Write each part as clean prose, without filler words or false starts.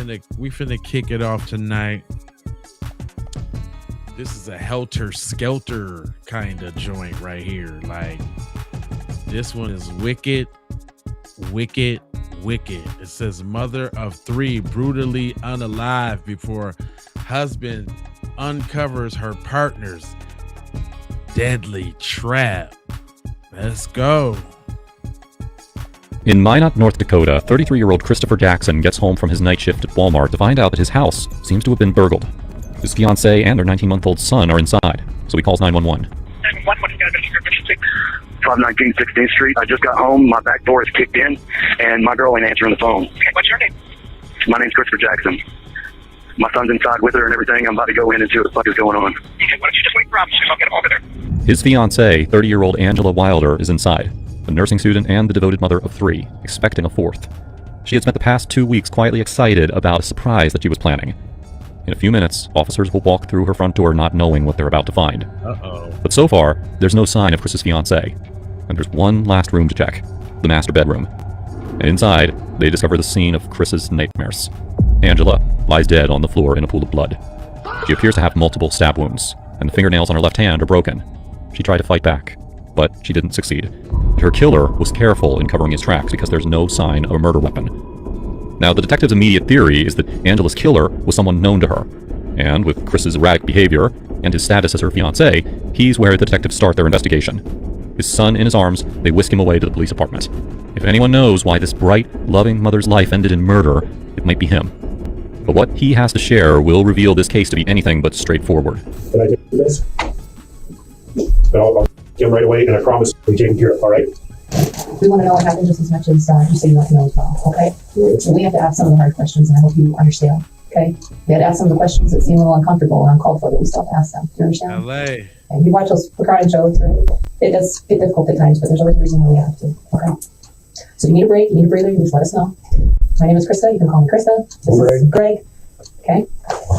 finna kick it off tonight. This is a helter skelter kind of joint right here. Like, this one is wicked. It says mother of 3 brutally unalive before husband uncovers her partner's deadly trap. Let's go. In Minot, North Dakota, 33-year-old Christopher Jackson gets home from his night shift at Walmart to find out that his house seems to have been burgled. His fiancée and their 19-month-old son are inside, so he calls 911. 519 16th Street. I just got home. My back door is kicked in, and my girl ain't answering the phone. Okay, what's your name? My name's Christopher Jackson. My son's inside with her and everything. I'm about to go in and see what the fuck is going on. Okay, why don't you just wait for officers? I'll get them over there. His fiancée, 30-year-old Angela Wilder, is inside, a nursing student and the devoted mother of 3, expecting a 4th. She had spent the past 2 weeks quietly excited about a surprise that she was planning. In a few minutes, officers will walk through her front door not knowing what they're about to find. But so far, there's no sign of Chris's fiancée. And there's one last room to check, the master bedroom. And inside, they discover the scene of Chris's nightmares. Angela lies dead on the floor in a pool of blood. She appears to have multiple stab wounds, and the fingernails on her left hand are broken. She tried to fight back, but she didn't succeed. Her killer was careful in covering his tracks because there's no sign of a murder weapon. Now, the detective's immediate theory is that Angela's killer was someone known to her. And with Chris's erratic behavior and his status as her fiancé, he's where the detectives start their investigation. His son in his arms, they whisk him away to the police department. If anyone knows why this bright, loving mother's life ended in murder, it might be him. But what he has to share will reveal this case to be anything but straightforward. Can I do this? I'll get him right away, and I promise to be taken care of, all right? We want to know what happened just as much as you say you want to know as well, okay? So we have to ask some of the hard questions, and I hope you understand, okay? We had to ask some of the questions that seem a little uncomfortable and uncalled for, but we still have to ask them. Do you understand? LA. And you watch those recorded shows, right? It does get difficult at times, but there's always a reason why we have to, okay? So if you need a break, you need a breather, you just let us know. My name is Krista. You can call me Krista. This is Greg. Okay?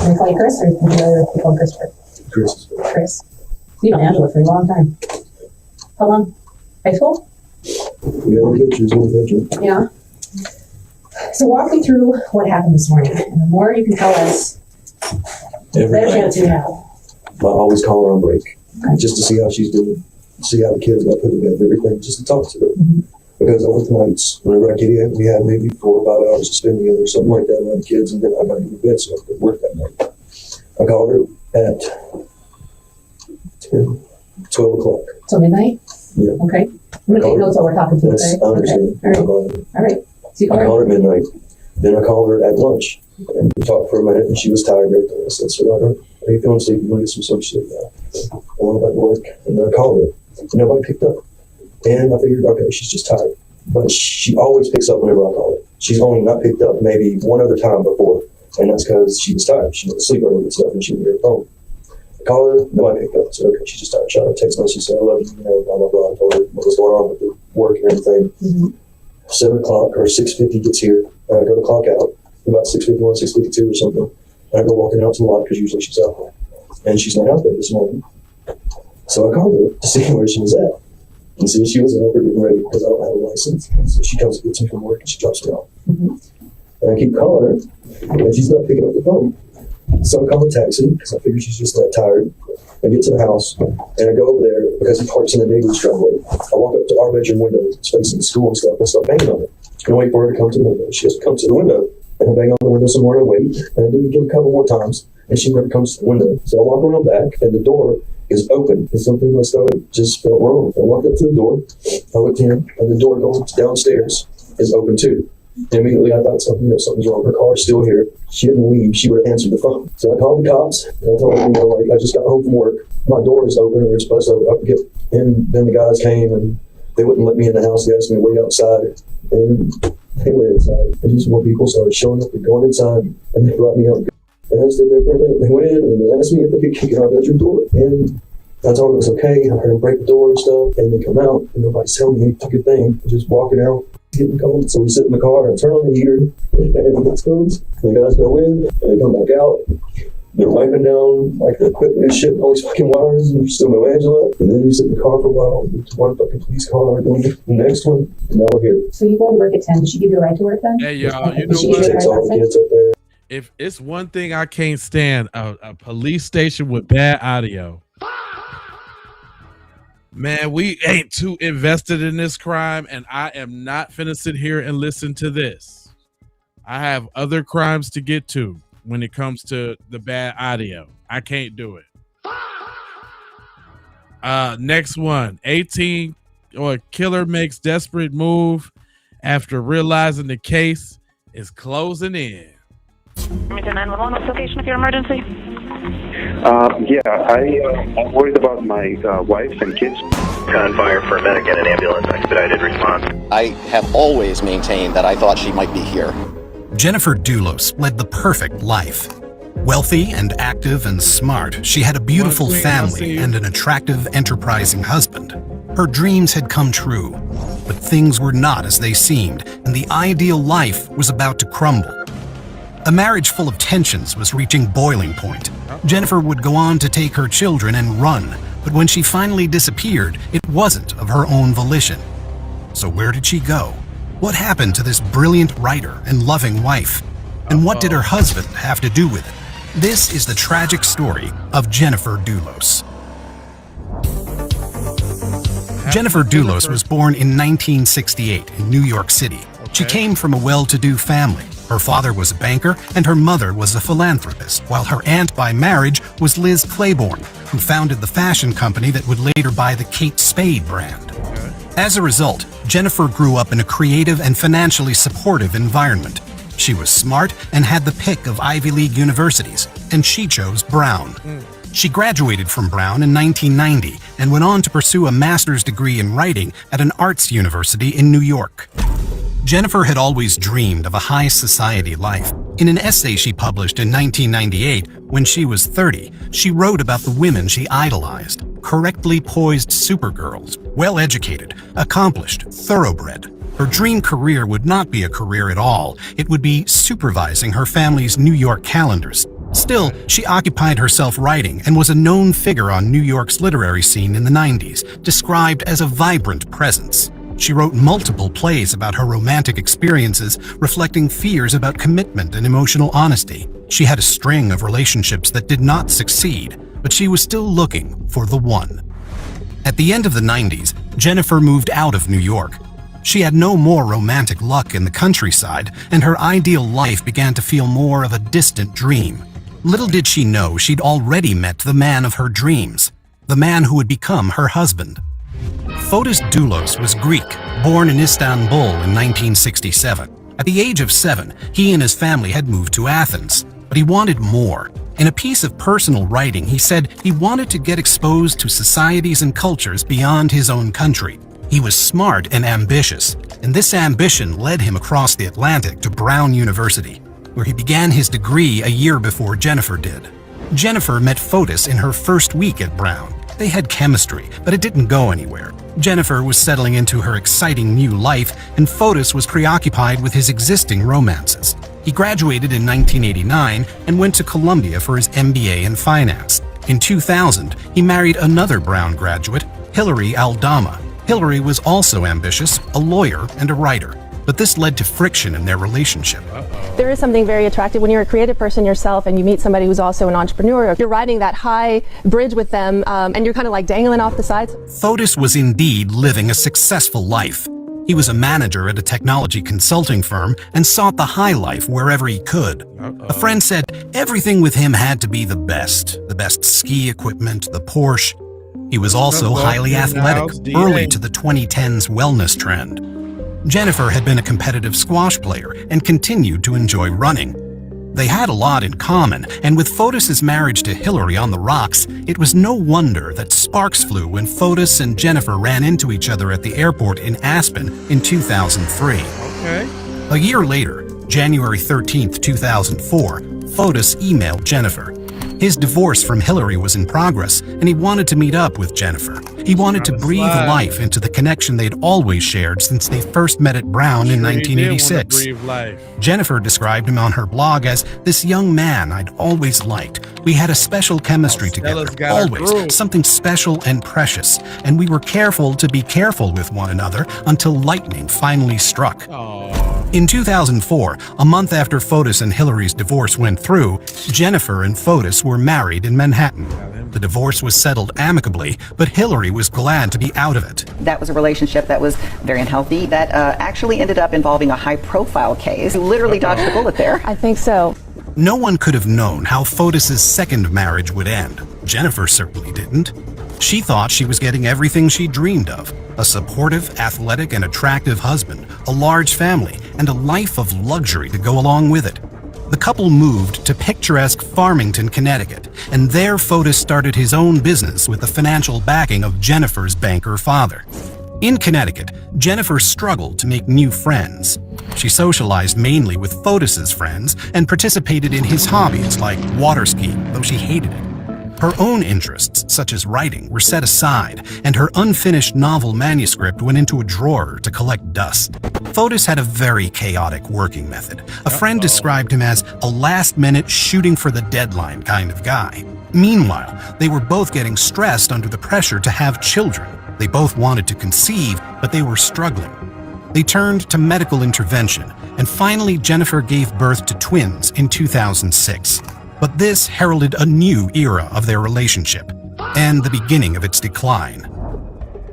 Can we call you Chris, or would you rather be called Christopher? Chris. You know Angela for a long time. How long? High school? Yeah. So walk me through what happened this morning, and the more you can tell us, the better chance you have. I always call her on break, just to see how she's doing, see how the kids got put to bed, everything, just to talk to her. Mm-hmm. Because over the nights, whenever I get in, we have maybe 4 or 5 hours to spend together, something like that around the kids, and then I got to go to bed, so I could work that night. I called her at 12 o'clock. So midnight? Yeah. Okay. I'm going to take notes while we're talking to her. I understand. Okay. All right. So I called her at midnight. Then I called her at lunch, and we talked for a minute, and she was tired and everything. I said, "Sweetheart, are you feeling sleepy? You want to get some sleep now?" I went back to work, and then I called her. Nobody picked up. And I figured, okay, she's just tired. But she always picks up whenever I call her. She's only not picked up maybe one other time before, and that's because she was tired. She went to sleep early and stuff, and she would hear her phone. I called her, nobody picked up. I said, okay, she's just tired. Shot her a text message, said, "I love you," blah, blah, blah. I told her what was going on with the work and everything. Mm-hmm. 7 o'clock or 6:50 gets here. I go to clock out about 6:51, 6:52 or something. And I go walking out to the lot because usually she's out there. And she's not out there this morning. So I called her to see where she was at. And see, she wasn't up or getting ready because I don't have a license. So she comes and gets me from work and she drops me off. Mm-hmm. And I keep calling her, and she's not picking up the phone. So I call a taxi because I figure she's just that tired. I get to the house, and I go over there because he parks in the neighbor's driveway. I walk up to our bedroom window, it's facing the school and stuff, and I start banging on it. And I wait for her to come to the window. She has to come to the window, and I bang on the window some more, and I wait, and I do it again a couple more times, and she never comes to the window. So I walk around back, and the door is open, and something in my stomach just felt wrong. I walked up to the door, I looked in, and the door going downstairs is open too. And immediately I thought something's wrong. Her car's still here. She didn't leave. She would have answered the phone. So I called the cops, and I told them, I just got home from work. My door is open, or it's supposed to get. And then the guys came, and they wouldn't let me in the house. They asked me to wait outside, and they went inside. And just more people started showing up and going inside, and they brought me out. And I stood there for a minute. They went in, and they asked me if they could kick our bedroom door. And I told them it was okay. I heard them break the door and stuff, and they come out, and nobody's telling me a good thing. They're just walking out, getting cold. So we sit in the car and turn on the heater, and it goes. The guys go in, and they come back out. They're wiping down like the equipment and shit, all these fucking wires, and there's still no Angela. And then we sit in the car for a while. There's one fucking police car, then the next one, and now we're here. So you go to work at 10. Did she give you a ride to work then? Hey, y'all, you know what? She takes all the kids up there. if it's one thing I can't stand, a police station with bad audio. Man, we ain't too invested in this crime, and I am not finna sit here and listen to this. I have other crimes to get to when it comes to the bad audio. I can't do it. Next one. 18 or killer makes desperate move after realizing the case is closing in. 911, what's the location of your emergency? I'm worried about my wife and kids. Gunfire for a medic and an ambulance expedited response. I have always maintained that I thought she might be here. Jennifer Dulos led the perfect life. Wealthy and active and smart, she had a beautiful family and an attractive, enterprising husband. Her dreams had come true, but things were not as they seemed, and the ideal life was about to crumble. A marriage full of tensions was reaching boiling point. Jennifer would go on to take her children and run, but when she finally disappeared, it wasn't of her own volition. So where did she go? What happened to this brilliant writer and loving wife? And what did her husband have to do with it? This is the tragic story of Jennifer Dulos. Jennifer Dulos was born in 1968 in New York City. She came from a well-to-do family. Her father was a banker and her mother was a philanthropist, while her aunt by marriage was Liz Claiborne, who founded the fashion company that would later buy the Kate Spade brand. As a result, Jennifer grew up in a creative and financially supportive environment. She was smart and had the pick of Ivy League universities, and she chose Brown. She graduated from Brown in 1990 and went on to pursue a master's degree in writing at an arts university in New York. Jennifer had always dreamed of a high society life. In an essay she published in 1998, when she was 30, she wrote about the women she idolized, correctly poised supergirls, well-educated, accomplished, thoroughbred. Her dream career would not be a career at all. It would be supervising her family's New York calendars. Still, she occupied herself writing and was a known figure on New York's literary scene in the 90s, described as a vibrant presence. She wrote multiple plays about her romantic experiences, reflecting fears about commitment and emotional honesty. She had a string of relationships that did not succeed, but she was still looking for the one. At the end of the 90s, Jennifer moved out of New York. She had no more romantic luck in the countryside, and her ideal life began to feel more of a distant dream. Little did she know she'd already met the man of her dreams, the man who would become her husband. Fotis Dulos was Greek, born in Istanbul in 1967. At the age of 7, he and his family had moved to Athens, but he wanted more. In a piece of personal writing, he said he wanted to get exposed to societies and cultures beyond his own country. He was smart and ambitious, and this ambition led him across the Atlantic to Brown University, where he began his degree a year before Jennifer did. Jennifer met Fotis in her first week at Brown. They had chemistry, but it didn't go anywhere. Jennifer was settling into her exciting new life, and Fotis was preoccupied with his existing romances. He graduated in 1989 and went to Columbia for his MBA in finance. In 2000, he married another Brown graduate, Hillary Aldama. Hillary was also ambitious, a lawyer and a writer, but this led to friction in their relationship. There is something very attractive when you're a creative person yourself and you meet somebody who's also an entrepreneur. You're riding that high bridge with them and you're kind of like dangling off the sides. Fotis was indeed living a successful life. He was a manager at a technology consulting firm and sought the high life wherever he could. A friend said everything with him had to be the best ski equipment, the Porsche. He was also highly athletic, early to the 2010s wellness trend. Jennifer had been a competitive squash player and continued to enjoy running. They had a lot in common, and with Fotis' marriage to Hillary on the rocks, it was no wonder that sparks flew when Fotis and Jennifer ran into each other at the airport in Aspen in 2003. A year later, January 13th, 2004, Fotis emailed Jennifer. His divorce from Hillary was in progress, and he wanted to meet up with Jennifer. He wanted to breathe life into the connection they'd always shared since they first met at Brown in 1986. Jennifer described him on her blog as this young man I'd always liked. We had a special chemistry together, always, something special and precious, and we were careful to be careful with one another until lightning finally struck. In 2004, a month after Fotis and Hillary's divorce went through, Jennifer and Fotis were married in Manhattan. The divorce was settled amicably, but Hillary was glad to be out of it. That was a relationship that was very unhealthy, that actually ended up involving a high-profile case. You literally dodged a bullet there. I think so. No one could have known how Fotis's second marriage would end. Jennifer certainly didn't. She thought she was getting everything she dreamed of: a supportive, athletic, and attractive husband, a large family, and a life of luxury to go along with it. The couple moved to picturesque Farmington, Connecticut, and there Fotis started his own business with the financial backing of Jennifer's banker father. In Connecticut, Jennifer struggled to make new friends. She socialized mainly with Fotis's friends and participated in his hobbies like water skiing, though she hated it. Her own interests, such as writing, were set aside, and her unfinished novel manuscript went into a drawer to collect dust. Fotis had a very chaotic working method. A friend described him as a last-minute shooting for the deadline kind of guy. Meanwhile, they were both getting stressed under the pressure to have children. They both wanted to conceive, but they were struggling. They turned to medical intervention, and finally Jennifer gave birth to twins in 2006. But this heralded a new era of their relationship, and the beginning of its decline.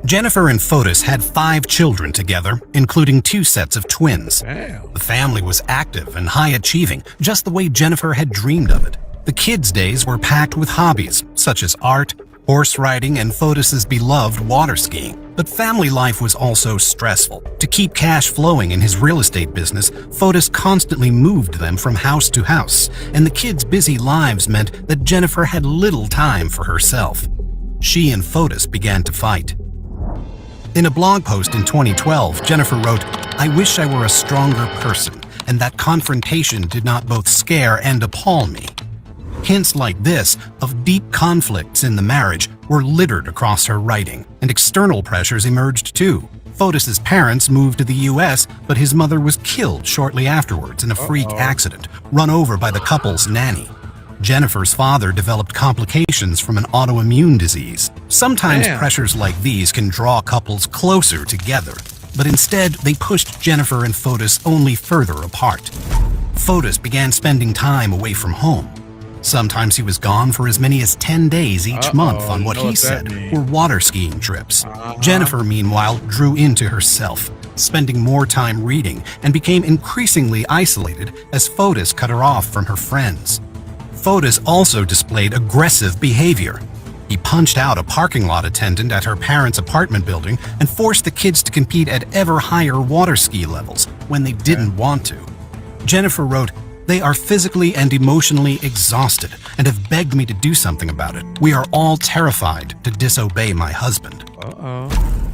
Jennifer and Fotis had 5 children together, including 2 sets of twins. The family was active and high-achieving, just the way Jennifer had dreamed of it. The kids' days were packed with hobbies, such as art, horse riding, and Fotis's beloved water skiing. But family life was also stressful. To keep cash flowing in his real estate business, Fotis constantly moved them from house to house, and the kids' busy lives meant that Jennifer had little time for herself. She and Fotis began to fight. In a blog post in 2012, Jennifer wrote, "I wish I were a stronger person, and that confrontation did not both scare and appall me." Hints like this of deep conflicts in the marriage were littered across her writing, and external pressures emerged too. Fotis's parents moved to the US, but his mother was killed shortly afterwards in a freak accident, run over by the couple's nanny. Jennifer's father developed complications from an autoimmune disease. Sometimes pressures like these can draw couples closer together, but instead they pushed Jennifer and Fotis only further apart. Fotis began spending time away from home. Sometimes he was gone for as many as 10 days each month on what he said were water skiing trips. Jennifer, meanwhile, drew into herself, spending more time reading, and became increasingly isolated as Fotis cut her off from her friends. Fotis also displayed aggressive behavior. He punched out a parking lot attendant at her parents' apartment building and forced the kids to compete at ever higher water ski levels when they didn't want to. Jennifer wrote, "They are physically and emotionally exhausted and have begged me to do something about it. We are all terrified to disobey my husband."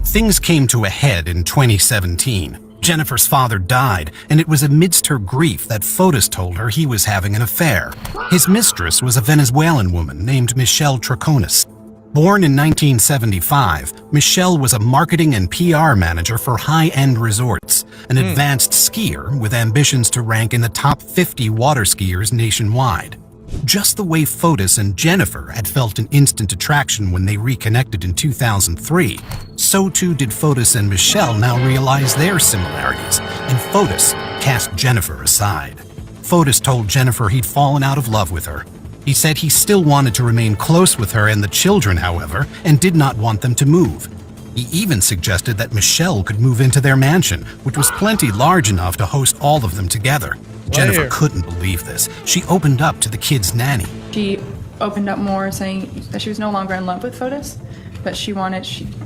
Things came to a head in 2017. Jennifer's father died, and it was amidst her grief that Fotis told her he was having an affair. His mistress was a Venezuelan woman named Michelle Troconis. Born in 1975, Michelle was a marketing and PR manager for high-end resorts, an advanced skier with ambitions to rank in the top 50 water skiers nationwide. Just the way Fotis and Jennifer had felt an instant attraction when they reconnected in 2003, so too did Fotis and Michelle now realize their similarities, and Fotis cast Jennifer aside. Fotis told Jennifer he'd fallen out of love with her. He said he still wanted to remain close with her and the children, however, and did not want them to move. He even suggested that Michelle could move into their mansion, which was plenty large enough to host all of them together. Jennifer couldn't believe this. She opened up to the kids' nanny. She opened up more, saying that she was no longer in love with Fotis, but she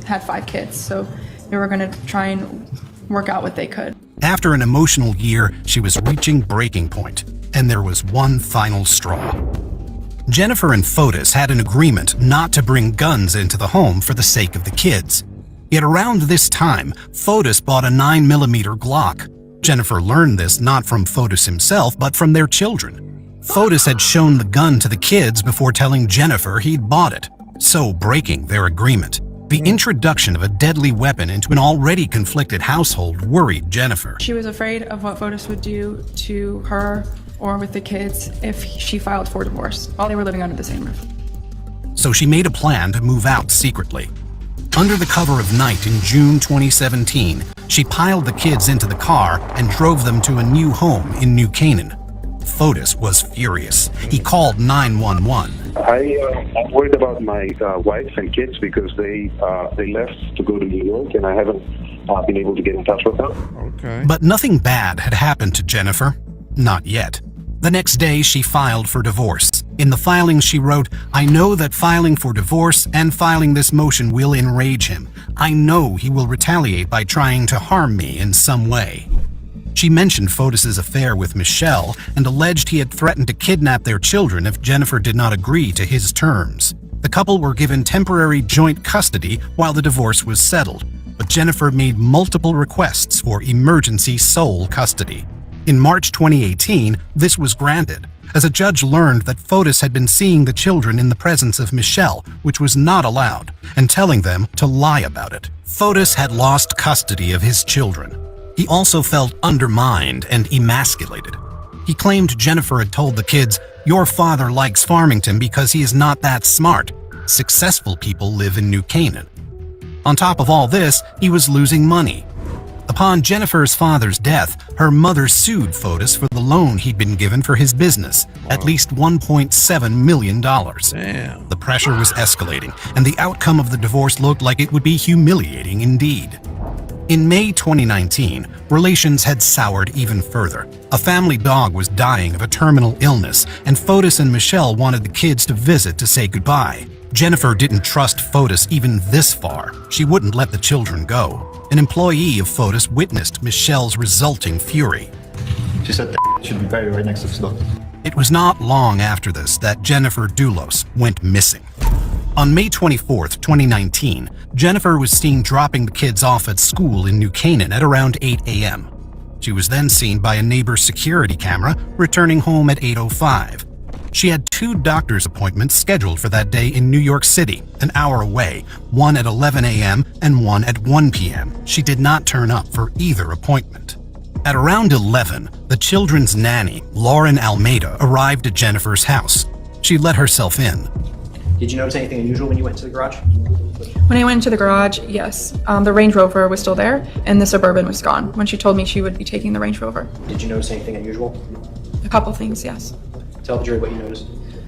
had 5 kids, so they were going to try and work out what they could. After an emotional year, she was reaching breaking point, and there was one final straw. Jennifer and Fotis had an agreement not to bring guns into the home for the sake of the kids. Yet around this time, Fotis bought a 9mm Glock. Jennifer learned this not from Fotis himself, but from their children. Fotis had shown the gun to the kids before telling Jennifer he'd bought it, so breaking their agreement. The introduction of a deadly weapon into an already conflicted household worried Jennifer. She was afraid of what Fotis would do to her or with the kids if she filed for divorce while they were living under the same roof. So she made a plan to move out secretly. Under the cover of night in June 2017, she piled the kids into the car and drove them to a new home in New Canaan. Fotis was furious. He called 911. I'm worried about my wife and kids because they left to go to New York, and I haven't been able to get in touch with them. Okay. But nothing bad had happened to Jennifer. Not yet. The next day, she filed for divorce. In the filing, she wrote, "I know that filing for divorce and filing this motion will enrage him. I know he will retaliate by trying to harm me in some way." She mentioned Fotis's affair with Michelle and alleged he had threatened to kidnap their children if Jennifer did not agree to his terms. The couple were given temporary joint custody while the divorce was settled, but Jennifer made multiple requests for emergency sole custody. In March 2018, this was granted, as a judge learned that Fotis had been seeing the children in the presence of Michelle, which was not allowed, and telling them to lie about it. Fotis had lost custody of his children. He also felt undermined and emasculated. He claimed Jennifer had told the kids, "Your father likes Farmington because he is not that smart. Successful people live in New Canaan." On top of all this, he was losing money. Upon Jennifer's father's death, her mother sued Fotis for the loan he'd been given for his business, at least $1.7 million. Damn. The pressure was escalating, and the outcome of the divorce looked like it would be humiliating indeed. In May 2019, relations had soured even further. A family dog was dying of a terminal illness, and Fotis and Michelle wanted the kids to visit to say goodbye. Jennifer didn't trust Fotis even this far. She wouldn't let the children go. An employee of Fotis witnessed Michelle's resulting fury. She said that should be buried right next to the dog. It was not long after this that Jennifer Dulos went missing. On May 24, 2019, Jennifer was seen dropping the kids off at school in New Canaan at around 8 a.m. She was then seen by a neighbor's security camera returning home at 8:05. She had 2 doctor's appointments scheduled for that day in New York City, an hour away, one at 11 a.m. and one at 1 p.m. She did not turn up for either appointment. At around 11, the children's nanny, Lauren Almeida, arrived at Jennifer's house. She let herself in. Did you notice anything unusual when you went to the garage? When I went into the garage, yes, the Range Rover was still there and the Suburban was gone when she told me she would be taking the Range Rover. Did you notice anything unusual? A couple things, yes. Tell the jury what you noticed.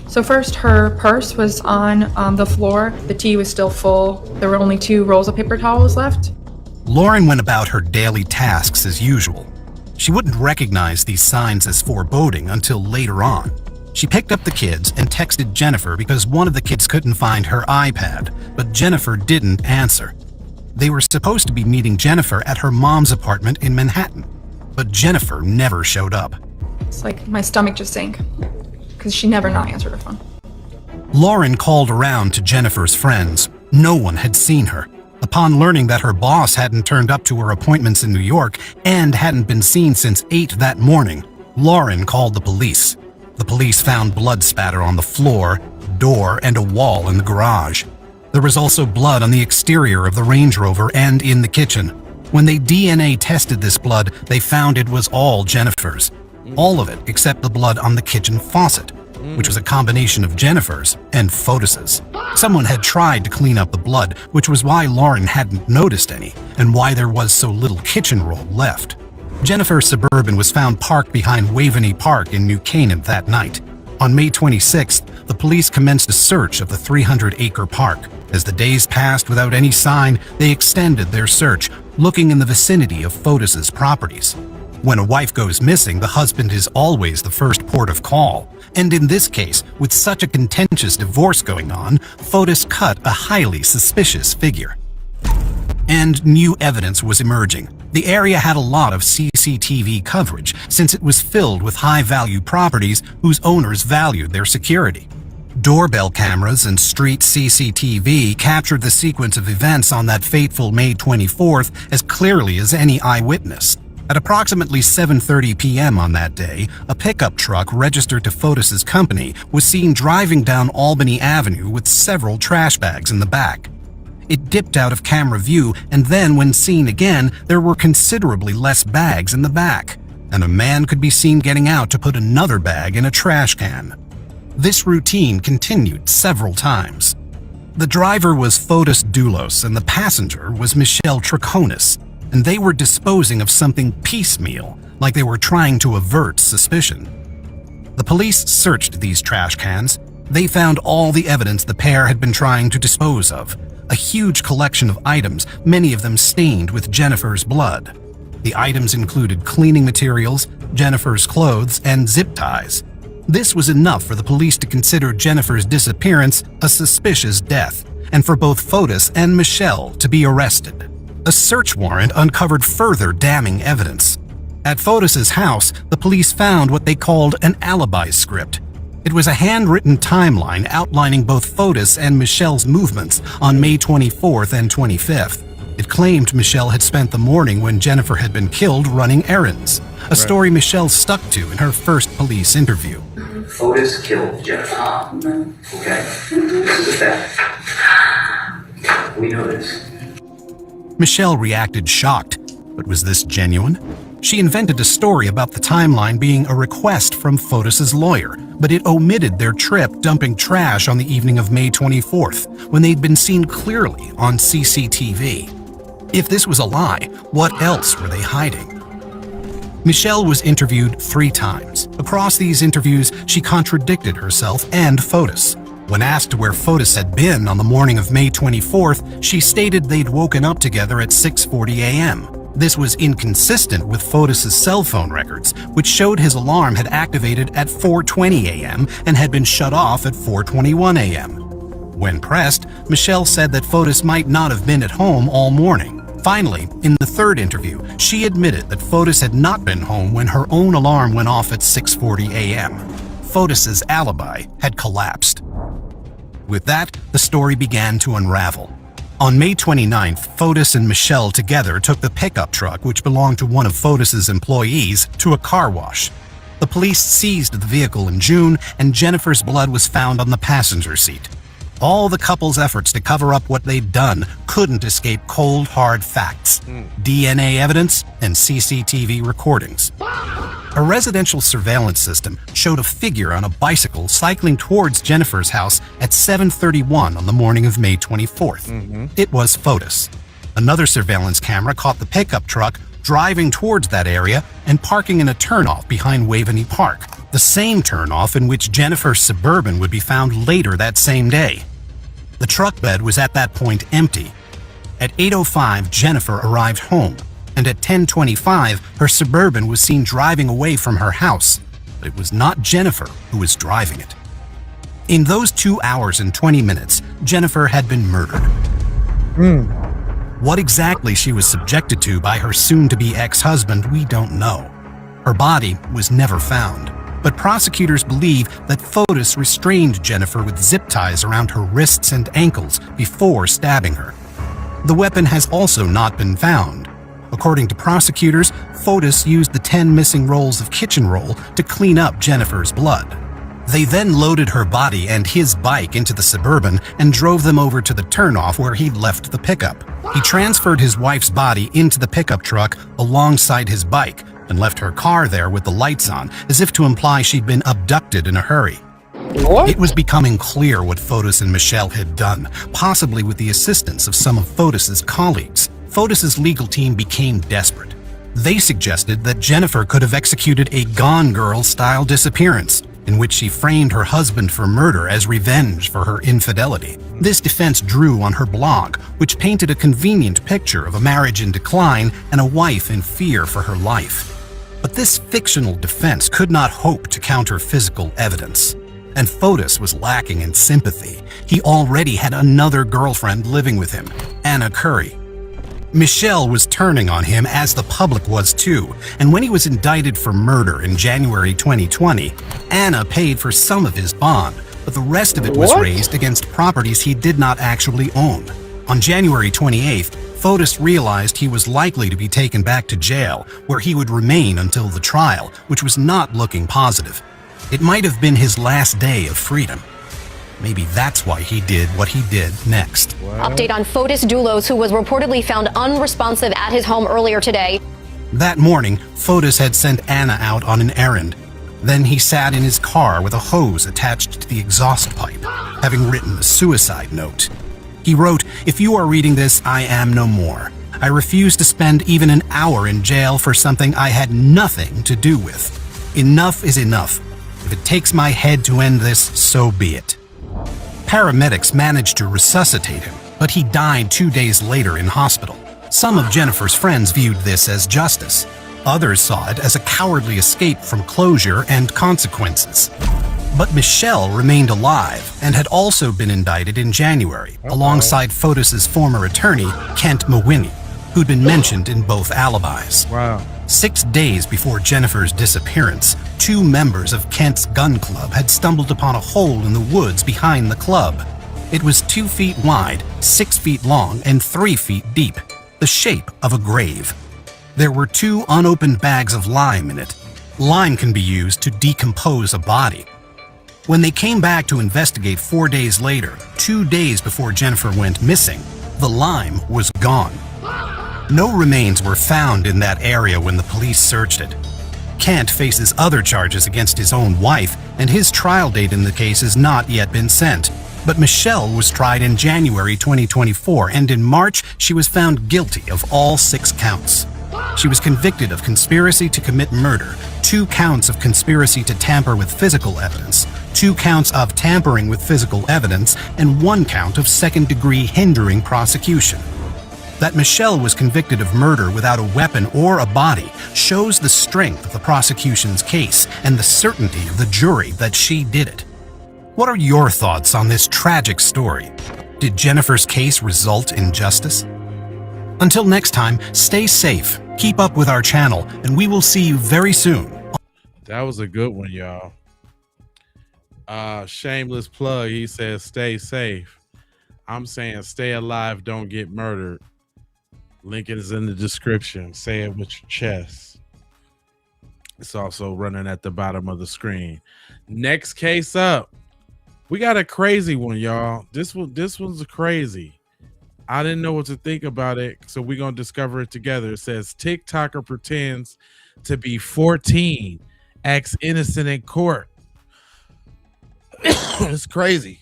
So first, her purse was on the floor. The tea was still full. There were only 2 rolls of paper towels left. Lauren went about her daily tasks as usual. She wouldn't recognize these signs as foreboding until later on. She picked up the kids and texted Jennifer because one of the kids couldn't find her iPad, but Jennifer didn't answer. They were supposed to be meeting Jennifer at her mom's apartment in Manhattan, but Jennifer never showed up. It's like my stomach just sank because she never not answered her phone. Lauren called around to Jennifer's friends. No one had seen her. Upon learning that her boss hadn't turned up to her appointments in New York and hadn't been seen since 8 that morning, Lauren called the police. The police found blood spatter on the floor, door, and a wall in the garage. There was also blood on the exterior of the Range Rover and in the kitchen. When they DNA tested this blood, they found it was all Jennifer's. All of it except the blood on the kitchen faucet, which was a combination of Jennifer's and Fotis's. Someone had tried to clean up the blood, which was why Lauren hadn't noticed any, and why there was so little kitchen roll left. Jennifer's Suburban was found parked behind Waveney Park in New Canaan that night. On May 26th, the police commenced a search of the 300-acre park. As the days passed without any sign, they extended their search, looking in the vicinity of Fotis's properties. When a wife goes missing, the husband is always the first port of call. And in this case, with such a contentious divorce going on, Fotis cut a highly suspicious figure. And new evidence was emerging. The area had a lot of CCTV coverage, since it was filled with high-value properties whose owners valued their security. Doorbell cameras and street CCTV captured the sequence of events on that fateful May 24th as clearly as any eyewitness. At approximately 7:30 p.m. on that day, a pickup truck registered to Fotis's company was seen driving down Albany Avenue with several trash bags in the back. it dipped out of camera view, and then when seen again, there were considerably less bags in the back, and a man could be seen getting out to put another bag in a trash can. This routine continued several times. The driver was Fotis Doulos and the passenger was Michelle Troconis, and they were disposing of something piecemeal, like they were trying to avert suspicion. The police searched these trash cans. They found all the evidence the pair had been trying to dispose of, a huge collection of items, many of them stained with Jennifer's blood. The items included cleaning materials, Jennifer's clothes, and zip ties. This was enough for the police to consider Jennifer's disappearance a suspicious death, and for both Fotis and Michelle to be arrested. A search warrant uncovered further damning evidence. At Fotis's house, the police found what they called an alibi script. It was a handwritten timeline outlining both Fotis and Michelle's movements on May 24th and 25th. It claimed Michelle had spent the morning when Jennifer had been killed running errands, a story Michelle stuck to in her first police interview. Fotis killed Jennifer. Okay, this is a fact. We know this. Michelle reacted shocked, but was this genuine? She invented a story about the timeline being a request from Fotis's lawyer, but it omitted their trip dumping trash on the evening of May 24th, when they'd been seen clearly on CCTV. If this was a lie, what else were they hiding? Michelle was interviewed 3 times. Across these interviews, she contradicted herself and Fotis. When asked where Fotis had been on the morning of May 24th, she stated they'd woken up together at 6:40 a.m. This was inconsistent with Fotis's cell phone records, which showed his alarm had activated at 4:20 a.m. and had been shut off at 4:21 a.m. When pressed, Michelle said that Fotis might not have been at home all morning. Finally, in the 3rd interview, she admitted that Fotis had not been home when her own alarm went off at 6:40 a.m. Fotis's alibi had collapsed. With that, the story began to unravel. On May 29th, Fotis and Michelle together took the pickup truck, which belonged to one of Fotis's employees, to a car wash. The police seized the vehicle in June, and Jennifer's blood was found on the passenger seat. All the couple's efforts to cover up what they'd done couldn't escape cold, hard facts: DNA evidence and CCTV recordings. A residential surveillance system showed a figure on a bicycle cycling towards Jennifer's house at 7:31 on the morning of May 24th. It was Fotis. Another surveillance camera caught the pickup truck driving towards that area and parking in a turnoff behind Waveney Park, the same turnoff in which Jennifer's Suburban would be found later that same day. The truck bed was at that point empty. At 8:05, Jennifer arrived home, and at 10:25, her Suburban was seen driving away from her house, but it was not Jennifer who was driving it. In those 2 hours and 20 minutes, Jennifer had been murdered. What exactly she was subjected to by her soon-to-be ex-husband, we don't know. Her body was never found, but prosecutors believe that Fotis restrained Jennifer with zip ties around her wrists and ankles before stabbing her. The weapon has also not been found. According to prosecutors, Fotis used the 10 missing rolls of kitchen roll to clean up Jennifer's blood. They then loaded her body and his bike into the Suburban and drove them over to the turnoff where he'd left the pickup. He transferred his wife's body into the pickup truck alongside his bike and left her car there with the lights on, as if to imply she'd been abducted in a hurry. It was becoming clear what Fotis and Michelle had done, possibly with the assistance of some of Fotis's colleagues. Fotis's legal team became desperate. They suggested that Jennifer could have executed a Gone Girl-style disappearance, in which she framed her husband for murder as revenge for her infidelity. This defense drew on her blog, which painted a convenient picture of a marriage in decline and a wife in fear for her life. But this fictional defense could not hope to counter physical evidence. And Fotis was lacking in sympathy. He already had another girlfriend living with him, Anna Curry. Michelle was turning on him, as the public was too, and when he was indicted for murder in January 2020, Anna paid for some of his bond, but the rest of it was raised against properties he did not actually own. On January 28th, Fotis realized he was likely to be taken back to jail, where he would remain until the trial, which was not looking positive. It might have been his last day of freedom. Maybe that's why he did what he did next. Update on Fotis Doulos, who was reportedly found unresponsive at his home earlier today. That morning, Fotis had sent Anna out on an errand. Then he sat in his car with a hose attached to the exhaust pipe, having written a suicide note. He wrote, "If you are reading this, I am no more. I refuse to spend even an hour in jail for something I had nothing to do with. Enough is enough. If it takes my head to end this, so be it." Paramedics managed to resuscitate him, but he died 2 days later in hospital. Some of Jennifer's friends viewed this as justice. Others saw it as a cowardly escape from closure and consequences. But Michelle remained alive and had also been indicted in January, alongside Fotis's former attorney, Kent Mawhinney, who'd been mentioned in both alibis. Wow. 6 days before Jennifer's disappearance, 2 members of Kent's gun club had stumbled upon a hole in the woods behind the club. It was 2 feet wide, 6 feet long, and 3 feet deep, the shape of a grave. There were 2 unopened bags of lime in it. Lime can be used to decompose a body. When they came back to investigate 4 days later, 2 days before Jennifer went missing, the lime was gone. No remains were found in that area when the police searched it. Kent faces other charges against his own wife, and his trial date in the case has not yet been set. But Michelle was tried in January 2024, and in March, she was found guilty of all 6 counts. She was convicted of conspiracy to commit murder, 2 counts of conspiracy to tamper with physical evidence, 2 counts of tampering with physical evidence, and 1 count of second-degree hindering prosecution. That Michelle was convicted of murder without a weapon or a body shows the strength of the prosecution's case and the certainty of the jury that she did it. What are your thoughts on this tragic story? Did Jennifer's case result in justice? Until next time, stay safe, keep up with our channel, and we will see you very soon. That was a good one, y'all. Shameless plug. He says, stay safe. I'm saying stay alive, don't get murdered. Link is in the description. Say it with your chest. It's also running at the bottom of the screen. Next case up. We got a crazy one, y'all. This one's crazy. I didn't know what to think about it, so we're going to discover it together. It says, TikToker pretends to be 14, acts innocent in court. It's crazy.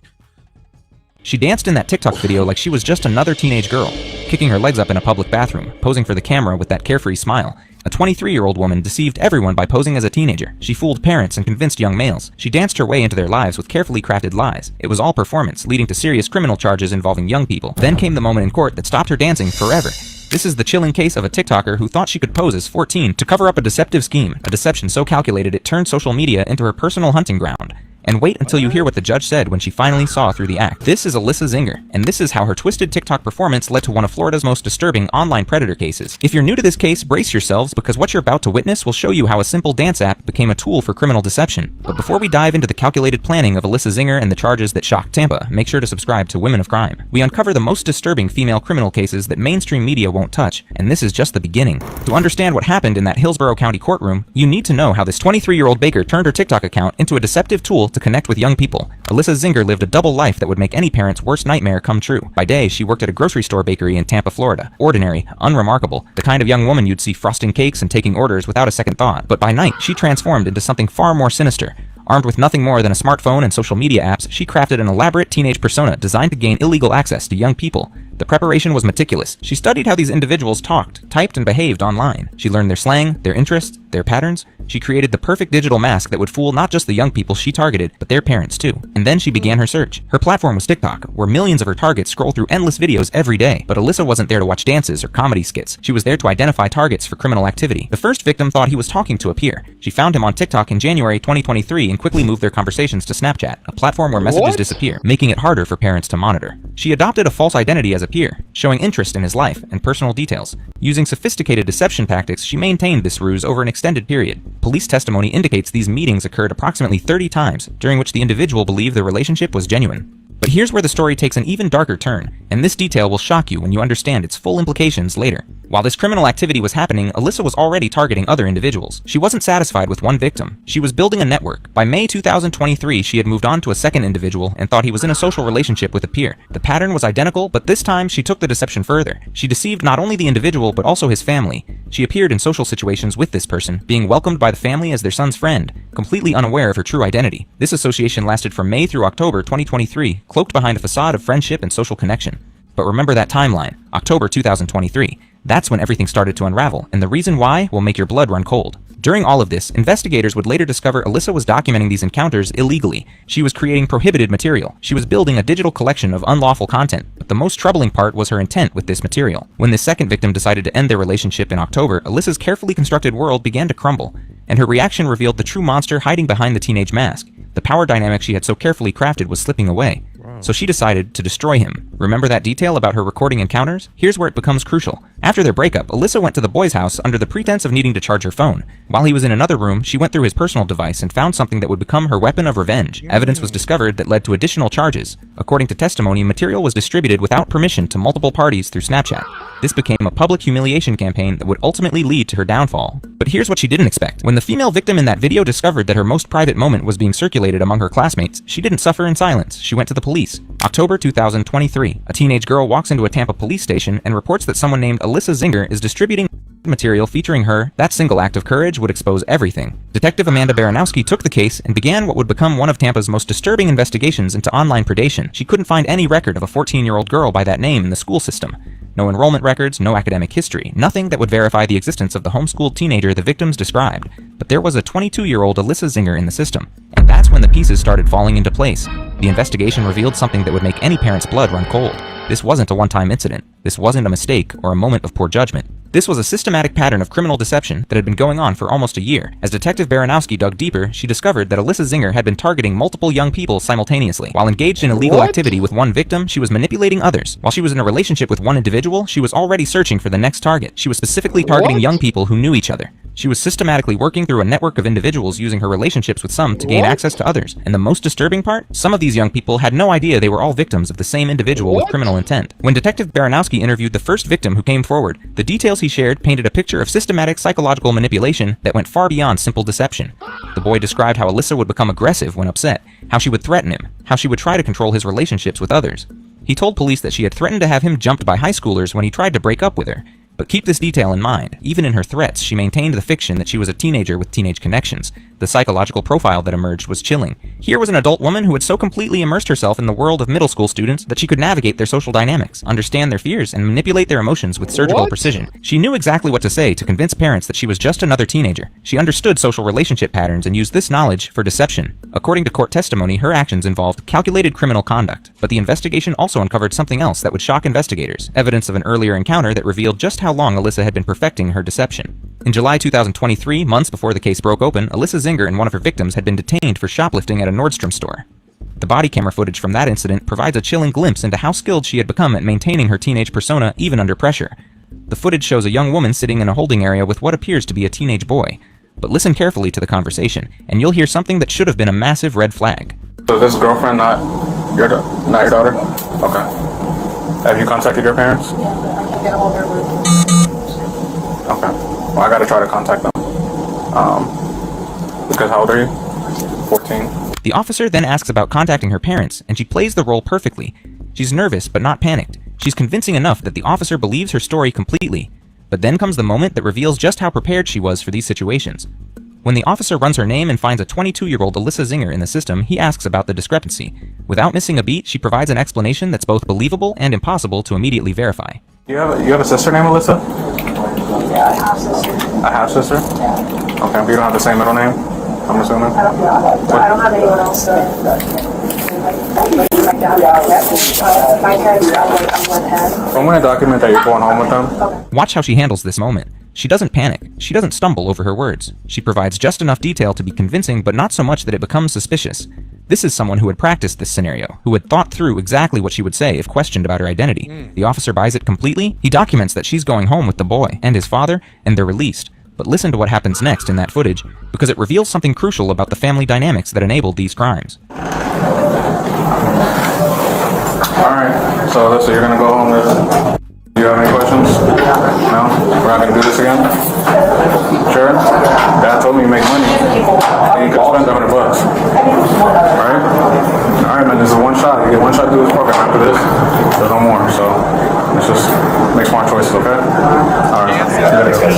She danced in that TikTok video like she was just another teenage girl, kicking her legs up in a public bathroom, posing for the camera with that carefree smile. A 23-year-old woman deceived everyone by posing as a teenager. She fooled parents and convinced young males. She danced her way into their lives with carefully crafted lies. It was all performance, leading to serious criminal charges involving young people. Then came the moment in court that stopped her dancing forever. This is the chilling case of a TikToker who thought she could pose as 14 to cover up a deceptive scheme, a deception so calculated it turned social media into her personal hunting ground. And wait until you hear what the judge said when she finally saw through the act. This is Alyssa Zinger, and this is how her twisted TikTok performance led to one of Florida's most disturbing online predator cases. If you're new to this case, brace yourselves, because what you're about to witness will show you how a simple dance app became a tool for criminal deception. But before we dive into the calculated planning of Alyssa Zinger and the charges that shocked Tampa, make sure to subscribe to Women of Crime. We uncover the most disturbing female criminal cases that mainstream media won't touch, and this is just the beginning. To understand what happened in that Hillsborough County courtroom, you need to know how this 23-year-old baker turned her TikTok account into a deceptive tool to connect with young people. Alyssa Zinger lived a double life that would make any parent's worst nightmare come true. By day, she worked at a grocery store bakery in Tampa, Florida. Ordinary, unremarkable, the kind of young woman you'd see frosting cakes and taking orders without a second thought. But by night, she transformed into something far more sinister. Armed with nothing more than a smartphone and social media apps, she crafted an elaborate teenage persona designed to gain illegal access to young people. The preparation was meticulous. She studied how these individuals talked, typed, and behaved online. She learned their slang, their interests, their patterns. She created the perfect digital mask that would fool not just the young people she targeted, but their parents too. And then she began her search. Her platform was TikTok, where millions of her targets scroll through endless videos every day. But Alyssa wasn't there to watch dances or comedy skits. She was there to identify targets for criminal activity. The first victim thought he was talking to a peer. She found him on TikTok in January 2023 and quickly moved their conversations to Snapchat, a platform where messages disappear, making it harder for parents to monitor. She adopted a false identity as a peer, showing interest in his life and personal details. Using sophisticated deception tactics, she maintained this ruse over an extended period. Police testimony indicates these meetings occurred approximately 30 times, during which the individual believed the relationship was genuine. But here's where the story takes an even darker turn, and this detail will shock you when you understand its full implications later. While this criminal activity was happening, Alyssa was already targeting other individuals. She wasn't satisfied with one victim. She was building a network. By May 2023, she had moved on to a second individual and thought he was in a social relationship with a peer. The pattern was identical, but this time she took the deception further. She deceived not only the individual, but also his family. She appeared in social situations with this person, being welcomed by the family as their son's friend, completely unaware of her true identity. This association lasted from May through October 2023, cloaked behind a facade of friendship and social connection. But remember that timeline, October 2023. That's when everything started to unravel, and the reason why will make your blood run cold. During all of this, investigators would later discover Alyssa was documenting these encounters illegally. She was creating prohibited material. She was building a digital collection of unlawful content. But the most troubling part was her intent with this material. When this second victim decided to end their relationship in October, Alyssa's carefully constructed world began to crumble, and her reaction revealed the true monster hiding behind the teenage mask. The power dynamic she had so carefully crafted was slipping away. So she decided to destroy him. Remember that detail about her recording encounters? Here's where it becomes crucial. After their breakup, Alyssa went to the boy's house under the pretense of needing to charge her phone. While he was in another room, she went through his personal device and found something that would become her weapon of revenge. Evidence was discovered that led to additional charges. According to testimony, material was distributed without permission to multiple parties through Snapchat. This became a public humiliation campaign that would ultimately lead to her downfall. But here's what she didn't expect. When the female victim in that video discovered that her most private moment was being circulated among her classmates, she didn't suffer in silence. She went to the police. October 2023, a teenage girl walks into a Tampa police station and reports that someone named Alyssa Zinger is distributing material featuring her. That single act of courage would expose everything. Detective Amanda Baranowski took the case and began what would become one of Tampa's most disturbing investigations into online predation. She couldn't find any record of a 14-year-old girl by that name in the school system. No enrollment records, no academic history, nothing that would verify the existence of the homeschooled teenager the victims described. But there was a 22-year-old Alyssa Zinger in the system, and that's when the pieces started falling into place. The investigation revealed something that would make any parent's blood run cold. This wasn't a one-time incident. This wasn't a mistake or a moment of poor judgment. This was a systematic pattern of criminal deception that had been going on for almost a year. As Detective Baranowski dug deeper, she discovered that Alyssa Zinger had been targeting multiple young people simultaneously. While engaged in illegal activity with one victim, she was manipulating others. While she was in a relationship with one individual, she was already searching for the next target. She was specifically targeting young people who knew each other. She was systematically working through a network of individuals using her relationships with some to gain access to others. And the most disturbing part? Some of these young people had no idea they were all victims of the same individual with criminal intent. When Detective Baranowski interviewed the first victim who came forward, the details he shared painted a picture of systematic psychological manipulation that went far beyond simple deception. The boy described how Alyssa would become aggressive when upset, how she would threaten him, how she would try to control his relationships with others. He told police that she had threatened to have him jumped by high schoolers when he tried to break up with her. But keep this detail in mind. Even in her threats, she maintained the fiction that she was a teenager with teenage connections. The psychological profile that emerged was chilling. Here was an adult woman who had so completely immersed herself in the world of middle school students that she could navigate their social dynamics, understand their fears, and manipulate their emotions with surgical precision. She knew exactly what to say to convince parents that she was just another teenager. She understood social relationship patterns and used this knowledge for deception. According to court testimony, her actions involved calculated criminal conduct, but the investigation also uncovered something else that would shock investigators, evidence of an earlier encounter that revealed just how long Alyssa had been perfecting her deception. In July 2023, months before the case broke open, Alyssa Zinger and one of her victims had been detained for shoplifting at a Nordstrom store. The body camera footage from that incident provides a chilling glimpse into how skilled she had become at maintaining her teenage persona even under pressure. The footage shows a young woman sitting in a holding area with what appears to be a teenage boy. But listen carefully to the conversation, and you'll hear something that should have been a massive red flag. So this girlfriend not your daughter? Okay. Have you contacted your parents? Yeah, but I can't get hold of her. Okay. Well, I gotta try to contact them. Because how old are you? 14. The officer then asks about contacting her parents, and she plays the role perfectly. She's nervous, but not panicked. She's convincing enough that the officer believes her story completely. But then comes the moment that reveals just how prepared she was for these situations. When the officer runs her name and finds a 22-year-old Alyssa Zinger in the system, he asks about the discrepancy. Without missing a beat, she provides an explanation that's both believable and impossible to immediately verify. You have a sister named Alyssa? Yeah, a half-sister. A half-sister? Yeah. Okay, but you don't have the same middle name, I'm assuming? I don't have anyone else my parents are on one head. I'm going to document that you're going home with them. Watch how she handles this moment. She doesn't panic. She doesn't stumble over her words. She provides just enough detail to be convincing, but not so much that it becomes suspicious. This is someone who had practiced this scenario, who had thought through exactly what she would say if questioned about her identity. The officer buys it completely. He documents that she's going home with the boy and his father, and they're released. But listen to what happens next in that footage, because it reveals something crucial about the family dynamics that enabled these crimes. Alright, so Alyssa, you're gonna go home with... Do you have any questions? No? We're not gonna do this again? Sure? Dad told me you make money. And you could spend $100. Alright? Alright, man, this is one shot. You get one shot to do this program after this. There's no more, so let's just make smart choices, okay? Alright,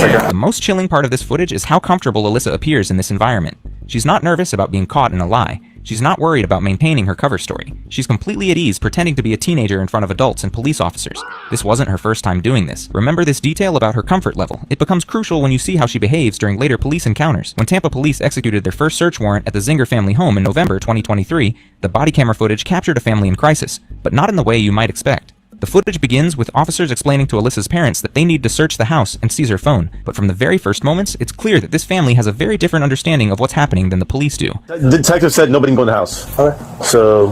take care. The most chilling part of this footage is how comfortable Alyssa appears in this environment. She's not nervous about being caught in a lie. She's not worried about maintaining her cover story. She's completely at ease pretending to be a teenager in front of adults and police officers. This wasn't her first time doing this. Remember this detail about her comfort level. It becomes crucial when you see how she behaves during later police encounters. When Tampa police executed their first search warrant at the Zinger family home in November 2023, the body camera footage captured a family in crisis, but not in the way you might expect. The footage begins with officers explaining to Alyssa's parents that they need to search the house and seize her phone, but from the very first moments, it's clear that this family has a very different understanding of what's happening than the police do. The detective said nobody can go in the house. Okay. So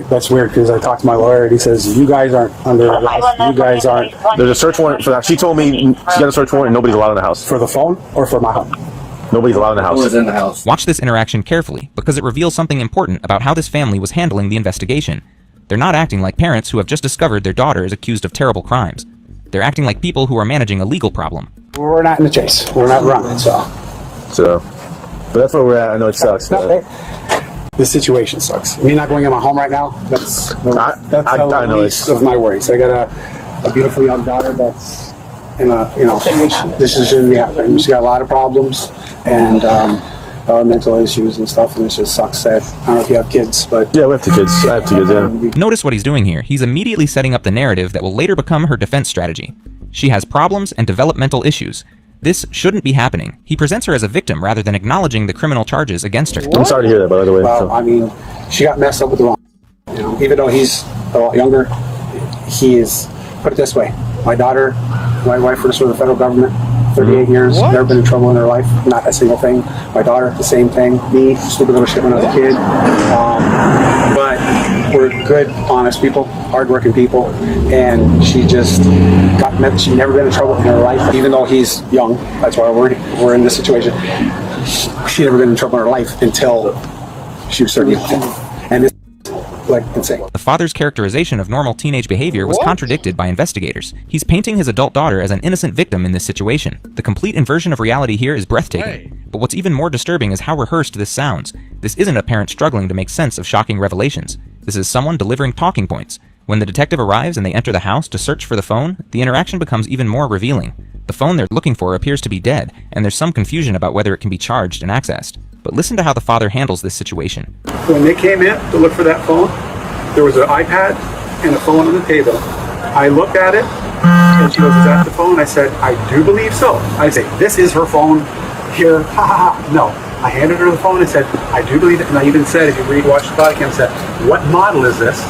that's weird because I talked to my lawyer and he says you guys aren't under arrest. You guys aren't. There's a search warrant for that. She told me she got a search warrant and nobody's allowed in the house. For the phone or for my home? Nobody's allowed in the house. Who is in the house? Watch this interaction carefully because it reveals something important about how this family was handling the investigation. They're not acting like parents who have just discovered their daughter is accused of terrible crimes. They're acting like people who are managing a legal problem. We're not in the chase. We're not running, so. But that's where we're at. I know it sucks. This situation sucks. Me not going in my home right now, that's the least of my worries. I got a beautiful young daughter that's in a, this is going to be happening. She's got a lot of problems and mental issues and stuff, and it just sucks that, I don't know if you have kids, but... Yeah, we have 2 kids. I have 2 kids, yeah. Notice what he's doing here. He's immediately setting up the narrative that will later become her defense strategy. She has problems and developmental issues. This shouldn't be happening. He presents her as a victim rather than acknowledging the criminal charges against her. I'm sorry to hear that, by the way. Well, I mean, she got messed up with the wrong... even though he's a lot younger, he is... Put it this way. My daughter, my wife works for the federal government. 38 years, never been in trouble in her life, not a single thing. My daughter, the same thing. Me, stupid little shit when I was a kid. But we're good, honest people, hardworking people, and she just she's never been in trouble in her life, even though he's young. That's why we're in this situation. She never been in trouble in her life until she was 38. And this like insane. The father's characterization of normal teenage behavior was contradicted by investigators. He's painting his adult daughter as an innocent victim in this situation. The complete inversion of reality here is breathtaking. But what's even more disturbing is how rehearsed this sounds. This isn't a parent struggling to make sense of shocking revelations. This is someone delivering talking points. When the detective arrives and they enter the house to search for the phone, the interaction becomes even more revealing. The phone they're looking for appears to be dead, and there's some confusion about whether it can be charged and accessed. But listen to how the father handles this situation. When they came in to look for that phone, there was an iPad and a phone on the table. I looked at it, and she goes, "Is that the phone?" I said, "I do believe so." I say, "This is her phone here." Ha ha ha. No. I handed her the phone and said, "I do believe it." And I even said, if you watch the body cam, I said, "What model is this?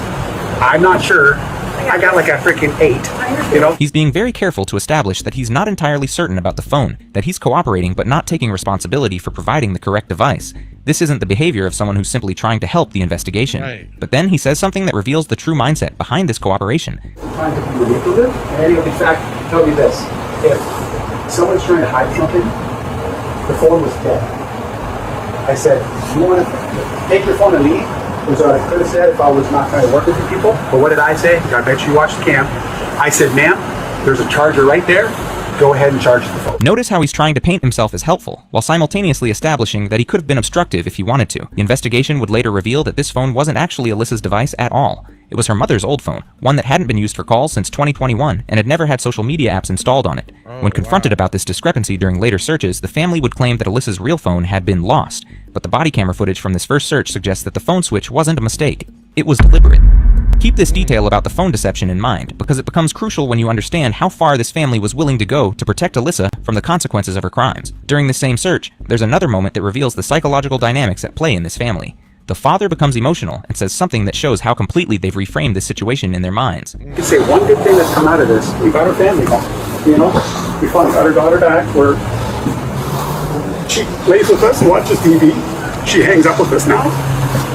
I'm not sure." I got like a freaking 8, you know? He's being very careful to establish that he's not entirely certain about the phone, that he's cooperating but not taking responsibility for providing the correct device. This isn't the behavior of someone who's simply trying to help the investigation. Right. But then he says something that reveals the true mindset behind this cooperation. Trying to be manipulative, and in fact, tell me this: if someone's trying to hide something, the phone was dead. I said, "You want to take your phone and leave?" Which I could have said if I was not trying to work with you people. But what did I say? I bet you watched the cam. I said, "Ma'am, there's a charger right there. Go ahead and charge the phone." Notice how he's trying to paint himself as helpful, while simultaneously establishing that he could have been obstructive if he wanted to. The investigation would later reveal that this phone wasn't actually Alyssa's device at all. It was her mother's old phone, one that hadn't been used for calls since 2021 and had never had social media apps installed on it. When confronted about this discrepancy during later searches, the family would claim that Alyssa's real phone had been lost, but the body camera footage from this first search suggests that the phone switch wasn't a mistake. It was deliberate. Keep this detail about the phone deception in mind, because it becomes crucial when you understand how far this family was willing to go to protect Alyssa from the consequences of her crimes. During the same search, there's another moment that reveals the psychological dynamics at play in this family. The father becomes emotional and says something that shows how completely they've reframed this situation in their minds. You can say one good thing that's come out of this: we got our family back. You know, we finally got our daughter back. She plays with us and watches TV. She hangs up with us now.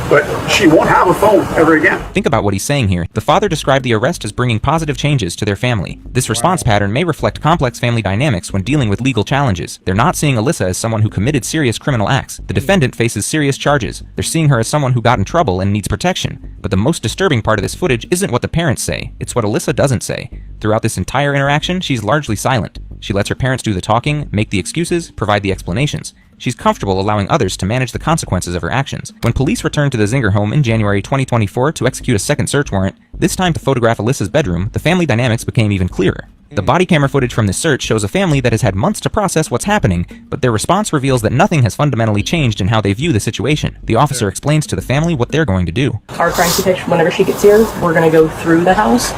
but she won't have a phone ever again. Think about what he's saying here. The father described the arrest as bringing positive changes to their family. This response pattern may reflect complex family dynamics when dealing with legal challenges. They're not seeing Alyssa as someone who committed serious criminal acts. The defendant faces serious charges. They're seeing her as someone who got in trouble and needs protection. But the most disturbing part of this footage isn't what the parents say, it's what Alyssa doesn't say. Throughout this entire interaction, she's largely silent. She lets her parents do the talking, make the excuses, provide the explanations. She's comfortable allowing others to manage the consequences of her actions. When police returned to the Zinger home in January 2024 to execute a second search warrant, this time to photograph Alyssa's bedroom, the family dynamics became even clearer. The body camera footage from this search shows a family that has had months to process what's happening, but their response reveals that nothing has fundamentally changed in how they view the situation. The officer explains to the family what they're going to do. Our crime scene picture, whenever she gets here, we're going to go through the house,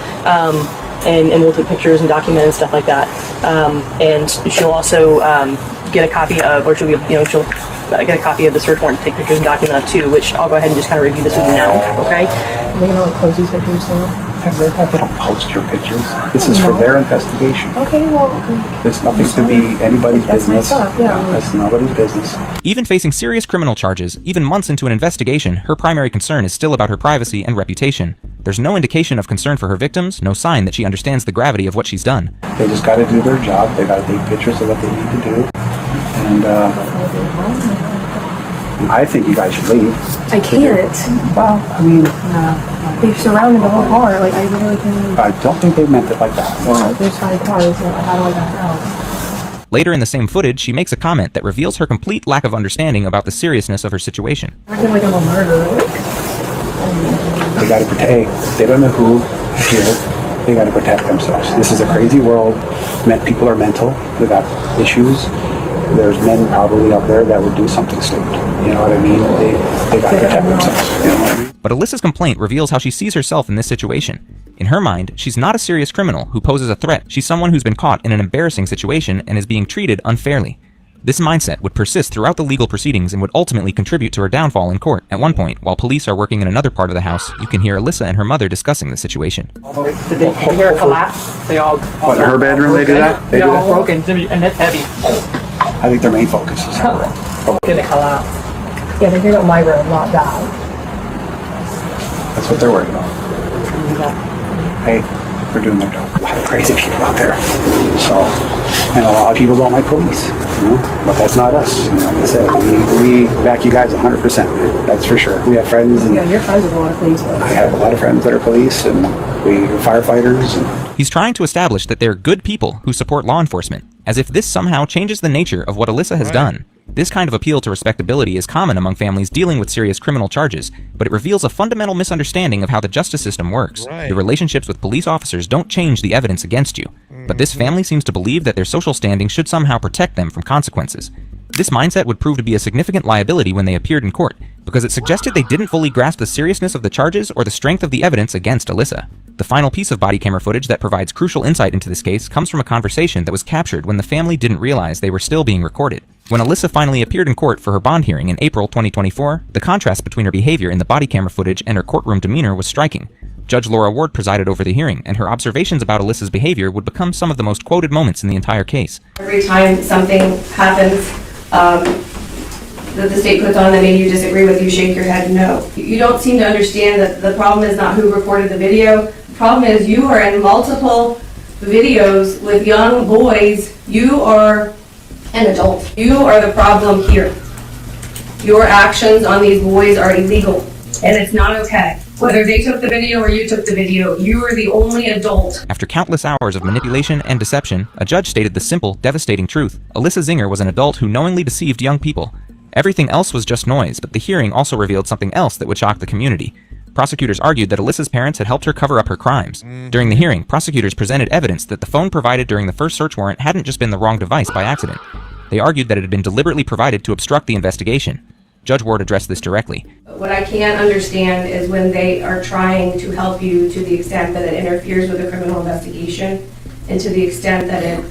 and we'll take pictures and document and stuff like that. And she'll also get a copy of, or she'll get a copy of the search warrant to take pictures and document that too, which I'll go ahead and just kind of review this with you now, okay? Are they going to post these pictures now? They don't post your pictures. This is for their investigation. Okay, well... There's nothing to be anybody's business. That's nobody's business. Even facing serious criminal charges, even months into an investigation, her primary concern is still about her privacy and reputation. There's no indication of concern for her victims, no sign that she understands the gravity of what she's done. They just got to do their job. They got to take pictures of what they need to do. And I think you guys should leave. I can't. Well, I mean, they've surrounded the whole car. Like, I really can't. I don't think they meant it like that. Well, there's 5 cars, so how do I back out? Later in the same footage, she makes a comment that reveals her complete lack of understanding about the seriousness of her situation. I feel like I'm a murderer. They got to protect. Hey, they don't know who here. They got to protect themselves. This is a crazy world. People are mental. They got issues. There's men probably out there that would do something stupid. You know what I mean? They got to protect themselves. You know what I mean? But Alyssa's complaint reveals how she sees herself in this situation. In her mind, she's not a serious criminal who poses a threat. She's someone who's been caught in an embarrassing situation and is being treated unfairly. This mindset would persist throughout the legal proceedings and would ultimately contribute to her downfall in court. At one point, while police are working in another part of the house, you can hear Alyssa and her mother discussing the situation. Did they hear it collapse? They all... What, in her bedroom they do that? They're all broken, and it's heavy. I think their main focus is her. Did it collapse? Yeah, they hear it in my room, not that. That's what they're worried about. Hey, they're doing their job. A lot of crazy people out there. So, and a lot of people don't like police, you know? But that's not us. You know, like I said, we back you guys 100%. That's for sure. We have friends. And yeah, you're friends with a lot of police. I have a lot of friends that are police, and we are firefighters. And he's trying to establish that they're good people who support law enforcement, as if this somehow changes the nature of what Alyssa has done. This kind of appeal to respectability is common among families dealing with serious criminal charges, but it reveals a fundamental misunderstanding of how the justice system works. The relationships with police officers don't change the evidence against you, but this family seems to believe that their social standing should somehow protect them from consequences. This mindset would prove to be a significant liability when they appeared in court, because it suggested they didn't fully grasp the seriousness of the charges or the strength of the evidence against Alyssa. The final piece of body camera footage that provides crucial insight into this case comes from a conversation that was captured when the family didn't realize they were still being recorded. When Alyssa finally appeared in court for her bond hearing in April 2024, the contrast between her behavior in the body camera footage and her courtroom demeanor was striking. Judge Laura Ward presided over the hearing, and her observations about Alyssa's behavior would become some of the most quoted moments in the entire case. Every time something happens that the state puts on that maybe you disagree with, you shake your head no. You don't seem to understand that the problem is not who recorded the video. The problem is you are in multiple videos with young boys. You are an adult. You are the problem here. Your actions on these boys are illegal, and it's not okay. Whether they took the video or you took the video, you are the only adult. After countless hours of manipulation and deception, a judge stated the simple, devastating truth. Alyssa Zinger was an adult who knowingly deceived young people. Everything else was just noise, but the hearing also revealed something else that would shock the community. Prosecutors argued that Alyssa's parents had helped her cover up her crimes. During the hearing, prosecutors presented evidence that the phone provided during the first search warrant hadn't just been the wrong device by accident. They argued that it had been deliberately provided to obstruct the investigation. Judge Ward addressed this directly. What I can't understand is when they are trying to help you to the extent that it interferes with a criminal investigation and to the extent that it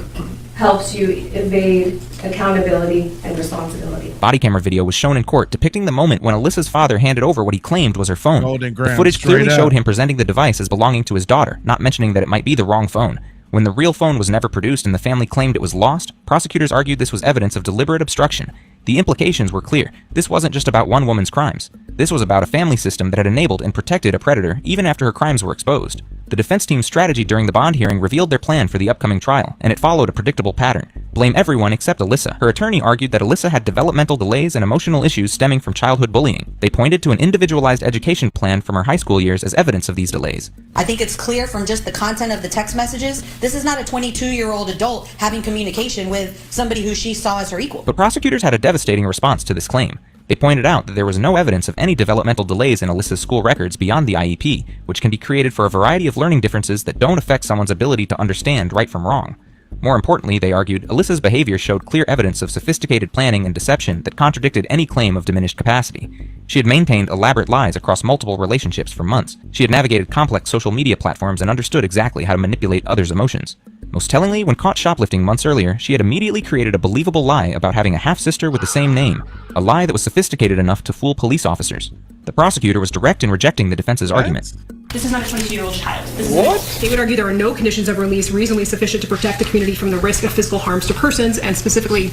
helps you evade accountability and responsibility. Body camera video was shown in court depicting the moment when Alyssa's father handed over what he claimed was her phone. The footage clearly showed him presenting the device as belonging to his daughter, not mentioning that it might be the wrong phone. When the real phone was never produced and the family claimed it was lost, prosecutors argued this was evidence of deliberate obstruction. The implications were clear. This wasn't just about one woman's crimes. This was about a family system that had enabled and protected a predator even after her crimes were exposed. The defense team's strategy during the bond hearing revealed their plan for the upcoming trial, and it followed a predictable pattern. Blame everyone except Alyssa. Her attorney argued that Alyssa had developmental delays and emotional issues stemming from childhood bullying. They pointed to an individualized education plan from her high school years as evidence of these delays. I think it's clear from just the content of the text messages, this is not a 22-year-old adult having communication with somebody who she saw as her equal. But prosecutors had a devastating response to this claim. They pointed out that there was no evidence of any developmental delays in Alyssa's school records beyond the IEP, which can be created for a variety of learning differences that don't affect someone's ability to understand right from wrong. More importantly, they argued, Alyssa's behavior showed clear evidence of sophisticated planning and deception that contradicted any claim of diminished capacity. She had maintained elaborate lies across multiple relationships for months. She had navigated complex social media platforms and understood exactly how to manipulate others' emotions. Most tellingly, when caught shoplifting months earlier, she had immediately created a believable lie about having a half-sister with the same name, a lie that was sophisticated enough to fool police officers. The prosecutor was direct in rejecting the defense's argument. This is not a 22-year-old child. They would argue there are no conditions of release reasonably sufficient to protect the community from the risk of physical harms to persons, and specifically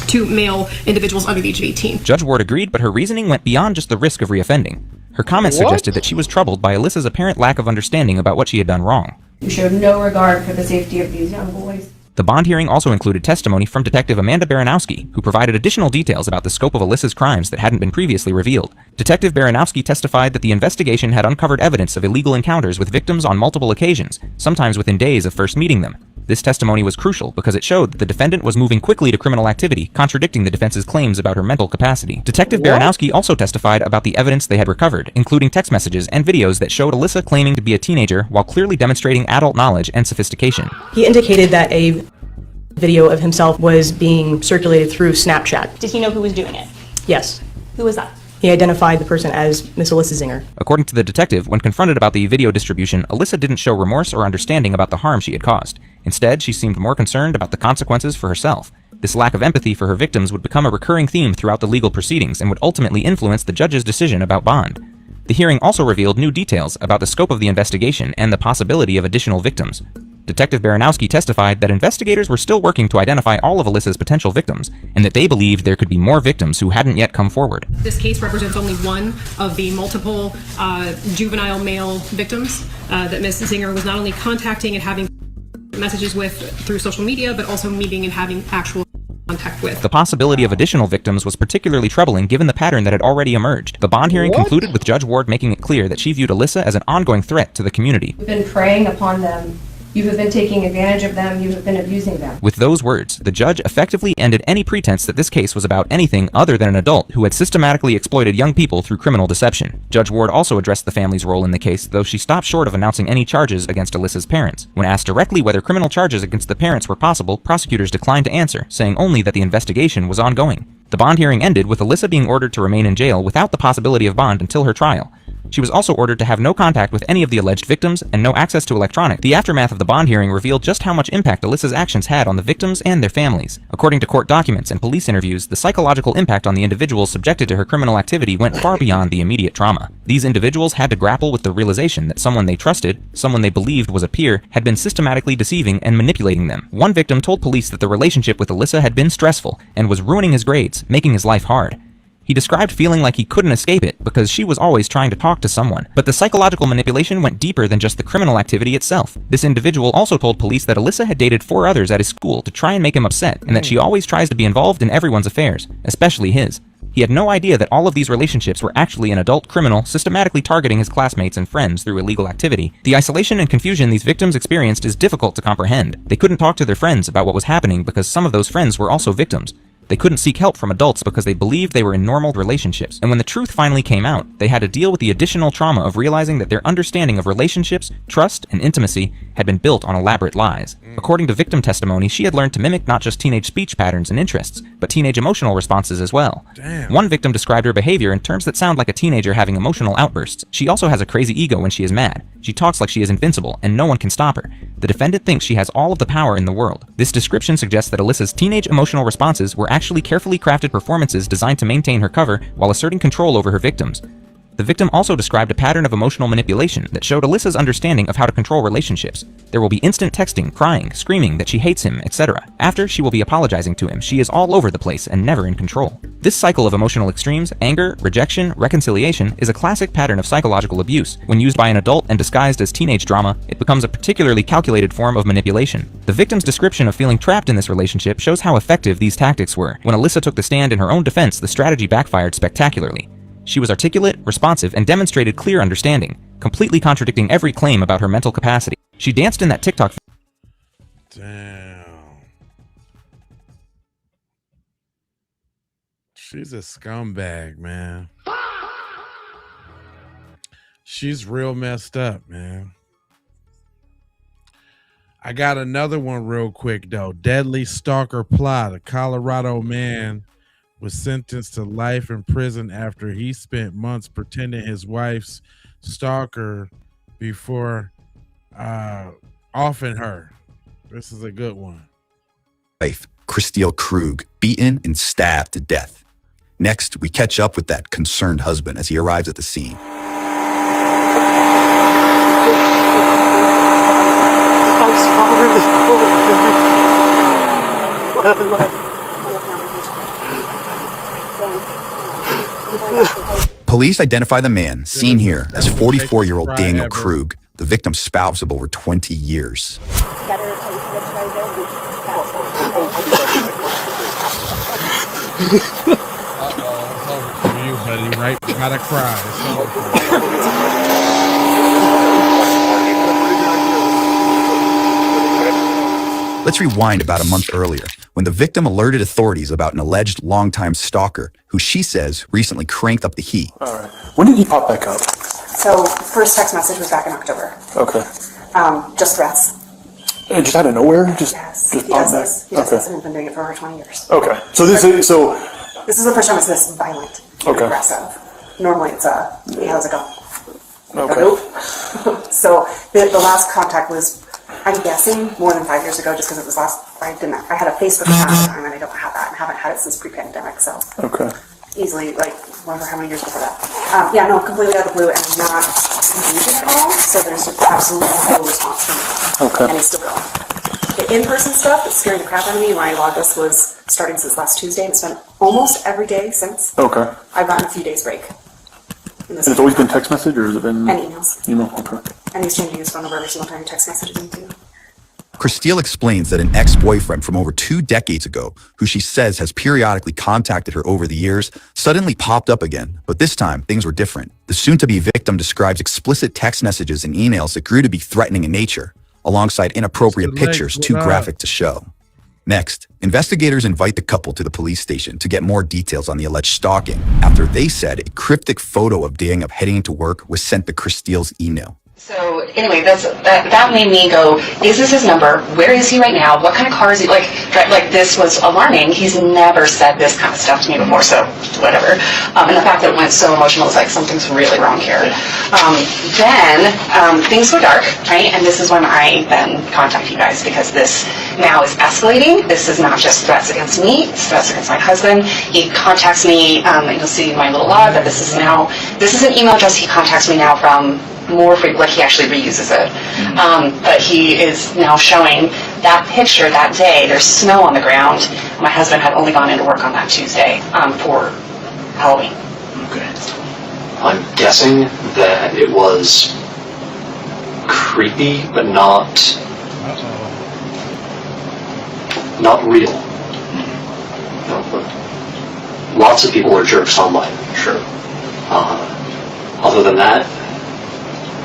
to male individuals under the age of 18. Judge Ward agreed, but her reasoning went beyond just the risk of reoffending. Her comments suggested that she was troubled by Alyssa's apparent lack of understanding about what she had done wrong. You showed no regard for the safety of these young boys. The bond hearing also included testimony from Detective Amanda Baranowski, who provided additional details about the scope of Alyssa's crimes that hadn't been previously revealed. Detective Baranowski testified that the investigation had uncovered evidence of illegal encounters with victims on multiple occasions, sometimes within days of first meeting them. This testimony was crucial because it showed that the defendant was moving quickly to criminal activity, contradicting the defense's claims about her mental capacity. Detective Baranowski also testified about the evidence they had recovered, including text messages and videos that showed Alyssa claiming to be a teenager while clearly demonstrating adult knowledge and sophistication. He indicated that a video of himself was being circulated through Snapchat. Did he know who was doing it? Yes. Who was that? He identified the person as Miss Alyssa Zinger. According to the detective, when confronted about the video distribution, Alyssa didn't show remorse or understanding about the harm she had caused. Instead, she seemed more concerned about the consequences for herself. This lack of empathy for her victims would become a recurring theme throughout the legal proceedings and would ultimately influence the judge's decision about bond. The hearing also revealed new details about the scope of the investigation and the possibility of additional victims. Detective Baranowski testified that investigators were still working to identify all of Alyssa's potential victims, and that they believed there could be more victims who hadn't yet come forward. This case represents only one of the multiple juvenile male victims that Ms. Zinger was not only contacting and having messages with through social media, but also meeting and having actual contact with. The possibility of additional victims was particularly troubling given the pattern that had already emerged. The bond hearing concluded with Judge Ward making it clear that she viewed Alyssa as an ongoing threat to the community. You've been preying upon them. You have been taking advantage of them. You have been abusing them. With those words, the judge effectively ended any pretense that this case was about anything other than an adult who had systematically exploited young people through criminal deception. Judge Ward also addressed the family's role in the case, though she stopped short of announcing any charges against Alyssa's parents. When asked directly whether criminal charges against the parents were possible, prosecutors declined to answer, saying only that the investigation was ongoing. The bond hearing ended with Alyssa being ordered to remain in jail without the possibility of bond until her trial. She was also ordered to have no contact with any of the alleged victims and no access to electronics. The aftermath of the bond hearing revealed just how much impact Alyssa's actions had on the victims and their families. According to court documents and police interviews, the psychological impact on the individuals subjected to her criminal activity went far beyond the immediate trauma. These individuals had to grapple with the realization that someone they trusted, someone they believed was a peer, had been systematically deceiving and manipulating them. One victim told police that the relationship with Alyssa had been stressful and was ruining his grades, making his life hard. He described feeling like he couldn't escape it because she was always trying to talk to someone. But the psychological manipulation went deeper than just the criminal activity itself. This individual also told police that Alyssa had dated 4 others at his school to try and make him upset, and that she always tries to be involved in everyone's affairs, especially his. He had no idea that all of these relationships were actually an adult criminal systematically targeting his classmates and friends through illegal activity. The isolation and confusion these victims experienced is difficult to comprehend. They couldn't talk to their friends about what was happening because some of those friends were also victims. They couldn't seek help from adults because they believed they were in normal relationships. And when the truth finally came out, they had to deal with the additional trauma of realizing that their understanding of relationships, trust, and intimacy had been built on elaborate lies. According to victim testimony, she had learned to mimic not just teenage speech patterns and interests, but teenage emotional responses as well. Damn. One victim described her behavior in terms that sound like a teenager having emotional outbursts. She also has a crazy ego when she is mad. She talks like she is invincible, and no one can stop her. The defendant thinks she has all of the power in the world. This description suggests that Alyssa's teenage emotional responses were actually carefully crafted performances designed to maintain her cover while asserting control over her victims. The victim also described a pattern of emotional manipulation that showed Alyssa's understanding of how to control relationships. There will be instant texting, crying, screaming that she hates him, etc. After, she will be apologizing to him. She is all over the place and never in control. This cycle of emotional extremes, anger, rejection, reconciliation, is a classic pattern of psychological abuse. When used by an adult and disguised as teenage drama, it becomes a particularly calculated form of manipulation. The victim's description of feeling trapped in this relationship shows how effective these tactics were. When Alyssa took the stand in her own defense, the strategy backfired spectacularly. She was articulate, responsive, and demonstrated clear understanding, completely contradicting every claim about her mental capacity. She danced in that TikTok. Damn. She's a scumbag, man. She's real messed up, man. I got another one real quick, though. Deadly stalker plot. A Colorado man was sentenced to life in prison after he spent months pretending his wife's stalker before offing her. This is a good one. Wife, Christelle Krug, beaten and stabbed to death. Next, we catch up with that concerned husband as he arrives at the scene. Police identify the man, seen here, as 44-year-old Daniel Krug, the victim's spouse of over 20 years. You, buddy, right? You gotta cry. Let's rewind about a month earlier, when the victim alerted authorities about an alleged longtime stalker, who she says recently cranked up the heat. All right. When did he pop back up? So, first text message was back in October. Okay. Just threats. And just out of nowhere? Just He popped does back? this. He does this, and he's been doing it for over 20 years. Okay. So this is This is the first time it's this violent, Okay. aggressive. Normally it's hey, how's it going? Okay. So the last contact was, I'm guessing, more than 5 years ago, just because it was I had a Facebook account at the time, and I don't have that, and haven't had it since pre-pandemic, so Okay. easily, wonder how many years before that. Yeah, no, completely out of the blue, and not engaging at all, so there's absolutely no response from me. Okay. And he's still going. The in-person stuff that's scaring the crap out of me, my logos was starting since last Tuesday, and it's been almost every day since. Okay. I've gotten a few days break. And it's always been text message, or has it been? And emails. Email, okay. And he's changing his phone number every single time he text messages me too. Christelle explains that an ex-boyfriend from over 2 decades ago, who she says has periodically contacted her over the years, suddenly popped up again. But this time, things were different. The soon-to-be victim describes explicit text messages and emails that grew to be threatening in nature, alongside inappropriate pictures too graphic to show. Next, investigators invite the couple to the police station to get more details on the alleged stalking, after they said a cryptic photo of Daniel heading to work was sent to Christelle's email. So anyway, that made me go, is this his number? Where is he right now? What kind of car is he? Like this was alarming. He's never said this kind of stuff to me before, so whatever. And the fact that it went so emotional is like something's really wrong here. Then things go dark, right? And this is when I then contact you guys, because this now is escalating. This is not just threats against me, it's threats against my husband. He contacts me, and you'll see in my little log that this is an email address he contacts me now from more frequently, like he actually reuses it. But he is now showing that picture that day. There's snow on the ground. My husband had only gone into work on that Tuesday for Halloween. Okay. I'm guessing that it was creepy, but not real. Lots of people are jerks online, sure. Other than that,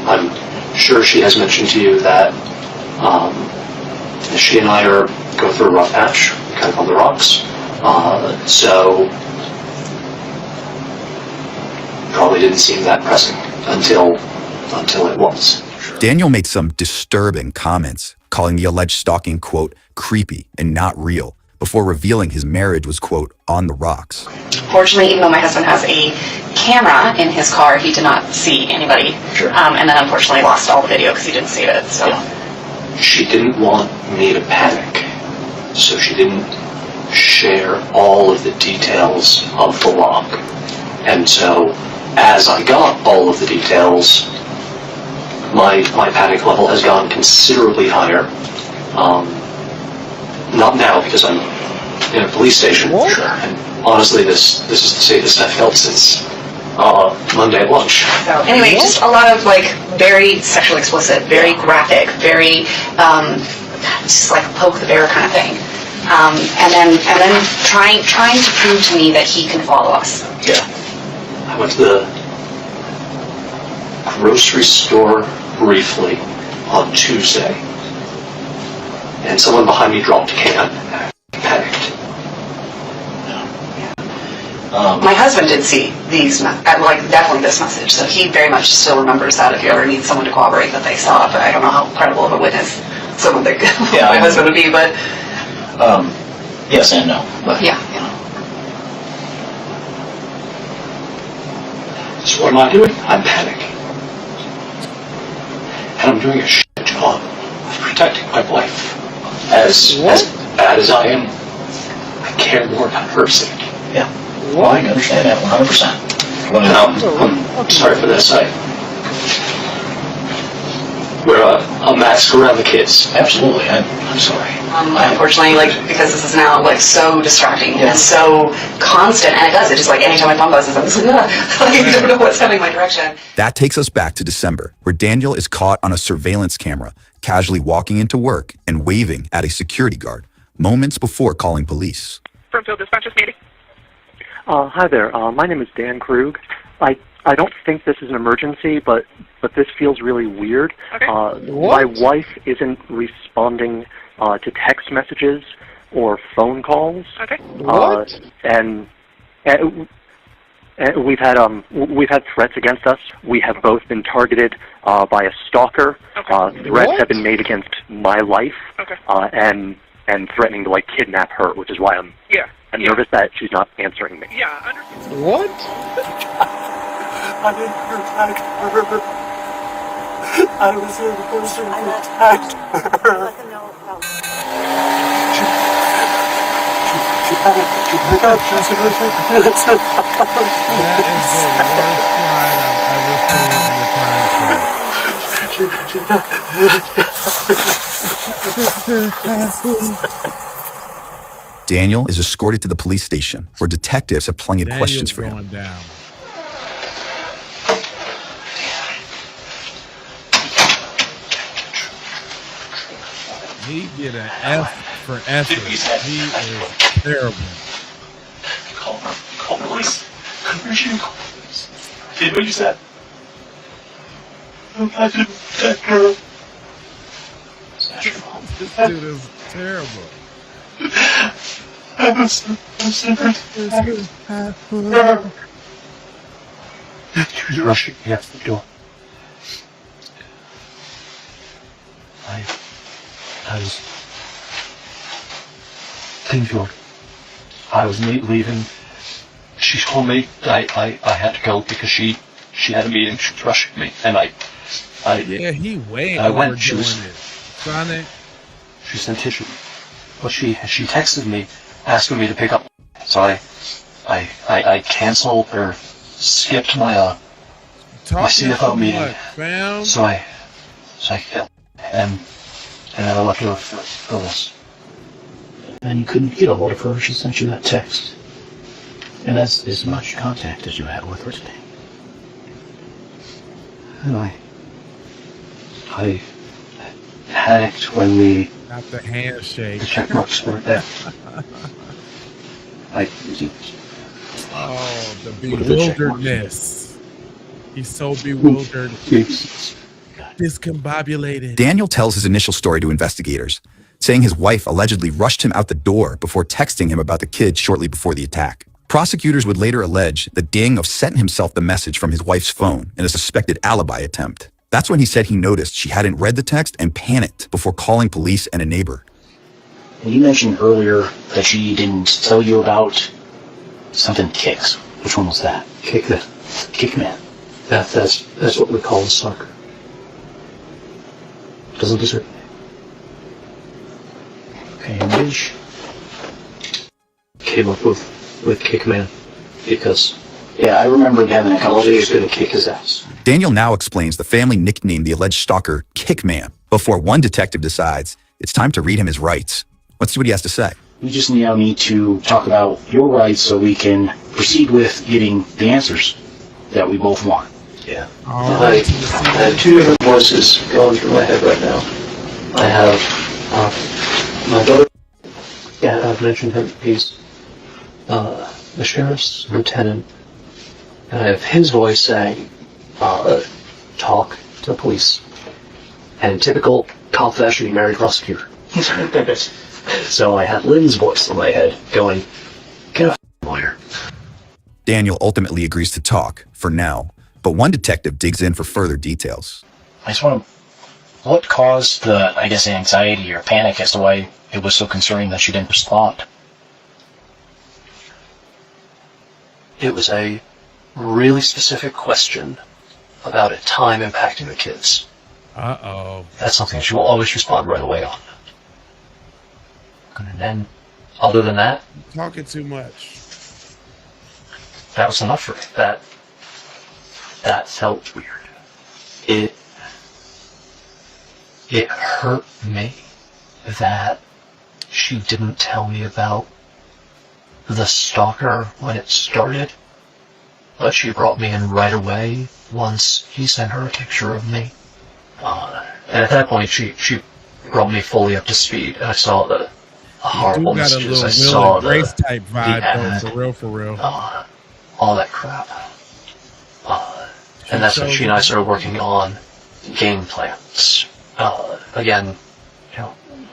I'm sure she has mentioned to you that she and I go through a rough patch, kind of on the rocks. So probably didn't seem that pressing until it was. Daniel made some disturbing comments, calling the alleged stalking, quote, creepy and not real, before revealing his marriage was, quote, on the rocks. Fortunately, even though my husband has a camera in his car, he did not see anybody. Sure. And then unfortunately lost all the video because he didn't save it. So She didn't want me to panic, so she didn't share all of the details of the log. And so as I got all of the details, my panic level has gone considerably higher. Not now, because I'm in a police station, for sure. And honestly, this is the safest I've felt since Monday at lunch. So anyway, just a lot of like very sexually explicit, very graphic, very just like poke the bear kind of thing. And then trying to prove to me that he can follow us. Yeah. I went to the grocery store briefly on Tuesday, and someone behind me dropped a can. I panicked. My husband did see these, like definitely this message, so he very much still remembers that if you ever need someone to corroborate that they saw it, but I don't know how credible of a witness someone that my husband would be, but... yes and no. But yeah. So what am I doing? I'm panicking. And I'm doing a shit job of protecting my wife. As bad as I am, I care more about her safety. Yeah. Well, I understand that 100%. I'm sorry for this. I wear a mask around the kids. Absolutely. I'm sorry. Unfortunately, like, because this is now like so distracting and so constant, and it just like anytime my phone buzzes, I'm just like, I don't know what's coming my direction. That takes us back to December, where Daniel is caught on a surveillance camera, casually walking into work and waving at a security guard, moments before calling police. Springfield Dispatchers meeting. Hi there. My name is Dan Krug. I don't think this is an emergency, but this feels really weird. Okay. My wife isn't responding to text messages or phone calls. Okay. And we've had threats against us. We have both been targeted by a stalker. Okay. Threats have been made against my life. Okay. And threatening to like kidnap her, which is why I'm nervous that she's not answering me. Yeah, What? I didn't protect her. I was supposed to protect her. Daniel is escorted to the police station, where detectives have plenty of questions for him. Down. He get an F for effort. He is terrible. Call police. Conversion, call police. Did what you said. I had to protect her. This dude is terrible. I was never her. She was rushing me out the door. I was Greenfield. I was leaving. She told me I had to go because she had a meeting. She was rushing me, and yeah, he way I went. overdoing it. Sonic. She sent tissue, but she texted me asking me to pick up. So I canceled or skipped my CFO meeting. So I and I left her for this. And you couldn't get a hold of her. She sent you that text. And that's as much contact as you had with her today. And I panicked when the handshake. The check marks weren't there. The bewilderedness. He's so bewildered. Discombobulated. Daniel tells his initial story to investigators, saying his wife allegedly rushed him out the door before texting him about the kids shortly before the attack. Prosecutors would later allege that Daniel sent himself the message from his wife's phone in a suspected alibi attempt. That's when he said he noticed she hadn't read the text and panicked before calling police and a neighbor. You mentioned earlier that she didn't tell you about something kicks. Which one was that? Kickman. That's what we call a sucker. Doesn't deserve. Okay, and Midge came up with Kickman because Yeah, I remember him, and LJ is going to kick his ass. Daniel now explains the family nicknamed the alleged stalker Kickman before one detective decides it's time to read him his rights. Let's see what he has to say. We just now need to talk about your rights so we can proceed with getting the answers that we both want. Yeah. I have two different voices going through my head right now. I have my brother. Yeah, I've mentioned him. He's the sheriff's lieutenant. And I have his voice saying, talk to the police. And in typical cop fashion, he married a prosecutor. So I had Lynn's voice in my head going, get a lawyer. Daniel ultimately agrees to talk, for now, but one detective digs in for further details. I just want to... What caused the, I guess, anxiety or panic as to why it was so concerning that she didn't respond? It was a really specific question about a time impacting the kids. Uh-oh. That's something she will always respond right away on. And then, other than that... Talking too much. That was enough for me. That felt weird. It hurt me that she didn't tell me about the stalker when it started, but she brought me in right away once he sent her a picture of me. And at that point, she brought me fully up to speed, and I saw the horrible messages. I saw the Grace type vibe, ad, though, for real. all that crap. And that's when she and I started working on game plans. Again,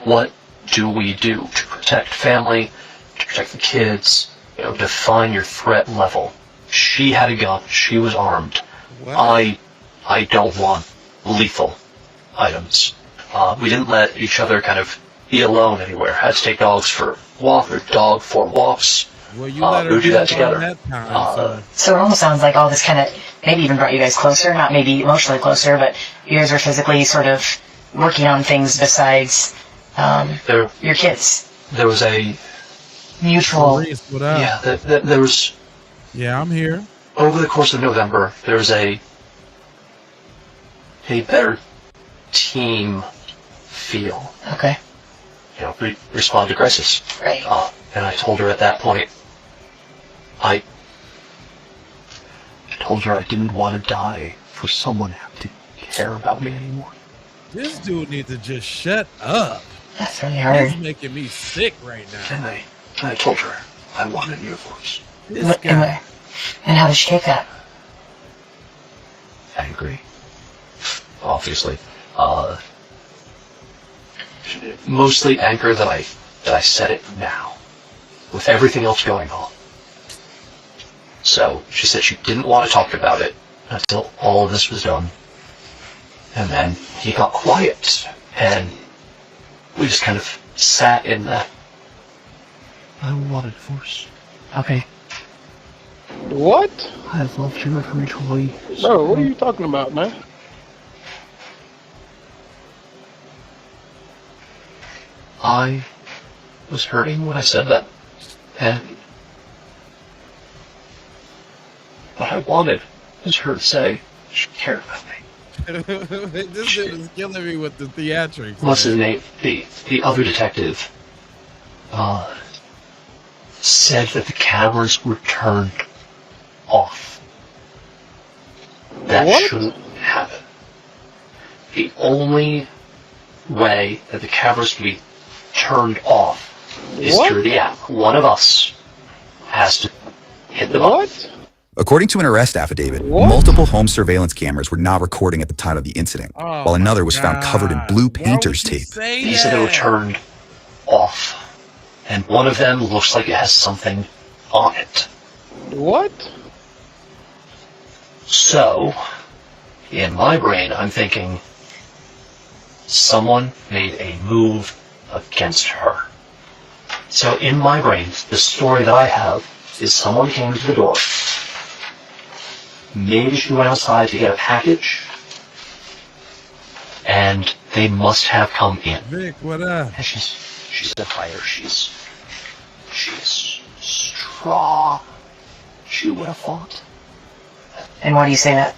what do we do to protect family, to protect the kids, define your threat level. She had a gun, she was armed. What? I don't want lethal items. We didn't let each other kind of be alone anywhere. Had to take dogs for walks. Well, you let her we do that go together. on that time, So it almost sounds like all this kind of maybe even brought you guys closer, not maybe emotionally closer, but you guys were physically sort of working on things besides your kids. There was a mutual... Maurice, what up? Yeah, there was... Yeah, I'm here. Over the course of November, there was a better team feel. Okay. Respond to crisis. Right. And I told her at that point, I told her I didn't want to die for someone who didn't care about me anymore. This dude needs to just shut up. That's really hard. He's making me sick right now. And I told her I wanted a divorce. And how did she take that? Angry. Obviously. Mostly anger that I said it now, with everything else going on. So she said she didn't want to talk about it until all of this was done. And then he got quiet, and we just kind of sat in that. I want a divorce. Okay. What? I've loved you every choice. Bro, what are you talking about, man? I was hurting when I said that, and what I wanted was her to say she cared about me. This dude is killing me with the theatrics. What's his name? The other detective said that the cameras were turned off. That shouldn't happen. The only way that the cameras can be turned off is through the app. One of us has to hit the button. According to an arrest affidavit, multiple home surveillance cameras were not recording at the time of the incident, while another was found covered in blue painter's tape. He said they were turned off, and one of them looks like it has something on it. What? So, in my brain, I'm thinking someone made a move against her. So in my brain, the story that I have is someone came to the door. Maybe she went outside to get a package, and they must have come in. Vic, what up? And she's a fighter. She's strong. She would have fought. And why do you say that?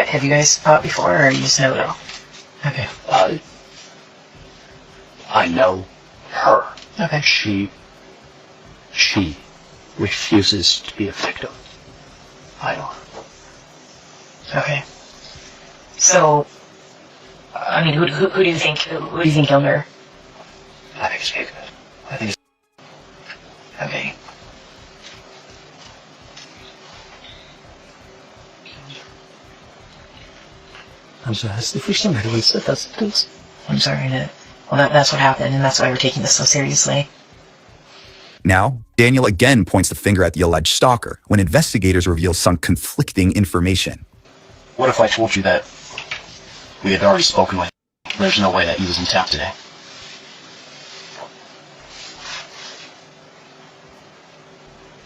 Have you guys fought before, or you just know it all? Okay. I know her. Okay. She refuses to be a victim. I don't. Okay. So, I mean, who do you think killed her? I think it's Jacob. I think it's... Okay. I'm sorry, that's the first time I really said that sentence. I'm sorry to... Well, that's what happened, and that's why we're taking this so seriously. Now, Daniel again points the finger at the alleged stalker when investigators reveal some conflicting information. What if I told you that we had already spoken with him? There's no way that he was in town today.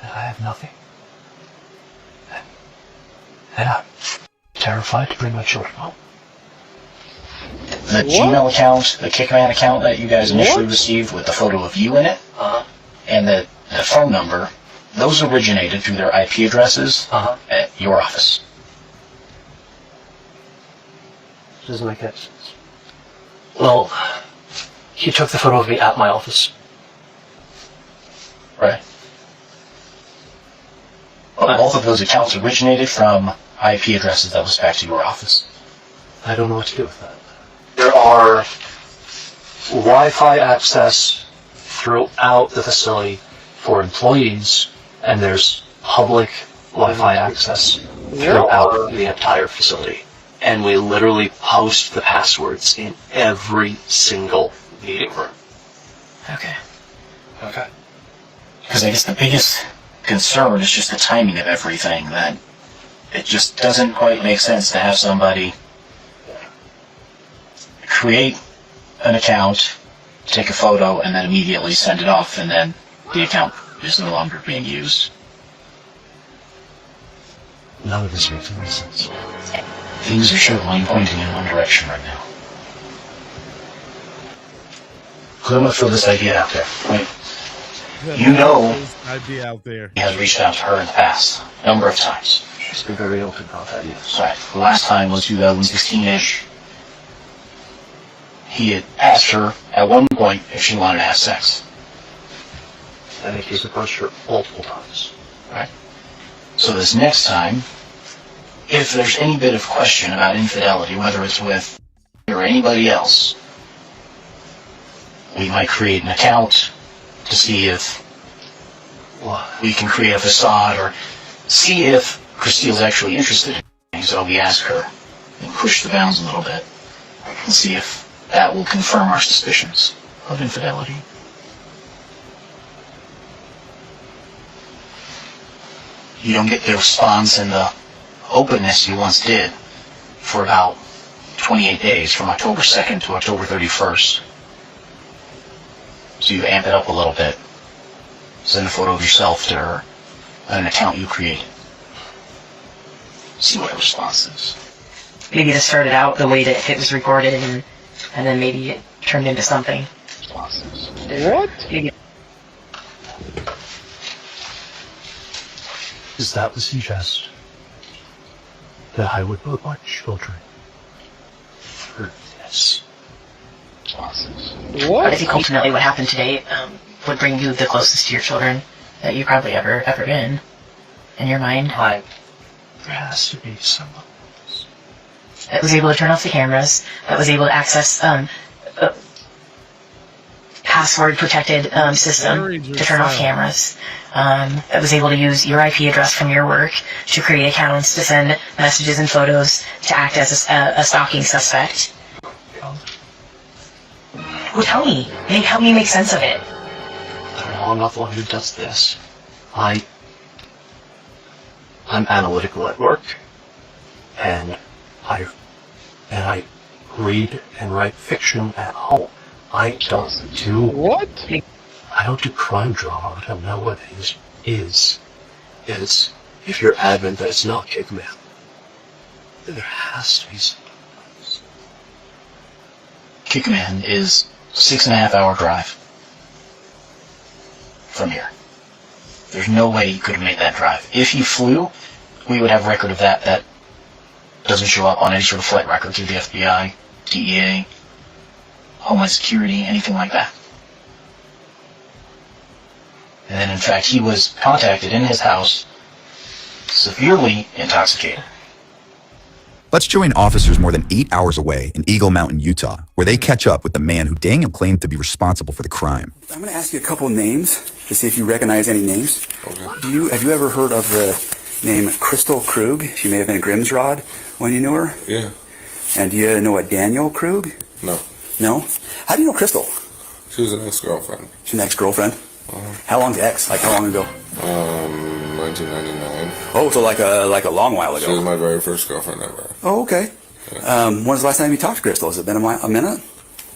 I have nothing. And I'm terrified to bring my children home. The Gmail account, the Kickman account that you guys initially received with the photo of you in it, and the phone number, those originated through their IP addresses at your office. Doesn't make any sense. Well, he took the photo of me at my office. Right. Well, both of those accounts originated from IP addresses that was back to your office. I don't know what to do with that. There are Wi-Fi access throughout the facility for employees, and there's public Wi-Fi access throughout the entire facility. And we literally post the passwords in every single meeting room. Okay. Okay. Because I guess the biggest concern is just the timing of everything, that it just doesn't quite make sense to have somebody create an account, take a photo, and then immediately send it off, and then the account is no longer being used. None of this makes any sense. Things are certainly pointing in one direction right now. So I'm going to throw this idea out there. Right? You know idea out there. he has reached out to her in the past, a number of times. She's been very open about that, yes. Right. The last time was 2016-ish. He had asked her at one point if she wanted to have sex. I think he's approached her multiple times. Right. So this next time, if there's any bit of question about infidelity, whether it's with or anybody else, we might create an account to see if we can create a facade, or see if Christine's actually interested in things. So we ask her and push the bounds a little bit and see if that will confirm our suspicions of infidelity. You don't get the response and the openness you once did for about 28 days, from October 2nd to October 31st. So you amp it up a little bit. Send a photo of yourself to her, an account you created. See what her response is. Maybe this started out the way that it was recorded, and then maybe it turned into something. What? Maybe. Is that to suggest that I would put my children for this? What? I think ultimately what happened today would bring you the closest to your children that you've probably ever been, in your mind. There has to be someone that was able to turn off the cameras, that was able to access a password-protected system to turn off cameras, that was able to use your IP address from your work to create accounts, to send messages and photos, to act as a stalking suspect. Well, tell me. Help me make sense of it. I'm not the one who does this. I'm analytical at work, and I read and write fiction at home. I don't do what? I don't do crime drama. I don't know what it is. If you're adamant that it's not Kickman, then there has to be something. Kickman is 6.5 hour drive from here. There's no way you could have made that drive. If you flew, we would have record of that doesn't show up on any sort of flight record through the FBI, DEA, Homeland Security, anything like that. And then, in fact, he was contacted in his house, severely intoxicated. Let's join officers more than 8 hours away in Eagle Mountain, Utah, where they catch up with the man who Daniel claimed to be responsible for the crime. I'm going to ask you a couple names to see if you recognize any names. Okay. Have you ever heard of the name Crystal Krug? She may have been a Grimsrod when you knew her. Yeah. And do you know a Daniel Krug? No. No? How do you know Crystal? She was an ex-girlfriend. She's an ex-girlfriend? How long's ex? Like how long ago? 1999. Oh, so like a long while ago. She was my very first girlfriend ever. Oh, okay. Yeah. When was the last time you talked to Crystal? Has it been a minute?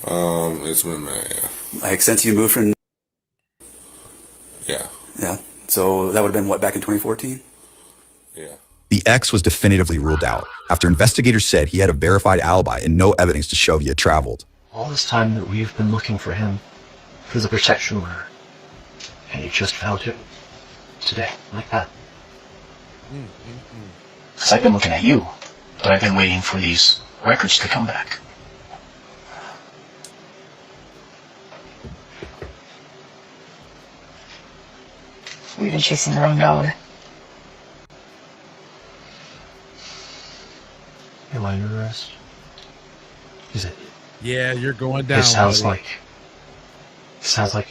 It's been a minute, yeah. Like since you moved from... Yeah. Yeah. So that would have been, what, back in 2014? Yeah. The ex was definitively ruled out after investigators said he had a verified alibi and no evidence to show he had traveled. All this time that we've been looking for him, for the protection order, and you just found him today, like that. Because I've been looking at you, but I've been waiting for these records to come back. We've been chasing the wrong dog. Am I under arrest? Is it? Yeah, you're going down. It sounds buddy. like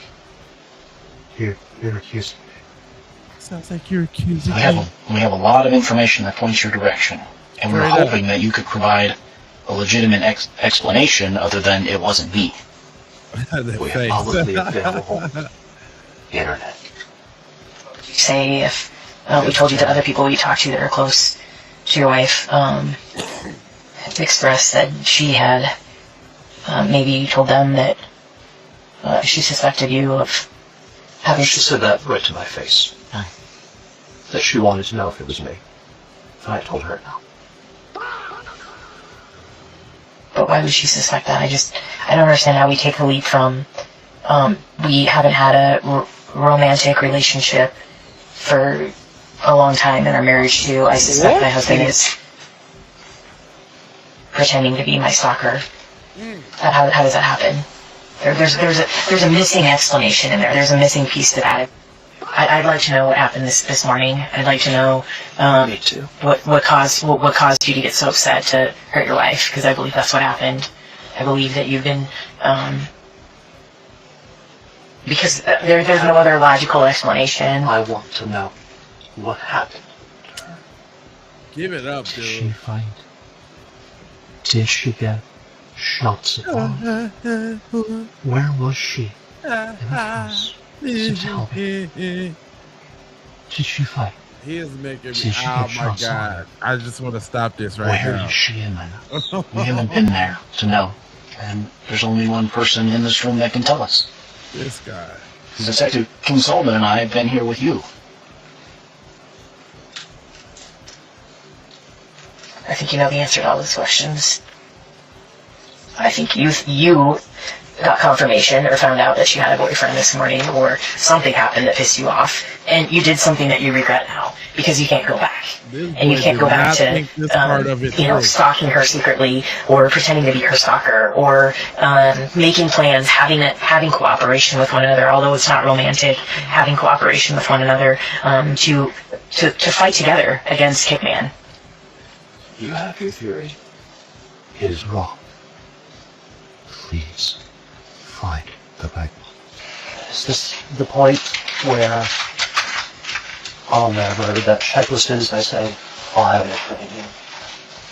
you're accusing me. Sounds like you're accusing We have a lot of information that points your direction, and we were hoping that you could provide a legitimate explanation other than it wasn't me. We have publicly available internet. Say if we told you that other people you talked to that are close to your wife expressed that she had, maybe you told them that she suspected you of having... She said that right to my face. That she wanted to know if it was me. And I told her no. But why would she suspect that? I don't understand how we take the leap from we haven't had a romantic relationship for a long time in our marriage to I suspect my husband is pretending to be my stalker. How does that happen? There's a missing explanation in there. There's a missing piece to that. I'd like to know what happened this morning. I'd like to know Me too. what caused you to get so upset to hurt your wife, because I believe that's what happened. I believe that you've been because there's no other logical explanation. I want to know what happened. Give it up, Did she dude. fight? Did she get shots upon? Where was she in the house? So tell me. Did she fight? He is making me. Did she Oh get my shots on god! I just want to stop this right Where now. is she in the house? We haven't been there to know, and there's only one person in this room that can tell us. This guy. Detective King Solomon and I have been here with you. I think you know the answer to all those questions. I think you got confirmation or found out that you had a boyfriend this morning, or something happened that pissed you off, and you did something that you regret now because you can't go back. And you can't go back to stalking her secretly, or pretending to be her stalker, or making plans, having cooperation with one another, although it's not romantic, having cooperation with one another to fight together against Kickman. You have your theory. It is wrong. Please find the right one. Is this the point where on whatever that checklist is, I say, I'll have it for you?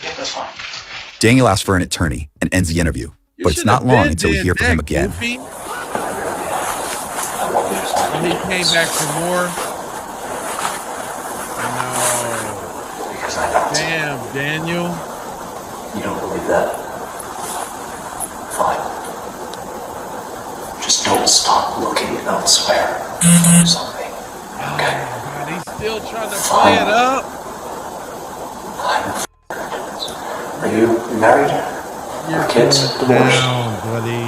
Yeah, that's fine. Daniel asks for an attorney and ends the interview, but it's not long until we hear from him again. Goofy. And he came back for more. No. Damn, Daniel. You don't believe that? Fine. Just don't stop looking elsewhere for something. Okay? God, he's still trying to play it up. Are you married? Your kids divorced? Down, buddy.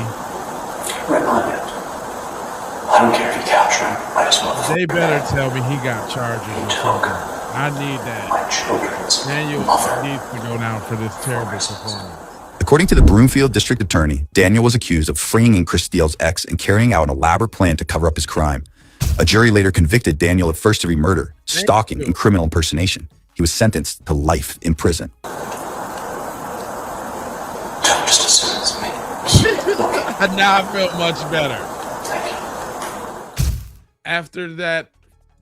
Right on it. I don't care if you capture him. I just want They better tell me he got charges. He took I need that. My children's Daniel mother. needs to go down for this terrible performance. According to the Broomfield District Attorney, Daniel was accused of freeing Chris Steele's ex and carrying out an elaborate plan to cover up his crime. A jury later convicted Daniel of first-degree murder, stalking, and criminal impersonation. He was sentenced to life in prison. Just as soon as me. Now I feel much better. After that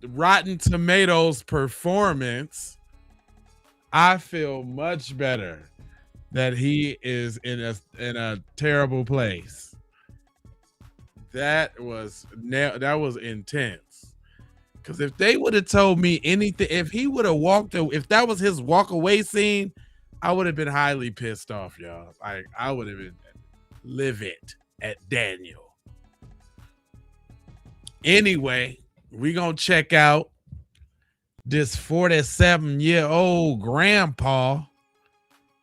Rotten Tomatoes performance, I feel much better that he is in a terrible place. That was intense. Because if they would have told me anything, if he would have if that was his walk away scene, I would have been highly pissed off, y'all. Like, I would have been livid at Daniel. Anyway, we gonna check out this 47-year-old grandpa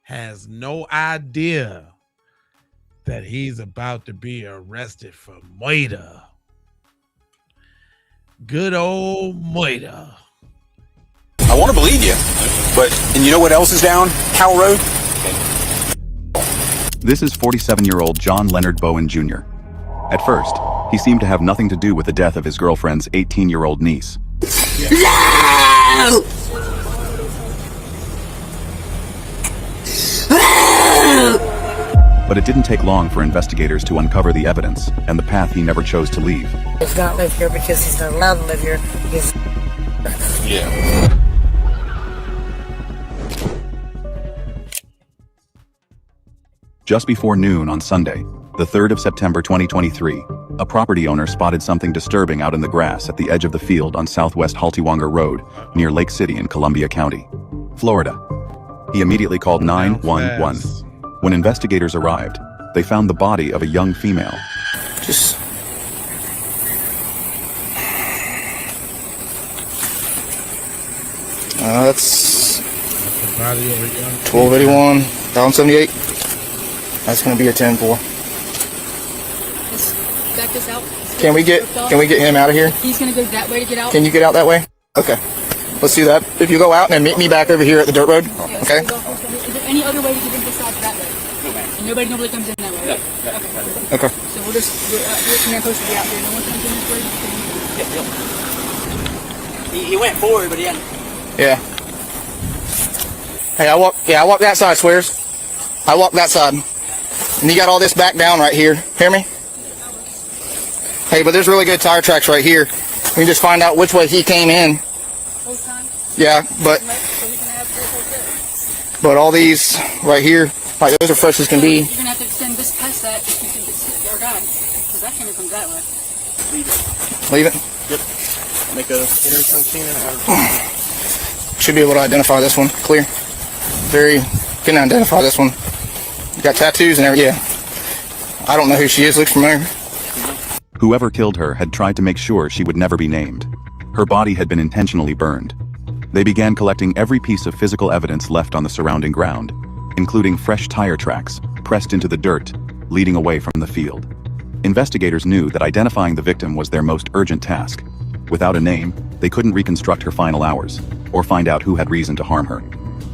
has no idea that he's about to be arrested for murder. Good old murder. I want to believe you, and you know what else is down Howell Road? This is 47-year-old John Leonard Bowen Jr. At first, he seemed to have nothing to do with the death of his girlfriend's 18-year-old niece. No! But it didn't take long for investigators to uncover the evidence and the path he never chose to leave. He's not live here because he's not allowed to live here. Yeah. Just before noon on Sunday, the 3rd of September 2023, a property owner spotted something disturbing out in the grass at the edge of the field on Southwest Haltiwanger Road, near Lake City in Columbia County, Florida. He immediately called 911. When investigators arrived, they found the body of a young female. That's 1281, 1078. That's gonna be a 10-4. Let's back this out. Can we get him out of here? He's gonna go that way to get out. Can you get out that way? Okay. Let's do that. If you go out and then meet me back over here at the dirt road. Yeah, Okay. So is there any other way to get in this side that way? No, ma'am. And nobody normally comes in that way. Right? Okay. So we'll just this man supposed to be out here. No one comes in this way. He went forward, but he hadn't. Yeah. Hey, I walk that side, swears. I walk that side. And you got all this back down right here. Hear me? Hey, but there's really good tire tracks right here. We can just find out which way he came in. Yeah, but all these right here, like those are fresh as can be. You're gonna have to extend this past that if you can get our guy, because that camera comes that way. Leave it. Yep. Make a Should be able to identify this one. Clear. Can identify this one. Got tattoos and everything. Yeah. I don't know who she is. Looks familiar. Whoever killed her had tried to make sure she would never be named. Her body had been intentionally burned. They began collecting every piece of physical evidence left on the surrounding ground, including fresh tire tracks pressed into the dirt, leading away from the field. Investigators knew that identifying the victim was their most urgent task. Without a name, they couldn't reconstruct her final hours, or find out who had reason to harm her.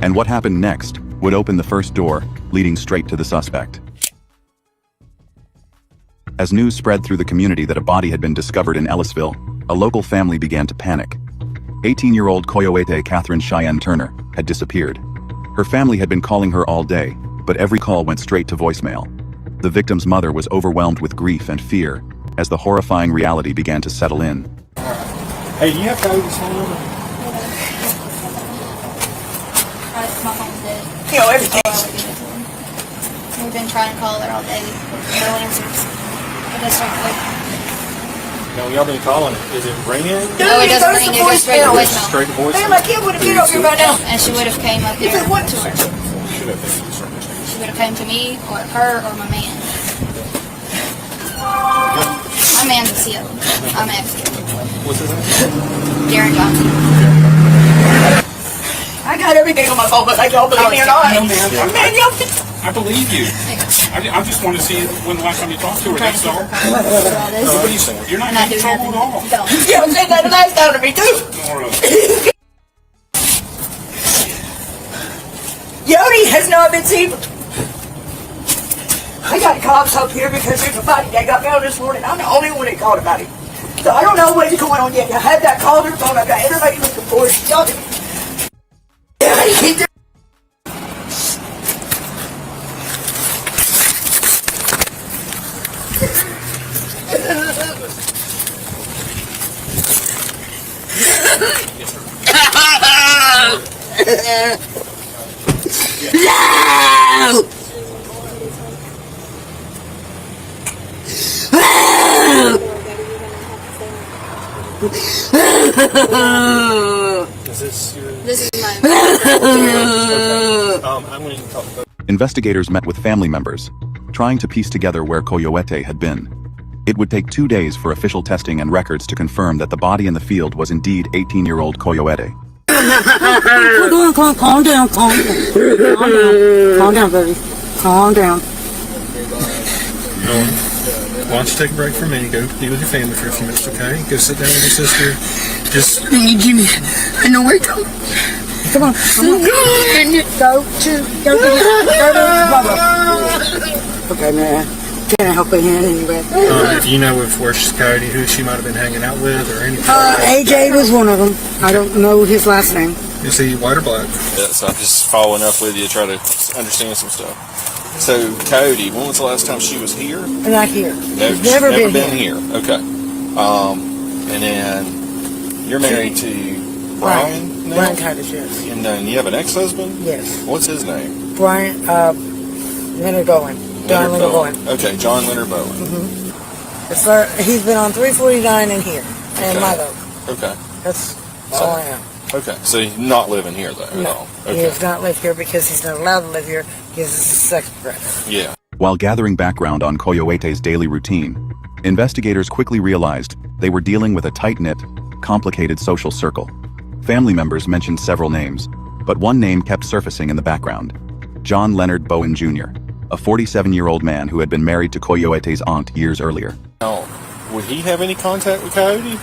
And what happened next would open the first door, leading straight to the suspect. As news spread through the community that a body had been discovered in Ellisville, a local family began to panic. 18-year-old Coyote Catherine Cheyenne Turner had disappeared. Her family had been calling her all day, but every call went straight to voicemail. The victim's mother was overwhelmed with grief and fear as the horrifying reality began to settle in. Hey, do you have Cody's phone number? My phone's dead. You know, everything. We've been trying to call her all day. No one answers. It does straight to No, y'all been calling it. Is it ringing? No, it doesn't ring. It goes straight to voicemail. Straight to voicemail. Man, my kid would have been over here by now. And she would have came up there to her. Should have been something. She would have came to me, or her, or my man. My man's a CO. I'm an ex-kid. What's his name? Darren Johnson. I got everything on my phone, but like y'all believe me or not. No, Man, y'all. I believe you. I just want to see when the last time you talked to her. That's all. What are you saying? You're not in trouble at all. You haven't said that the last time to me, too. know if it's evil. I got cops up here because there's a body that got found this morning. I'm the only one that called about it. So I don't know what's going on yet. I had that call their phone. I got everybody looking for it. Y'all No! This is mine. I'm going to talk about. Investigators met with family members, trying to piece together where Coyote had been. It would take 2 days for official testing and records to confirm that the body in the field was indeed 18-year-old Coyote. Calm down, calm down, baby. Calm down. Why don't you take a break from me? Go be with your family for a few minutes, okay? Go sit down with your sister. Just. Jimmy, I know where to go. Come on. Go to Bubba. Okay, man. Can't help it anyway. If you know of where she's Cody, who she might have been hanging out with, or anything. AJ was one of them. I don't know his last name. Is he white or black? Yeah, so I'm just following up with you, try to understand some stuff. So, Cody, when was the last time she was here? Not here. No, Never she's been here. Okay. And then you're married to Brian now? Brian Titus, yes. And then you have an ex-husband? Yes. What's his name? Brian, Leonard Bowen. John Leonard Bowen. Okay, John Leonard Bowen. He's been on 349 in here, and my vote. Okay. That's all I know. Okay, so he's not living here, though, at all? He does not live here because he's not allowed to live here because he's a sex predator. Yeah. While gathering background on Coyote's daily routine, investigators quickly realized they were dealing with a tight-knit, complicated social circle. Family members mentioned several names, but one name kept surfacing in the background: John Leonard Bowen Jr., a 47-year-old man who had been married to Coyote's aunt years earlier. Now, would he have any contact with Coyote?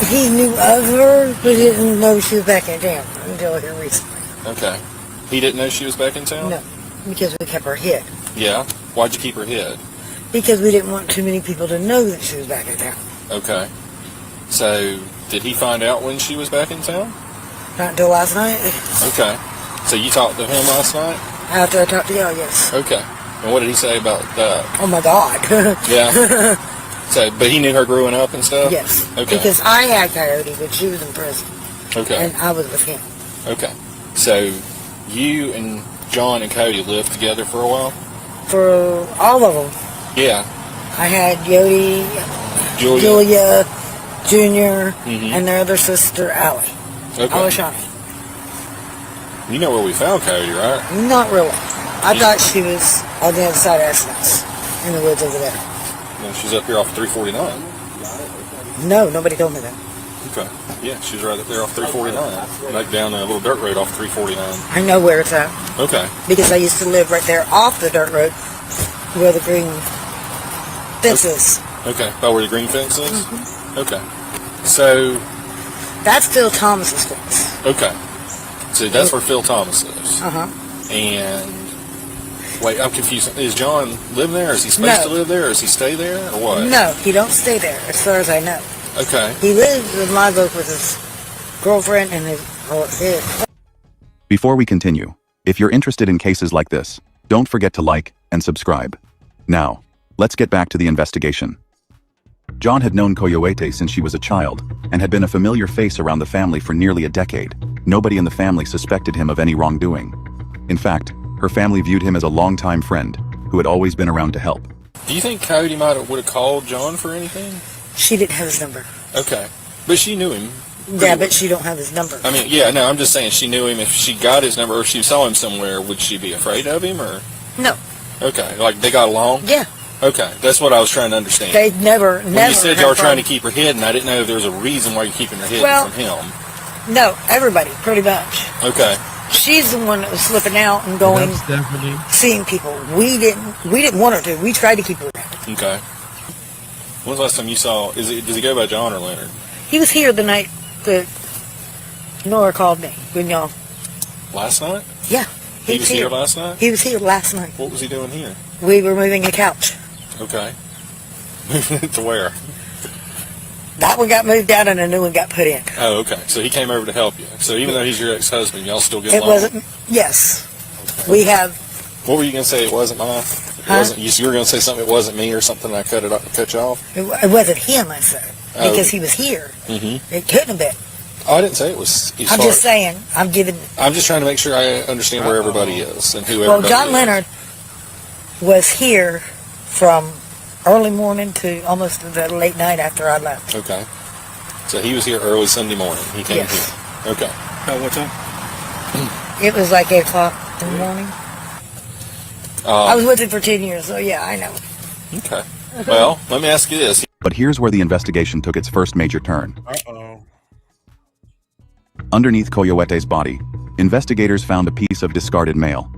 He knew of her, but he didn't know she was back in town until here recently. Okay. He didn't know she was back in town? No, because we kept her hid. Yeah? Why'd you keep her hid? Because we didn't want too many people to know that she was back in town. Okay. So, did he find out when she was back in town? Not until last night. Okay. So you talked to him last night? After I talked to y'all, yes. Okay. And what did he say about that? Oh my God. Yeah. So, but he knew her growing up and stuff? Yes. Okay. Because I had Coyote, but she was in prison. Okay. And I was with him. Okay. So, you and John and Cody lived together for a while? For all of them. Yeah. I had Yodi, Julia Jr., and their other sister, Allie. Okay. Alishani. You know where we found Cody, right? Not really. I thought she was on the other side of Essence, in the woods over there. No, she's up here off 349. No, nobody told me that. Okay. Yeah, she's right up there off 349. Like down a little dirt road off 349. I know where it's at. Okay. Because I used to live right there off the dirt road where the green fence is. Okay. About where the green fence is? Okay. So... That's Phil Thomas's fence. Okay. So that's where Phil Thomas lives. Uh-huh. And... Wait, I'm confused. Is John live there? Is he supposed to live there? Or does he stay there? Or what? No, he don't stay there, as far as I know. Okay. He lives in my book with his girlfriend and his kid. Before we continue, if you're interested in cases like this, don't forget to like and subscribe. Now, let's get back to the investigation. John had known Coyote since she was a child, and had been a familiar face around the family for nearly a decade. Nobody in the family suspected him of any wrongdoing. In fact, her family viewed him as a longtime friend, who had always been around to help. Do you think Cody would have called John for anything? She didn't have his number. Okay. But she knew him. Yeah, but she don't have his number. I mean, yeah, no, I'm just saying she knew him. If she got his number or she saw him somewhere, would she be afraid of him or? No. Okay, like they got along? Yeah. Okay, that's what I was trying to understand. They never When you said y'all were trying to keep her hidden, I didn't know if there was a reason why you're keeping her hidden from him. No, everybody, pretty much. Okay. She's the one that was slipping out and going, seeing people. We didn't want her to. We tried to keep her around. Okay. When was the last time you saw? Does he go by John or Leonard? He was here the night that Nora called me. When y'all. Last night? Yeah. He was here last night? He was here last night. What was he doing here? We were moving a couch. Okay. Moving it to where? That one got moved out and a new one got put in. Oh, okay. So he came over to help you. So even though he's your ex-husband, y'all still get It along? wasn't, yes. Okay. We have. What were you going to say? It wasn't mine? It wasn't, you were going to say something, it wasn't me or something, I cut you off? It wasn't him, I said. Because he was here. Mm-hmm. It couldn't have been. Oh, I didn't say it was. I'm just saying. I'm just trying to make sure I understand where everybody is and who Well, everybody John is. Leonard was here from early morning to almost the late night after I left. Okay. So he was here early Sunday morning. He came Yes. here. Okay. What time? It was like 8 o'clock in the morning. I was with him for 10 years, so yeah, I know. Okay. Well, let me ask you this. But here's where the investigation took its first major turn. Uh-oh. Underneath Coyote's body, investigators found a piece of discarded mail.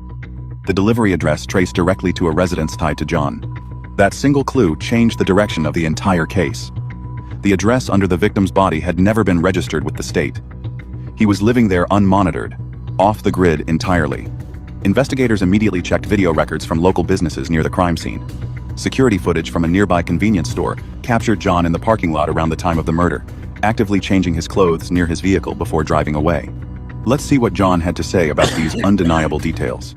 The delivery address traced directly to a residence tied to John. That single clue changed the direction of the entire case. The address under the victim's body had never been registered with the state. He was living there unmonitored, off the grid entirely. Investigators immediately checked video records from local businesses near the crime scene. Security footage from a nearby convenience store captured John in the parking lot around the time of the murder, actively changing his clothes near his vehicle before driving away. Let's see what John had to say about these undeniable details.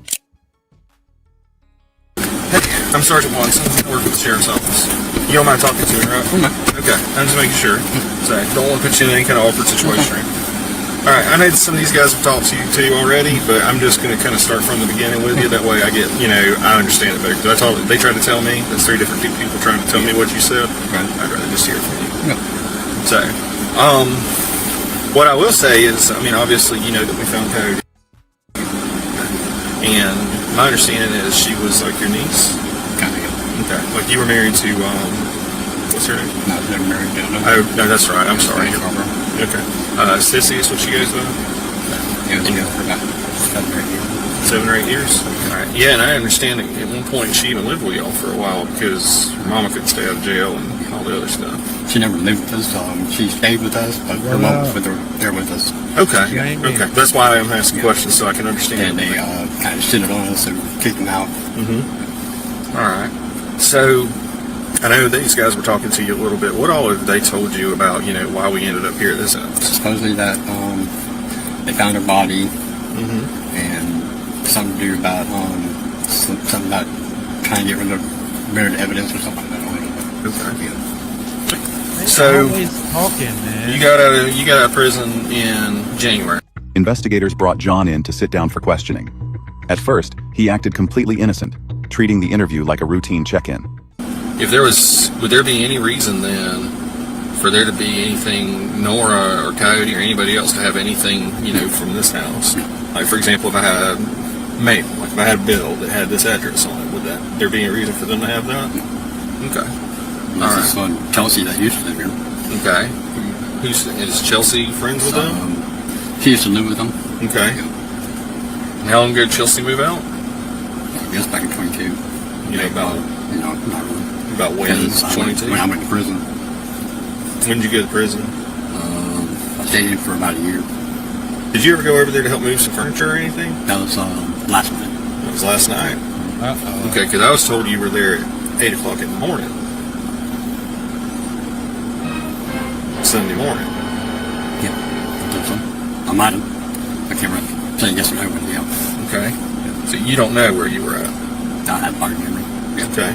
I'm Sergeant Watson. I work with the Sheriff's Office. You don't mind talking to me, right? Okay. I'm just making sure. So I don't want to put you in any kind of awkward situation. Alright, I know some of these guys have talked to you already, but I'm just going to kind of start from the beginning with you. That way I get, I understand it better. Because they tried to tell me, that's 3 different people trying to tell me what you said. Right. I'd rather just hear it from you. So, what I will say is, obviously, you know that we found Cody. And my understanding is she was like your niece? Kind of, yeah. Okay. Like you were married to, what's her name? No, I was never married to her. Oh, no, that's right. I'm sorry. Okay. Sissy is what she goes by? Yeah, together for about 7 or 8 years. 7 or 8 years? Alright. Yeah, and I understand that at one point she even lived with y'all for a while because her mama couldn't stay out of jail and all the other stuff. She never lived with us. She stayed with us, but her mom was there with us. Okay. Okay. That's why I'm asking questions so I can understand. And they kind of shitted on us and kicked them out. Mm-hmm. Alright. So, I know these guys were talking to you a little bit. What all have they told you about, why we ended up here at this house? Supposedly that they found her body and something to do about something about trying to get rid of buried evidence or something like that. Okay. So you got out of prison in January. Investigators brought John in to sit down for questioning. At first, he acted completely innocent, treating the interview like a routine check-in. Would there be any reason then for there to be anything, Nora or Cody or anybody else to have anything, from this house? Like, for example, if I had mail, like if I had a bill that had this address on it, would there be a reason for them to have that? Okay. All right. This one, Chelsea, that used to live here. Okay. Is Chelsea friends with them? She used to live with them. Okay. And how long ago did Chelsea move out? I guess back in 22. About when? 22? When I went to prison. When did you go to prison? I stayed in for about a year. Did you ever go over there to help move some furniture or anything? That was last night. That was last night? Okay, because I was told you were there at 8 o'clock in the morning. Sunday morning. Yeah, I think so. I might have. I can't remember. Say yes or no, but yeah. Okay. Yeah. So you don't know where you were at? I have part memory. Yeah. Okay.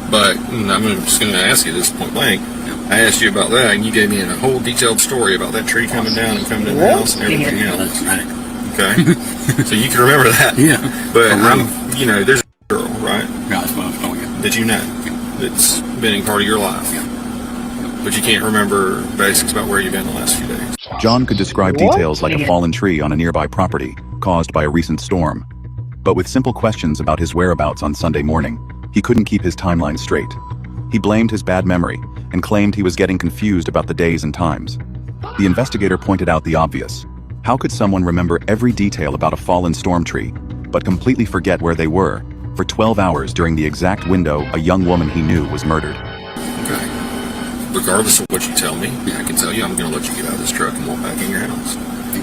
But I'm just going to ask you this point blank. Yeah. I asked you about that, and you gave me a whole detailed story about that tree coming down and coming in the house and everything else. That's right. Okay. So you can remember that. Yeah. But there's a girl, right? Yeah, that's what I was calling it. That you know. That's been a part of your life. Yeah. But you can't remember basics about where you've been the last few days. John could describe details like a fallen tree on a nearby property caused by a recent storm. But with simple questions about his whereabouts on Sunday morning, he couldn't keep his timeline straight. He blamed his bad memory and claimed he was getting confused about the days and times. The investigator pointed out the obvious. How could someone remember every detail about a fallen storm tree, but completely forget where they were for 12 hours during the exact window a young woman he knew was murdered? Okay. Regardless of what you tell me, I can tell you I'm going to let you get out of this truck and walk back in your house.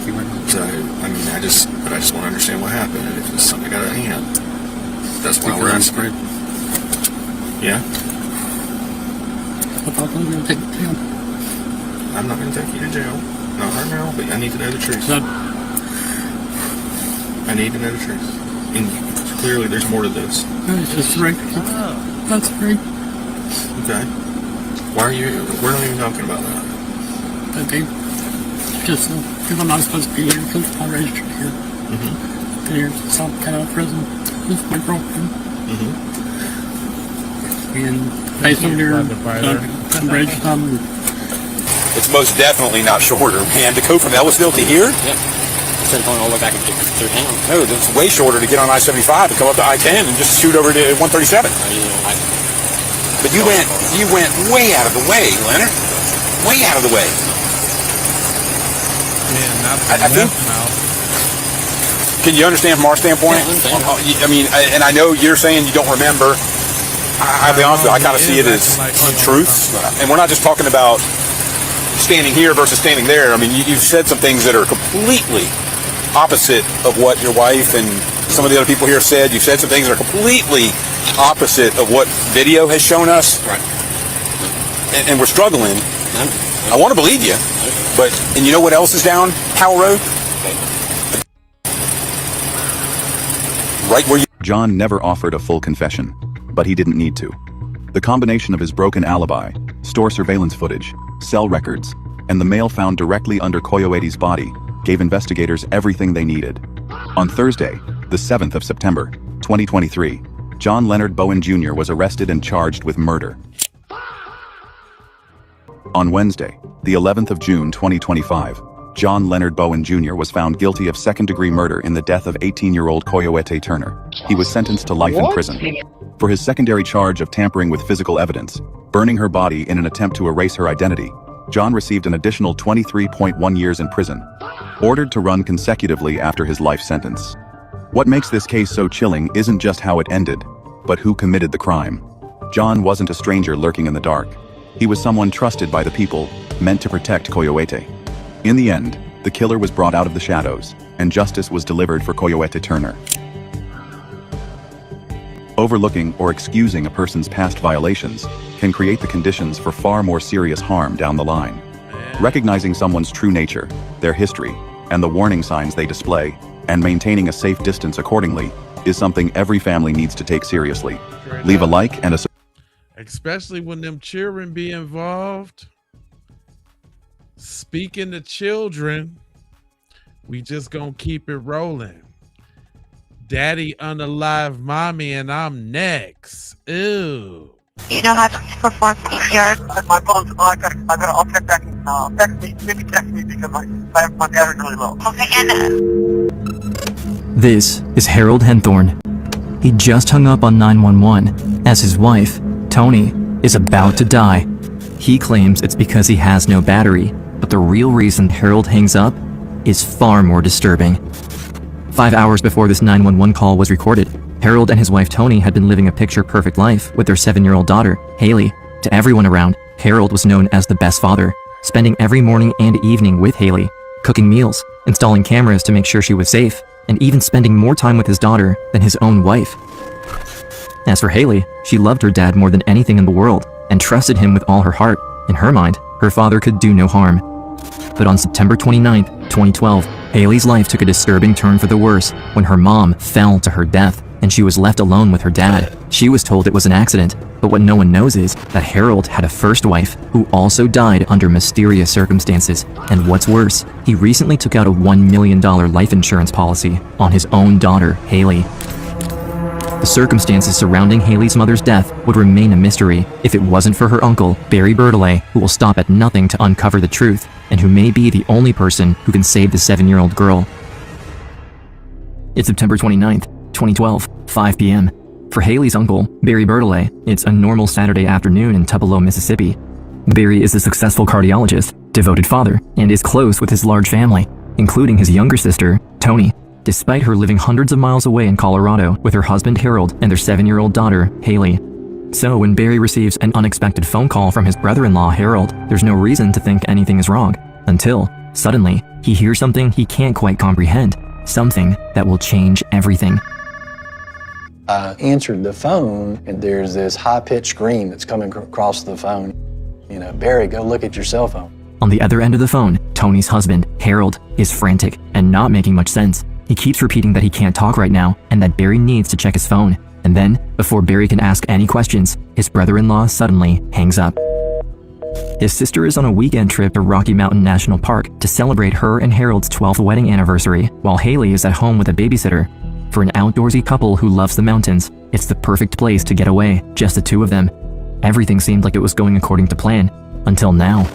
Thank you very much. So, I mean, I just want to understand what happened, and if it's something got out of hand. That's why we're asking. Yeah? I thought we were going to take it to jail. I'm not going to take you to jail. Not right now, but I need to know the truth. I need to know the truth. And clearly there's more to this. It's just right. That's right. Okay. We're not even talking about that. Okay. Just because I'm not supposed to be here, because I'm registered here. Mm-hmm. Been here since South Carolina prison. This is my girlfriend. Mm-hmm. And based on your registered, It's most definitely not shorter, man. To go from Ellisville to here? Yeah. Instead of going all the way back through town. No, it's way shorter to get on I-75 and come up to I-10 and just shoot over to 137. But you went way out of the way, Leonard. Way out of the way. Yeah, not I think. Can you understand from our standpoint? I mean, and I know you're saying you don't remember. I'll be honest with you, I kind of see it as untruths. And we're not just talking about standing here versus standing there. I mean, you've said some things that are completely opposite of what your wife and some of the other people here said. You've said some things that are completely opposite of what video has shown us. Right. And we're struggling. I want to believe you. And you know what else is down Howell Road? Right where you... John never offered a full confession, but he didn't need to. The combination of his broken alibi, store surveillance footage, cell records, and the mail found directly under Coyote's body gave investigators everything they needed. On Thursday, the 7th of September, 2023, John Leonard Bowen Jr. was arrested and charged with murder. On Wednesday, the 11th of June 2025, John Leonard Bowen Jr. was found guilty of second-degree murder in the death of 18-year-old Coyote Turner. He was sentenced to life in prison. For his secondary charge of tampering with physical evidence, burning her body in an attempt to erase her identity, John received an additional 23.1 years in prison, ordered to run consecutively after his life sentence. What makes this case so chilling isn't just how it ended, but who committed the crime. John wasn't a stranger lurking in the dark. He was someone trusted by the people, meant to protect Coyote. In the end, the killer was brought out of the shadows, and justice was delivered for Coyote Turner. Overlooking or excusing a person's past violations can create the conditions for far more serious harm down the line. Recognizing someone's true nature, their history, and the warning signs they display, and maintaining a safe distance accordingly, is something every family needs to take seriously. Leave a like and a... Especially when them children be involved. Speaking to children, we just gonna keep it rolling. Daddy unalive mommy and I'm next. Ew. You know how to perform CPR? My phone's I'll check back and text me. Maybe text me because my battery's really low. Okay, and This is Harold Henthorne. He just hung up on 911 as his wife, Tony, is about to die. He claims it's because he has no battery, but the real reason Harold hangs up is far more disturbing. 5 hours before this 911 call was recorded, Harold and his wife Tony had been living a picture-perfect life with their 7-year-old daughter, Haley. To everyone around, Harold was known as the best father, spending every morning and evening with Haley, cooking meals, installing cameras to make sure she was safe, and even spending more time with his daughter than his own wife. As for Haley, she loved her dad more than anything in the world and trusted him with all her heart. In her mind, her father could do no harm. But on September 29th, 2012, Haley's life took a disturbing turn for the worse when her mom fell to her death and she was left alone with her dad. She was told it was an accident, but what no one knows is that Harold had a first wife who also died under mysterious circumstances. And what's worse, he recently took out a $1 million life insurance policy on his own daughter, Haley. The circumstances surrounding Haley's mother's death would remain a mystery if it wasn't for her uncle, Barry Bertollet, who will stop at nothing to uncover the truth, and who may be the only person who can save the 7-year-old girl. It's September 29th, 2012, 5 p.m. For Haley's uncle, Barry Bertollet, it's a normal Saturday afternoon in Tupelo, Mississippi. Barry is a successful cardiologist, devoted father, and is close with his large family, including his younger sister, Tony. Despite her living hundreds of miles away in Colorado with her husband Harold and their 7-year-old daughter, Haley. So when Barry receives an unexpected phone call from his brother-in-law, Harold, there's no reason to think anything is wrong. Until Suddenly, he hears something he can't quite comprehend, something that will change everything. I answered the phone, and there's this high-pitched scream that's coming across the phone. You know, Barry, go look at your cell phone. On the other end of the phone, Tony's husband, Harold, is frantic and not making much sense. He keeps repeating that he can't talk right now and that Barry needs to check his phone. And then, before Barry can ask any questions, his brother-in-law suddenly hangs up. His sister is on a weekend trip to Rocky Mountain National Park to celebrate her and Harold's 12th wedding anniversary, while Haley is at home with a babysitter. For an outdoorsy couple who loves the mountains, it's the perfect place to get away, just the two of them. Everything seemed like it was going according to plan, until now.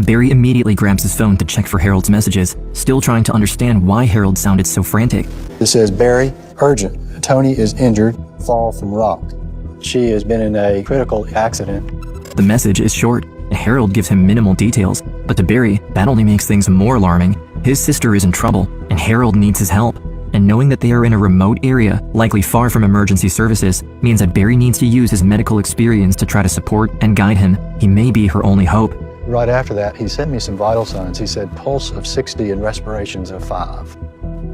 Barry immediately grabs his phone to check for Harold's messages, still trying to understand why Harold sounded so frantic. It says, Barry, urgent. Tony is injured, fall from rock. She has been in a critical accident. The message is short, and Harold gives him minimal details, but to Barry, that only makes things more alarming. His sister is in trouble, and Harold needs his help. And knowing that they are in a remote area, likely far from emergency services, means that Barry needs to use his medical experience to try to support and guide him. He may be her only hope. Right after that, he sent me some vital signs. He said pulse of 60 and respirations of 5.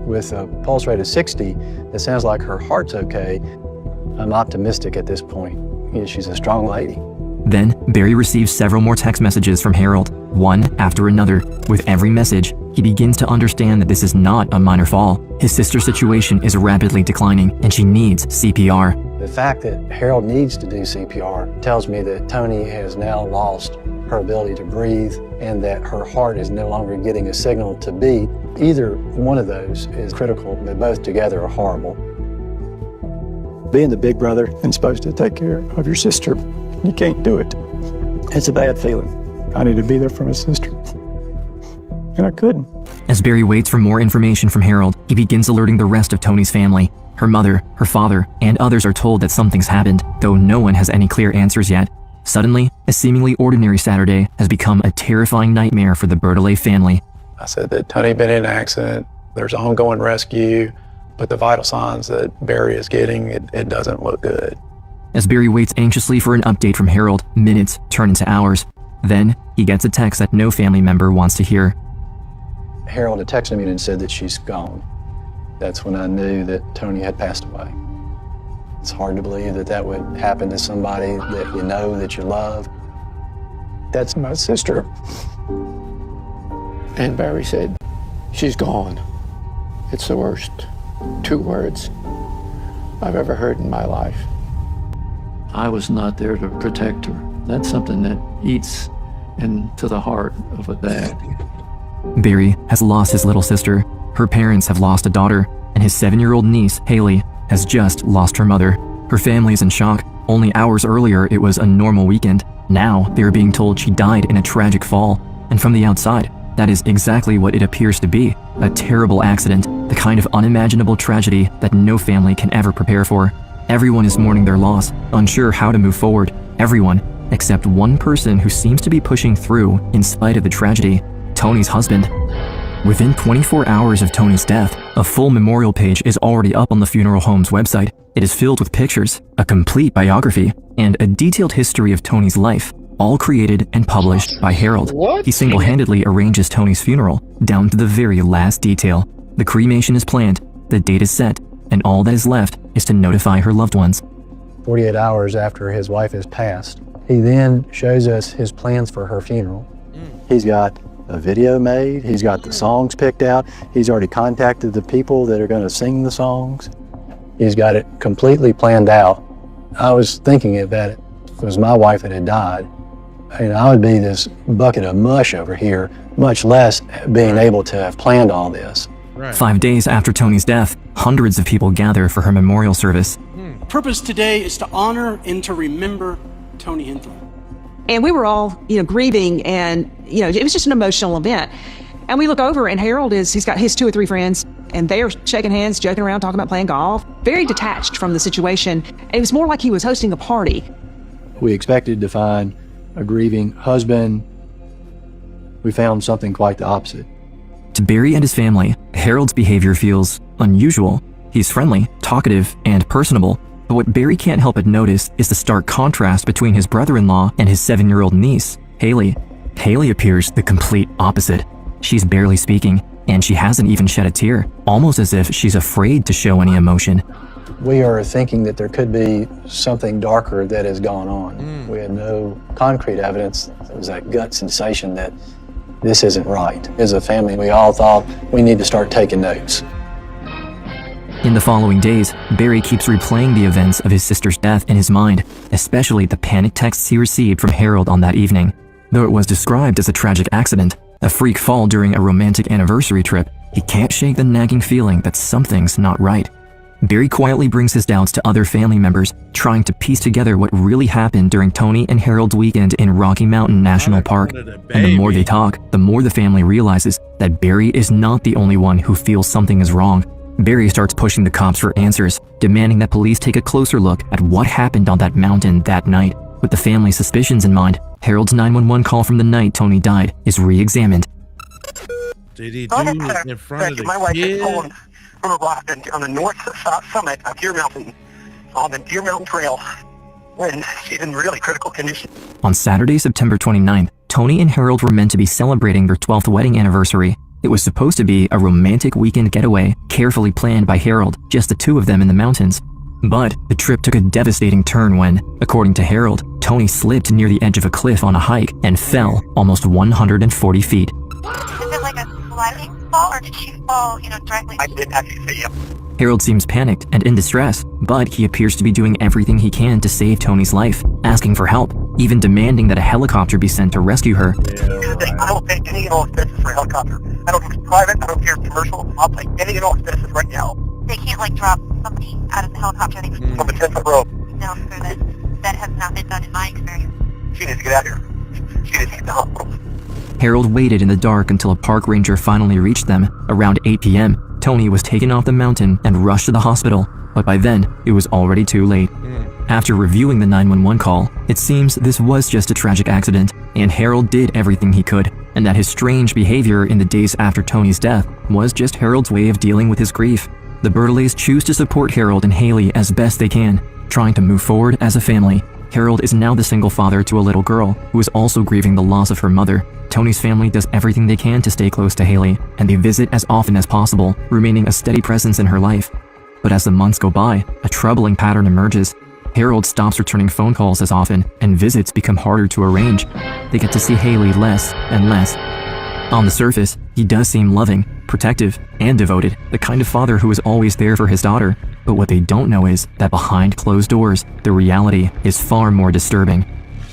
With a pulse rate of 60, it sounds like her heart's okay. I'm optimistic at this point. You know, she's a strong lady. Then, Barry receives several more text messages from Harold, one after another. With every message, he begins to understand that this is not a minor fall. His sister's situation is rapidly declining, and she needs CPR. The fact that Harold needs to do CPR tells me that Tony has now lost her ability to breathe and that her heart is no longer getting a signal to beat. Either one of those is critical, but both together are horrible. Being the big brother and supposed to take care of your sister, you can't do it. It's a bad feeling. I need to be there for my sister, and I couldn't. As Barry waits for more information from Harold, he begins alerting the rest of Tony's family. Her mother, her father, and others are told that something's happened, though no one has any clear answers yet. Suddenly, a seemingly ordinary Saturday has become a terrifying nightmare for the Bertolet family. I said that Tony had been in an accident, there's ongoing rescue, but the vital signs that Barry is getting, it doesn't look good. As Barry waits anxiously for an update from Harold, minutes turn into hours. Then, he gets a text that no family member wants to hear. Harold had texted me and said that she's gone. That's when I knew that Tony had passed away. It's hard to believe that that would happen to somebody that you know, that you love. That's my sister. And Barry said, she's gone. It's the worst 2 words I've ever heard in my life. I was not there to protect her. That's something that eats into the heart of a dad. Barry has lost his little sister, her parents have lost a daughter, and his 7-year-old niece, Haley, has just lost her mother. Her family is in shock. Only hours earlier, it was a normal weekend. Now, they are being told she died in a tragic fall. And from the outside, that is exactly what it appears to be. A terrible accident, the kind of unimaginable tragedy that no family can ever prepare for. Everyone is mourning their loss, unsure how to move forward. Everyone, except one person who seems to be pushing through in spite of the tragedy, Tony's husband. Within 24 hours of Tony's death, a full memorial page is already up on the funeral home's website. It is filled with pictures, a complete biography, and a detailed history of Tony's life, all created and published by Harold. He single-handedly arranges Tony's funeral, down to the very last detail. The cremation is planned, the date is set, and all that is left is to notify her loved ones. 48 hours after his wife has passed, he then shows us his plans for her funeral. He's got a video made, he's got the songs picked out, he's already contacted the people that are going to sing the songs. He's got it completely planned out. I was thinking if that was my wife that had died, I would be this bucket of mush over here, much less being able to have planned all this. 5 days after Tony's death, hundreds of people gather for her memorial service. The purpose today is to honor and to remember Tony Henthorn. And we were all, grieving, and, it was just an emotional event. And we look over, and Harold he's got his 2 or 3 friends, and they are shaking hands, joking around, talking about playing golf. Very detached from the situation. And it was more like he was hosting a party. We expected to find a grieving husband. We found something quite the opposite. To Barry and his family, Harold's behavior feels unusual. He's friendly, talkative, and personable. But what Barry can't help but notice is the stark contrast between his brother-in-law and his 7-year-old niece, Haley. Haley appears the complete opposite. she's barely speaking, and she hasn't even shed a tear, almost as if she's afraid to show any emotion. We are thinking that there could be something darker that has gone on. We had no concrete evidence. It was that gut sensation that this isn't right. As a family, we all thought we need to start taking notes. In the following days, Barry keeps replaying the events of his sister's death in his mind, especially the panic texts he received from Harold on that evening. Though it was described as a tragic accident, a freak fall during a romantic anniversary trip, he can't shake the nagging feeling that something's not right. Barry quietly brings his doubts to other family members, trying to piece together what really happened during Tony and Harold's weekend in Rocky Mountain National Park. And the more they talk, the more the family realizes that Barry is not the only one who feels something is wrong. Barry starts pushing the cops for answers, demanding that police take a closer look at what happened on that mountain that night. With the family's suspicions in mind, Harold's 911 call from the night Tony died is re-examined. Did he do it in front of the kid? From a rock on the north summit of Deer Mountain, on the Deer Mountain Trail, when she's in really critical condition. On Saturday, September 29th, Tony and Harold were meant to be celebrating their 12th wedding anniversary. It was supposed to be a romantic weekend getaway, carefully planned by Harold, just the two of them in the mountains. But the trip took a devastating turn when, according to Harold, Tony slipped near the edge of a cliff on a hike and fell almost 140 feet. Is it like a sliding fall, or did she fall, directly? I didn't actually see you. Harold seems panicked and in distress, but he appears to be doing everything he can to save Tony's life, asking for help, even demanding that a helicopter be sent to rescue her. I will pay any and all expenses for a helicopter. I don't care if it's private, I don't care if it's commercial, I'll pay any and all expenses right now. They can't, drop somebody out of the helicopter. From a 10-foot rope. No, sir, that has not been done in my experience. She needs to get out of here. She needs to get to the hospital. Harold waited in the dark until a park ranger finally reached them. Around 8 p.m., Tony was taken off the mountain and rushed to the hospital, but by then, it was already too late. After reviewing the 911 call, it seems this was just a tragic accident, and Harold did everything he could, and that his strange behavior in the days after Tony's death was just Harold's way of dealing with his grief. The Bertolets choose to support Harold and Haley as best they can, trying to move forward as a family. Harold is now the single father to a little girl who is also grieving the loss of her mother. Tony's family does everything they can to stay close to Haley, and they visit as often as possible, remaining a steady presence in her life. But as the months go by, a troubling pattern emerges. Harold stops returning phone calls as often, and visits become harder to arrange. They get to see Haley less and less. On the surface, he does seem loving, protective, and devoted, the kind of father who is always there for his daughter. But what they don't know is that behind closed doors, the reality is far more disturbing.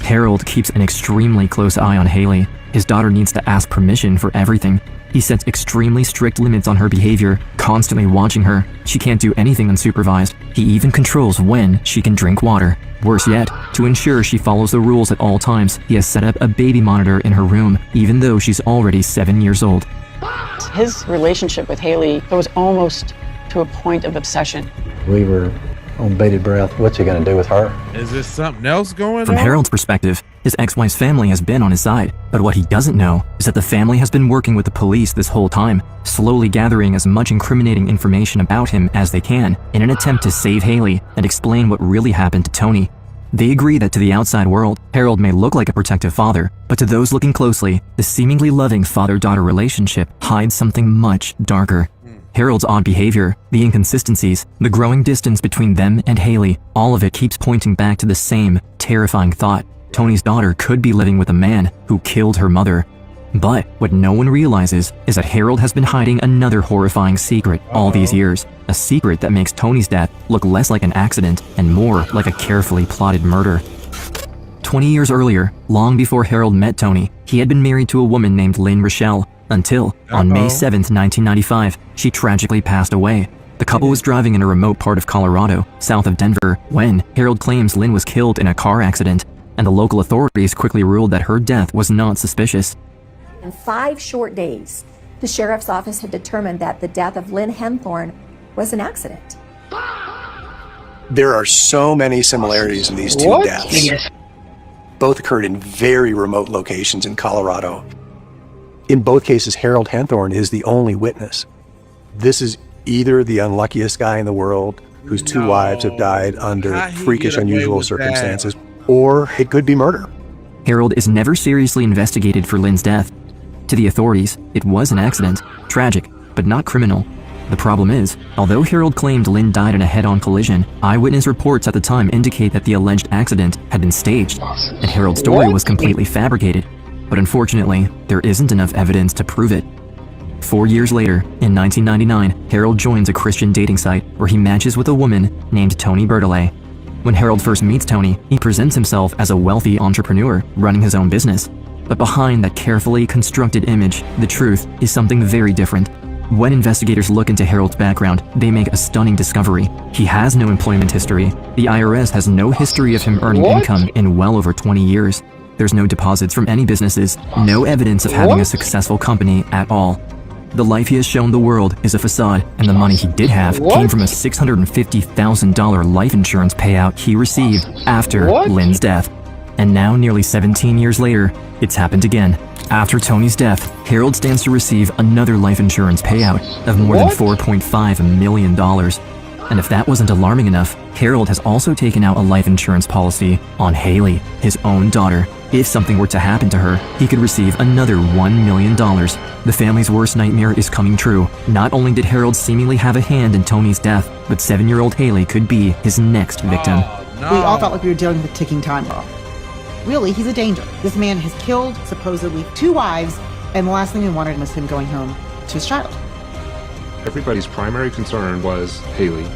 Harold keeps an extremely close eye on Haley. His daughter needs to ask permission for everything. He sets extremely strict limits on her behavior, constantly watching her. She can't do anything unsupervised. He even controls when she can drink water. Worse yet, to ensure she follows the rules at all times, he has set up a baby monitor in her room, even though she's already 7 years old. His relationship with Haley was almost to a point of obsession. We were on bated breath. What's he going to do with her? Is there something else going From on? Harold's perspective, his ex-wife's family has been on his side, but what he doesn't know is that the family has been working with the police this whole time, slowly gathering as much incriminating information about him as they can in an attempt to save Haley and explain what really happened to Tony. They agree that to the outside world, Harold may look like a protective father, but to those looking closely, the seemingly loving father-daughter relationship hides something much darker. Harold's odd behavior, the inconsistencies, the growing distance between them and Haley, all of it keeps pointing back to the same terrifying thought. Tony's daughter could be living with a man who killed her mother. But what no one realizes is that Harold has been hiding another horrifying secret all these years. A secret that makes Tony's death look less like an accident and more like a carefully plotted murder. 20 years earlier, long before Harold met Tony, he had been married to a woman named Lynn Rochelle, until, on May 7th, 1995, she tragically passed away. The couple was driving in a remote part of Colorado, south of Denver, when Harold claims Lynn was killed in a car accident, and the local authorities quickly ruled that her death was not suspicious. In 5 short days, the sheriff's office had determined that the death of Lynn Henthorne was an accident. There are so many similarities in these two deaths. Yes. Both occurred in very remote locations in Colorado. In both cases, Harold Henthorne is the only witness. This is either the unluckiest guy in the world whose 2 wives have died under freakish, unusual circumstances, or it could be murder. Harold is never seriously investigated for Lynn's death. To the authorities, it was an accident, tragic, but not criminal. The problem is, although Harold claimed Lynn died in a head-on collision, eyewitness reports at the time indicate that the alleged accident had been staged, and Harold's story was completely fabricated. But unfortunately, there isn't enough evidence to prove it. 4 years later, in 1999, Harold joins a Christian dating site where he matches with a woman named Toni Bertollet. When Harold first meets Toni, he presents himself as a wealthy entrepreneur running his own business. But behind that carefully constructed image, the truth is something very different. When investigators look into Harold's background, they make a stunning discovery. He has no employment history. The IRS has no history of him earning income in well over 20 years. There's no deposits from any businesses, no evidence of having a successful company at all. The life he has shown the world is a facade, and the money he did have came from a $650,000 life insurance payout he received after Lynn's death. And now, nearly 17 years later, it's happened again. After Toni's death, Harold stands to receive another life insurance payout of more than $4.5 million. And if that wasn't alarming enough, Harold has also taken out a life insurance policy on Haley, his own daughter. If something were to happen to her, he could receive another $1 million. The family's worst nightmare is coming true. Not only did Harold seemingly have a hand in Toni's death, but 7-year-old Haley could be his next victim. We all felt like we were dealing with a ticking time bomb. Really, he's a danger. This man has killed, supposedly, 2 wives, and the last thing we wanted was him going home to his child. Everybody's primary concern was Haley.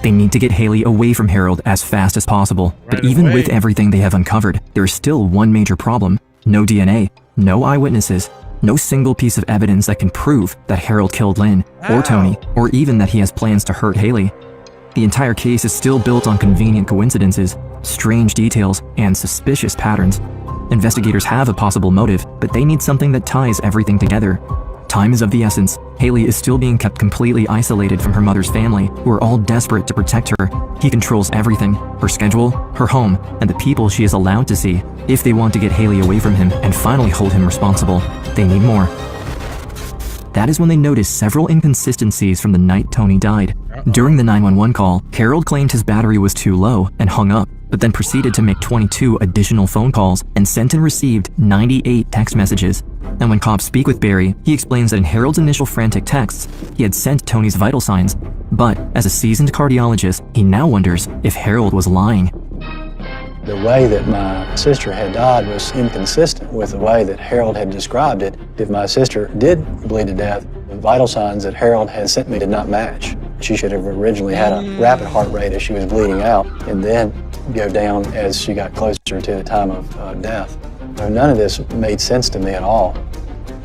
They need to get Haley away from Harold as fast as possible. But even with everything they have uncovered, there is still one major problem. No DNA, no eyewitnesses, no single piece of evidence that can prove that Harold killed Lynn, or Toni, or even that he has plans to hurt Haley. The entire case is still built on convenient coincidences, strange details, and suspicious patterns. Investigators have a possible motive, but they need something that ties everything together. Time is of the essence. Haley is still being kept completely isolated from her mother's family, who are all desperate to protect her. He controls everything, her schedule, her home, and the people she is allowed to see. If they want to get Haley away from him and finally hold him responsible, they need more. That is when they noticed several inconsistencies from the night Toni died. During the 911 call, Harold claimed his battery was too low and hung up, but then proceeded to make 22 additional phone calls and sent and received 98 text messages. And when cops speak with Barry, he explains that in Harold's initial frantic texts, he had sent Toni's vital signs. But as a seasoned cardiologist, he now wonders if Harold was lying. The way that my sister had died was inconsistent with the way that Harold had described it. If my sister did bleed to death, the vital signs that Harold had sent me did not match. She should have originally had a rapid heart rate as she was bleeding out, and then go down as she got closer to the time of death. So none of this made sense to me at all.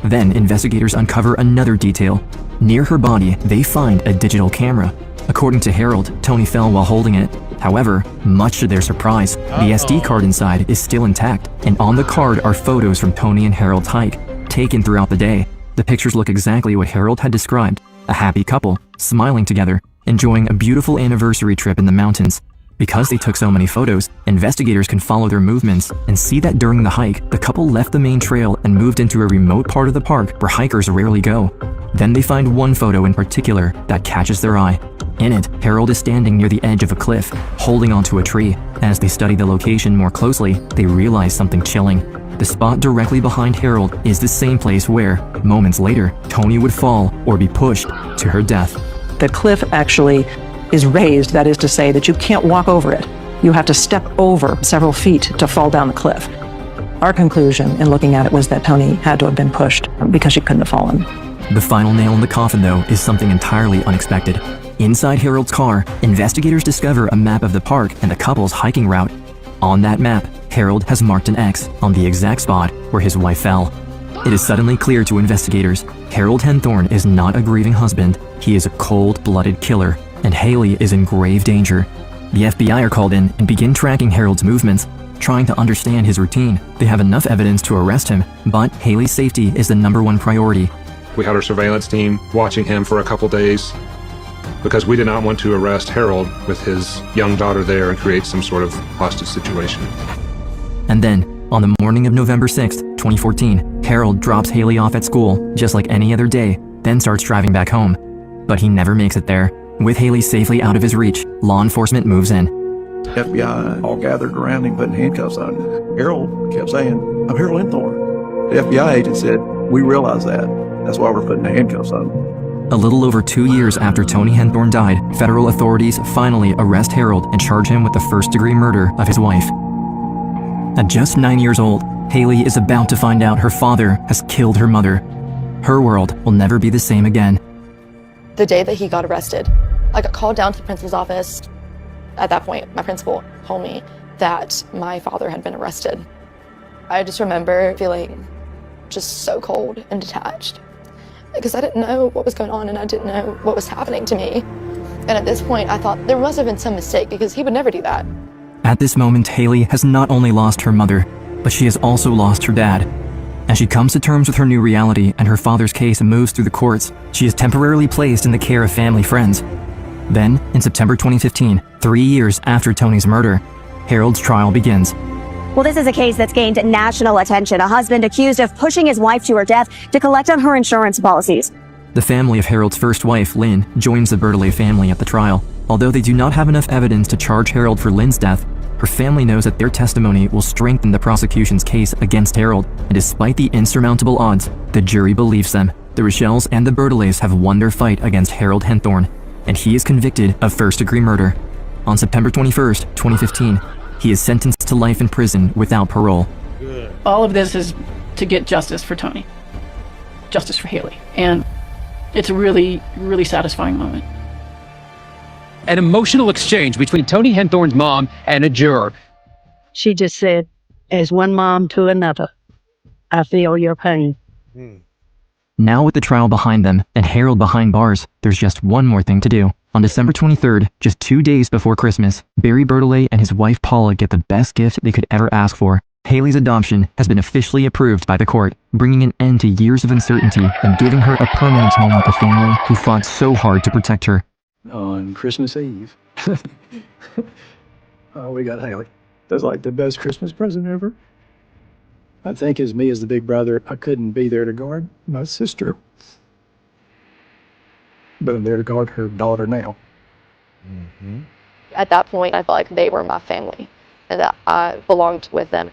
Then investigators uncover another detail. Near her body, they find a digital camera. According to Harold, Toni fell while holding it. However, much to their surprise, the SD card inside is still intact, and on the card are photos from Toni and Harold's hike, taken throughout the day. The pictures look exactly what Harold had described, a happy couple, smiling together, enjoying a beautiful anniversary trip in the mountains. Because they took so many photos, investigators can follow their movements and see that during the hike, the couple left the main trail and moved into a remote part of the park where hikers rarely go. Then they find one photo in particular that catches their eye. In it, Harold is standing near the edge of a cliff, holding onto a tree. As they study the location more closely, they realize something chilling. The spot directly behind Harold is the same place where, moments later, Toni would fall or be pushed to her death. The cliff actually is raised, that is to say that you can't walk over it. You have to step over several feet to fall down the cliff. Our conclusion in looking at it was that Toni had to have been pushed because she couldn't have fallen. The final nail in the coffin, though, is something entirely unexpected. Inside Harold's car, investigators discover a map of the park and the couple's hiking route. On that map, Harold has marked an X on the exact spot where his wife fell. It is suddenly clear to investigators, Harold Henthorn is not a grieving husband, he is a cold-blooded killer, and Haley is in grave danger. The FBI are called in and begin tracking Harold's movements, trying to understand his routine. They have enough evidence to arrest him, but Haley's safety is the #1 priority. We had our surveillance team watching him for a couple days because we did not want to arrest Harold with his young daughter there and create some sort of hostage situation. And then, on the morning of November 6th, 2014, Harold drops Haley off at school, just like any other day, then starts driving back home. But he never makes it there. With Haley safely out of his reach, law enforcement moves in. FBI all gathered around him, putting handcuffs on him. Harold kept saying, "I'm Harold Henthorn." The FBI agent said, "We realize that. That's why we're putting the handcuffs on him." A little over 2 years after Tony Henthorne died, federal authorities finally arrest Harold and charge him with the first-degree murder of his wife. At just 9 years old, Haley is about to find out her father has killed her mother. Her world will never be the same again. The day that he got arrested, I got called down to the principal's office. At that point, my principal told me that my father had been arrested. I just remember feeling just so cold and detached because I didn't know what was going on and I didn't know what was happening to me. And at this point, I thought there must have been some mistake because he would never do that. At this moment, Haley has not only lost her mother, but she has also lost her dad. As she comes to terms with her new reality and her father's case moves through the courts, she is temporarily placed in the care of family friends. Then, in September 2015, 3 years after Tony's murder, Harold's trial begins. Well, this is a case that's gained national attention. A husband accused of pushing his wife to her death to collect on her insurance policies. The family of Harold's first wife, Lynn, joins the Bertollet family at the trial. Although they do not have enough evidence to charge Harold for Lynn's death, her family knows that their testimony will strengthen the prosecution's case against Harold, and despite the insurmountable odds, the jury believes them. The Rochelles and the Bertolets have won their fight against Harold Henthorne, and he is convicted of first-degree murder. On September 21st, 2015, he is sentenced to life in prison without parole. All of this is to get justice for Tony, justice for Haley, and it's a really, really satisfying moment. An emotional exchange between Tony Henthorne's mom and a juror. She just said, as one mom to another, I feel your pain. Now with the trial behind them and Harold behind bars, there's just one more thing to do. On December 23rd, just 2 days before Christmas, Barry Bertollet and his wife Paula get the best gift they could ever ask for. Haley's adoption has been officially approved by the court, bringing an end to years of uncertainty and giving her a permanent home with the family who fought so hard to protect her. On Christmas Eve, we got Haley. That's like the best Christmas present ever. I think as me as the big brother, I couldn't be there to guard my sister. But I'm there to guard her daughter now. At that point, I felt like they were my family and that I belonged with them.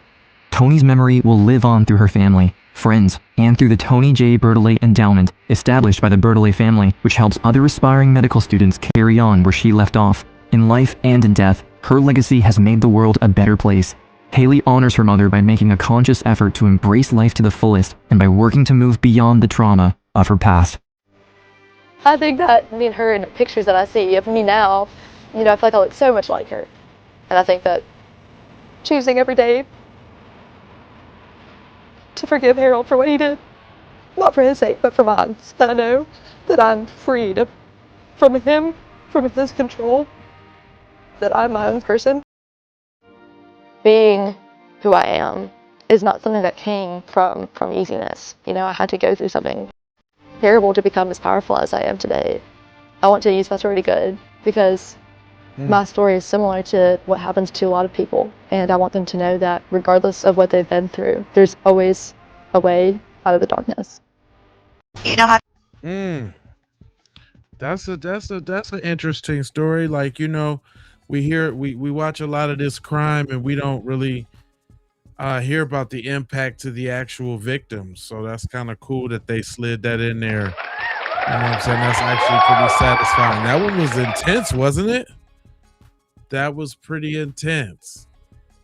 Tony's memory will live on through her family, friends, and through the Tony J. Bertollet Endowment, established by the Bertollet family, which helps other aspiring medical students carry on where she left off. In life and in death, her legacy has made the world a better place. Haley honors her mother by making a conscious effort to embrace life to the fullest and by working to move beyond the trauma of her past. I think that me and her in the pictures that I see of me now, I feel like I look so much like her. And I think that choosing every day to forgive Harold for what he did, not for his sake, but for mine, that I know that I'm freed from him, from his control, that I'm my own person. Being who I am is not something that came from easiness. I had to go through something terrible to become as powerful as I am today. I want to use my story to good because my story is similar to what happens to a lot of people, and I want them to know that regardless of what they've been through, there's always a way out of the darkness. That's an interesting story. Like, we watch a lot of this crime and we don't really hear about the impact to the actual victims. So that's kind of cool that they slid that in there. You know what I'm saying? That's actually pretty satisfying. That one was intense, wasn't it? That was pretty intense.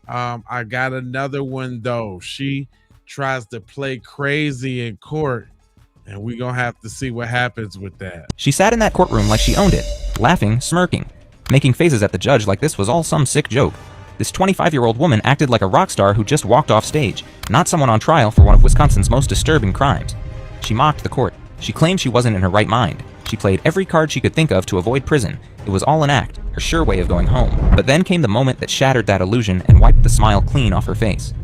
I got another one though. She tries to play crazy in court, and we're gonna have to see what happens with that. She sat in that courtroom like she owned it, laughing, smirking, making faces at the judge like this was all some sick joke. This 25-year-old woman acted like a rock star who just walked off stage, not someone on trial for one of Wisconsin's most disturbing crimes. She mocked the court. She claimed she wasn't in her right mind. She played every card she could think of to avoid prison. It was all an act, her sure way of going home. But then came the moment that shattered that illusion and wiped the smile clean off her face.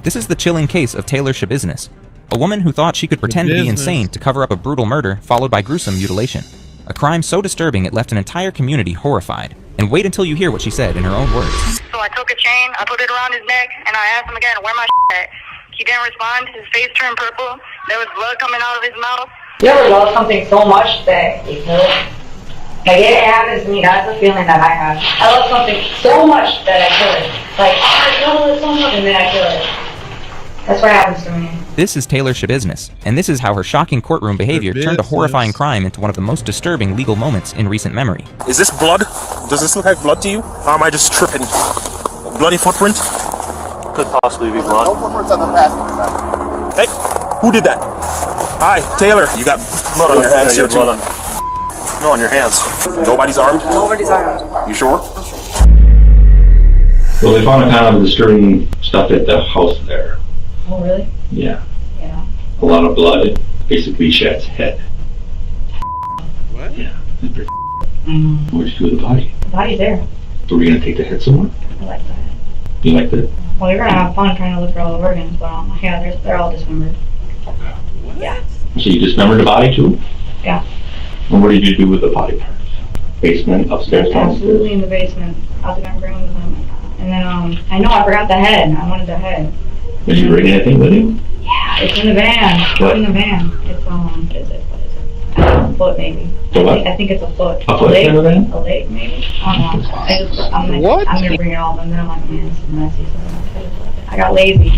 This is the chilling case of Taylor Schabusiness, a woman who thought she could pretend to be insane to cover up a brutal murder followed by gruesome mutilation. A crime so disturbing it left an entire community horrified. And wait until you hear what she said in her own words. So I took a chain, I put it around his neck, and I asked him again, where my at? He didn't respond, his face turned purple, there was blood coming out of his mouth. You ever love something so much that you kill it? Like, it happens to me. That's the feeling that I have. I love something so much that I kill it. Like, I love it so much, and then I kill it. That's what happens to me. This is Taylor Schabusiness, and this is how her shocking courtroom behavior turned a horrifying crime into one of the most disturbing legal moments in recent memory. Is this blood? Does this look like blood to you? Or am I just tripping? Bloody footprint? Could possibly be blood. No footprints on the passenger side. Hey, who did that? Hi, Taylor. You got blood on your hands here too. No, on your hands. Nobody's armed? Nobody's armed. You sure? Well, they found a kind of disturbing stuff at the house there. Oh, really? Yeah. Yeah. A lot of blood, basically Chad's head. What? Yeah. Where'd you do with the body? The body's there. Were we gonna take the head somewhere? I like that. You liked it? Well, you're gonna have fun trying to look for all the organs, but yeah, they're all dismembered. Yeah. So you dismembered the body too? Yeah. And what did you do with the body parts? Basement, upstairs, downstairs? Absolutely in the basement. I was gonna bring them with them. And then I know I forgot the head. I wanted the head. Did you bring anything with you? Yeah, it's in the van. What? It's in the van. It's what is it? A foot maybe. The what? I think it's a foot. A foot in the van? A leg maybe. I don't know. I'm gonna bring it all, but then I'm like, man, this is messy. So I got lazy.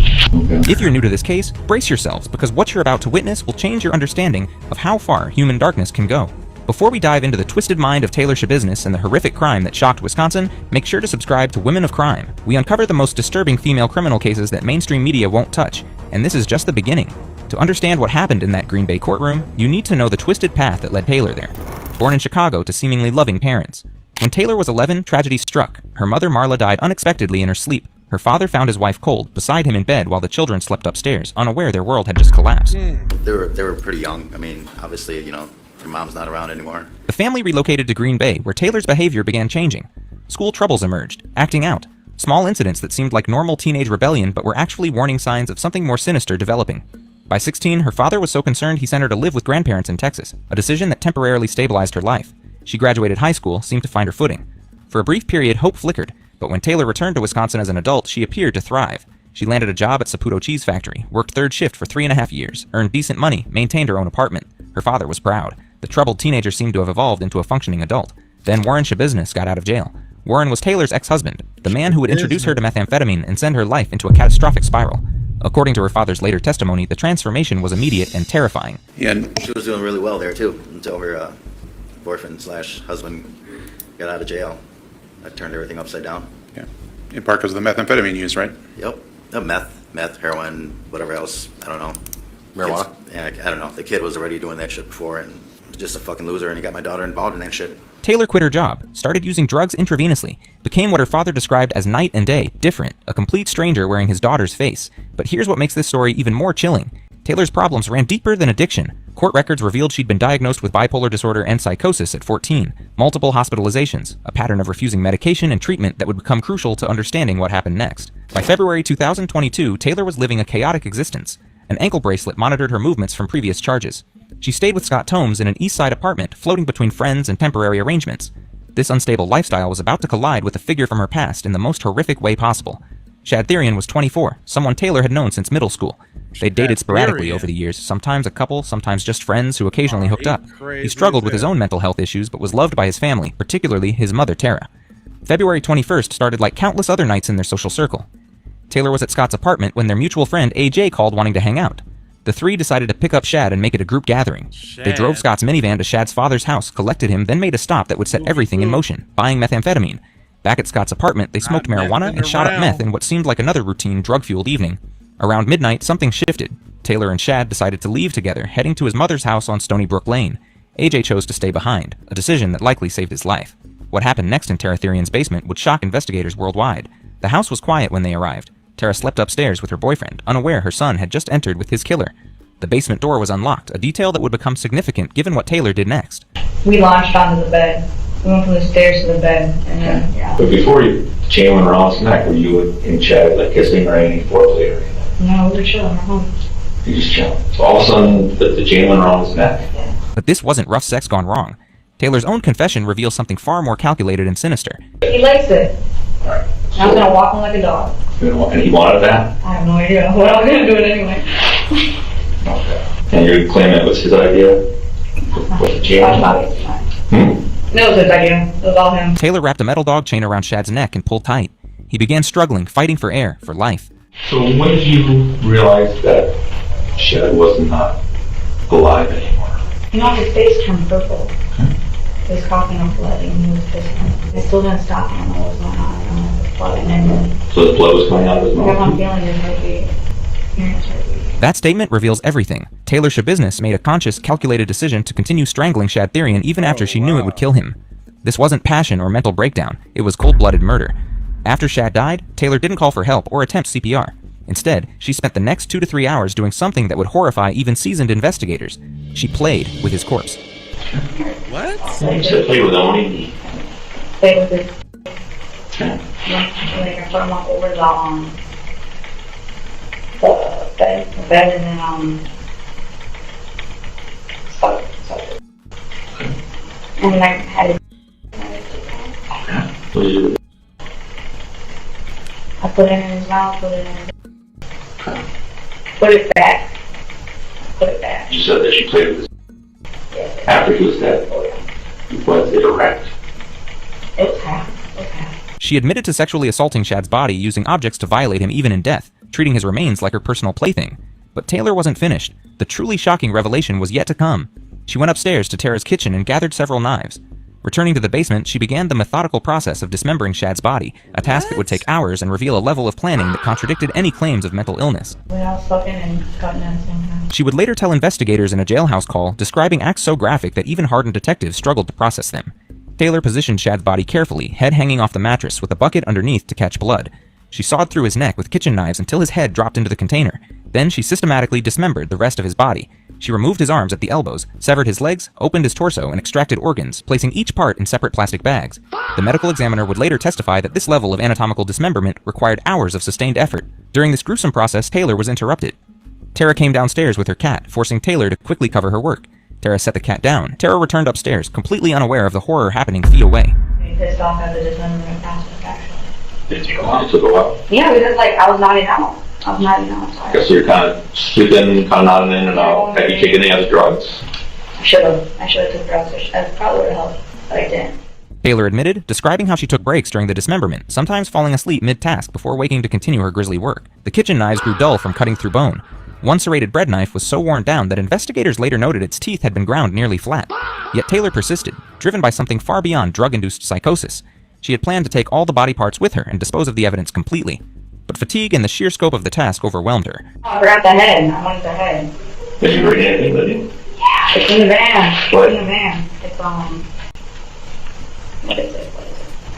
If you're new to this case, brace yourselves, because what you're about to witness will change your understanding of how far human darkness can go. Before we dive into the twisted mind of Taylor Schabusiness and the horrific crime that shocked Wisconsin, make sure to subscribe to Women of Crime. We uncover the most disturbing female criminal cases that mainstream media won't touch, and this is just the beginning. To understand what happened in that Green Bay courtroom, you need to know the twisted path that led Taylor there. Born in Chicago to seemingly loving parents. When Taylor was 11, tragedy struck. Her mother Marla died unexpectedly in her sleep. Her father found his wife cold, beside him in bed while the children slept upstairs, unaware their world had just collapsed. They were pretty young. I mean, obviously, you know, your mom's not around anymore. The family relocated to Green Bay, where Taylor's behavior began changing. School troubles emerged, acting out. Small incidents that seemed like normal teenage rebellion but were actually warning signs of something more sinister developing. By 16, her father was so concerned he sent her to live with grandparents in Texas, a decision that temporarily stabilized her life. She graduated high school, seemed to find her footing. For a brief period, hope flickered, but when Taylor returned to Wisconsin as an adult, she appeared to thrive. She landed a job at Saputo Cheese Factory, worked third shift for 3.5 years, earned decent money, maintained her own apartment. Her father was proud. The troubled teenager seemed to have evolved into a functioning adult. Then Warren Schabusiness got out of jail. Warren was Taylor's ex-husband, the man who would introduce her to methamphetamine and send her life into a catastrophic spiral. According to her father's later testimony, the transformation was immediate and terrifying. Yeah, and she was doing really well there too, until her boyfriend/husband got out of jail. That turned everything upside down. Yeah, in part because of the methamphetamine use, right? Yep. Meth, heroin, whatever else. I don't know. Marijuana? Yeah, I don't know. The kid was already doing that shit before and was just a fucking loser, and he got my daughter involved in that shit. Taylor quit her job, started using drugs intravenously, became what her father described as night and day, different, a complete stranger wearing his daughter's face. But here's what makes this story even more chilling. Taylor's problems ran deeper than addiction. Court records revealed she'd been diagnosed with bipolar disorder and psychosis at 14, multiple hospitalizations, a pattern of refusing medication and treatment that would become crucial to understanding what happened next. By February 2022, Taylor was living a chaotic existence. An ankle bracelet monitored her movements from previous charges. She stayed with Scott Tomes in an East Side apartment, floating between friends and temporary arrangements. This unstable lifestyle was about to collide with a figure from her past in the most horrific way possible. Shad Therian was 24, someone Taylor had known since middle school. They dated sporadically over the years, sometimes a couple, sometimes just friends who occasionally hooked up. He struggled with his own mental health issues, but was loved by his family, particularly his mother, Tara. February 21st started like countless other nights in their social circle. Taylor was at Scott's apartment when their mutual friend AJ called wanting to hang out. The three decided to pick up Shad and make it a group gathering. They drove Scott's minivan to Shad's father's house, collected him, then made a stop that would set everything in motion, buying methamphetamine. Back at Scott's apartment, they smoked marijuana and shot up meth in what seemed like another routine, drug-fueled evening. Around midnight, something shifted. Taylor and Shad decided to leave together, heading to his mother's house on Stony Brook Lane. AJ chose to stay behind, a decision that likely saved his life. What happened next in Tara Therian's basement would shock investigators worldwide. The house was quiet when they arrived. Tara slept upstairs with her boyfriend, unaware her son had just entered with his killer. The basement door was unlocked, a detail that would become significant given what Taylor did next. We launched onto the bed. We went from the stairs to the bed, and then, yeah. But before you chain went around his neck, were you and Chad like kissing or any foreplay or anything? No, we were chilling at home. You just chilling. So all of a sudden, the chain went around his neck. Yeah. But this wasn't rough sex gone wrong. Taylor's own confession reveals something far more calculated and sinister. He likes it. Alright. So, I was gonna walk him like a dog. And he wanted that? I have no idea, but I was gonna do it anyway. Okay. And you're claiming it was his idea? With the chain? No, it was like him. It was all him. Taylor wrapped a metal dog chain around Shad's neck and pulled tight. He began struggling, fighting for air, for life. So when did you realize that Shad was not alive anymore? You know, his face turned purple. He was coughing up blood and he was pissing. It still didn't stop. I don't know what was going on. I don't know if it was blood. And then So the blood was coming out of his I kept on mouth? feeling his heartbeat. Hearing his heartbeat. That statement reveals everything. Taylor Schabusiness made a conscious, calculated decision to continue strangling Shad Therian even after she knew it would kill him. This wasn't passion or mental breakdown. It was cold-blooded murder. After Shad died, Taylor didn't call for help or attempt CPR. Instead, she spent the next 2 to 3 hours doing something that would horrify even seasoned investigators. She played with his corpse. What? You said play with Oni. Play with his... Yeah, like I put him up over the bed and then, and then I had it. What did you do? I put it in his mouth, put it in his... Put it back. Put it back. You said that she played with his after he was dead. Was it erect? It was half. It was half. She admitted to sexually assaulting Shad's body using objects to violate him even in death, treating his remains like her personal plaything. But Taylor wasn't finished. The truly shocking revelation was yet to come. She went upstairs to Tara's kitchen and gathered several knives. Returning to the basement, she began the methodical process of dismembering Shad's body, a task that would take hours and reveal a level of planning that contradicted any claims of mental illness. When I was fucking and cutting at the same time. She would later tell investigators in a jailhouse call, describing acts so graphic that even hardened detectives struggled to process them. Taylor positioned Shad's body carefully, head hanging off the mattress with a bucket underneath to catch blood. She sawed through his neck with kitchen knives until his head dropped into the container. Then she systematically dismembered the rest of his body. She removed his arms at the elbows, severed his legs, opened his torso, and extracted organs, placing each part in separate plastic bags. The medical examiner would later testify that this level of anatomical dismemberment required hours of sustained effort. During this gruesome process, Taylor was interrupted. Tara came downstairs with her cat, forcing Taylor to quickly cover her work. Tara set the cat down. Tara returned upstairs, completely unaware of the horror happening feet away. I pissed off at the dismemberment process, actually. Did it take a while? It took a while. Yeah, because like I was nodding out. I was nodding out. I guess you're kind of sleeping, kind of nodding in and out. Have you taken any other drugs? I should have took drugs. That probably would have helped, but I didn't. Taylor admitted, describing how she took breaks during the dismemberment, sometimes falling asleep mid-task before waking to continue her grisly work. The kitchen knives grew dull from cutting through bone. One serrated bread knife was so worn down that investigators later noted its teeth had been ground nearly flat. Yet Taylor persisted, driven by something far beyond drug-induced psychosis. She had planned to take all the body parts with her and dispose of the evidence completely. But fatigue and the sheer scope of the task overwhelmed her. Oh, I forgot the head. I wanted the head. Did you bring anything with you? Yeah, it's in the van. What? It's in the van. It's what is it?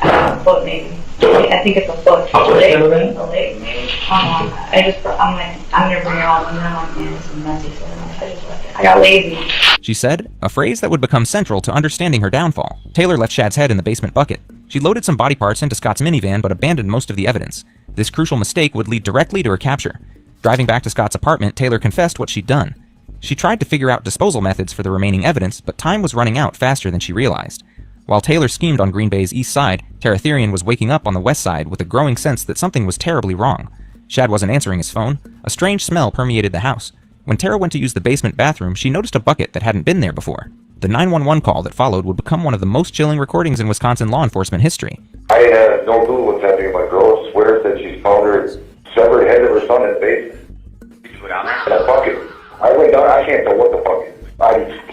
A foot maybe. I think it's a foot. A leg in the van? A leg maybe. I'm never bring it all, and then I'm like, man, this is messy, so I just left it. I got lazy. She said, a phrase that would become central to understanding her downfall. Taylor left Shad's head in the basement bucket. She loaded some body parts into Scott's minivan but abandoned most of the evidence. This crucial mistake would lead directly to her capture. Driving back to Scott's apartment, Taylor confessed what she'd done. She tried to figure out disposal methods for the remaining evidence, but time was running out faster than she realized. While Taylor schemed on Green Bay's east side, Tara Therian was waking up on the west side with a growing sense that something was terribly wrong. Shad wasn't answering his phone. A strange smell permeated the house. When Tara went to use the basement bathroom, she noticed a bucket that hadn't been there before. The 911 call that followed would become one of the most chilling recordings in Wisconsin law enforcement history. I have no clue what's happening. My girl swears that she's found her severed head of her son in the basement. Did you go down there? In a bucket. I went down. I can't tell what the fuck.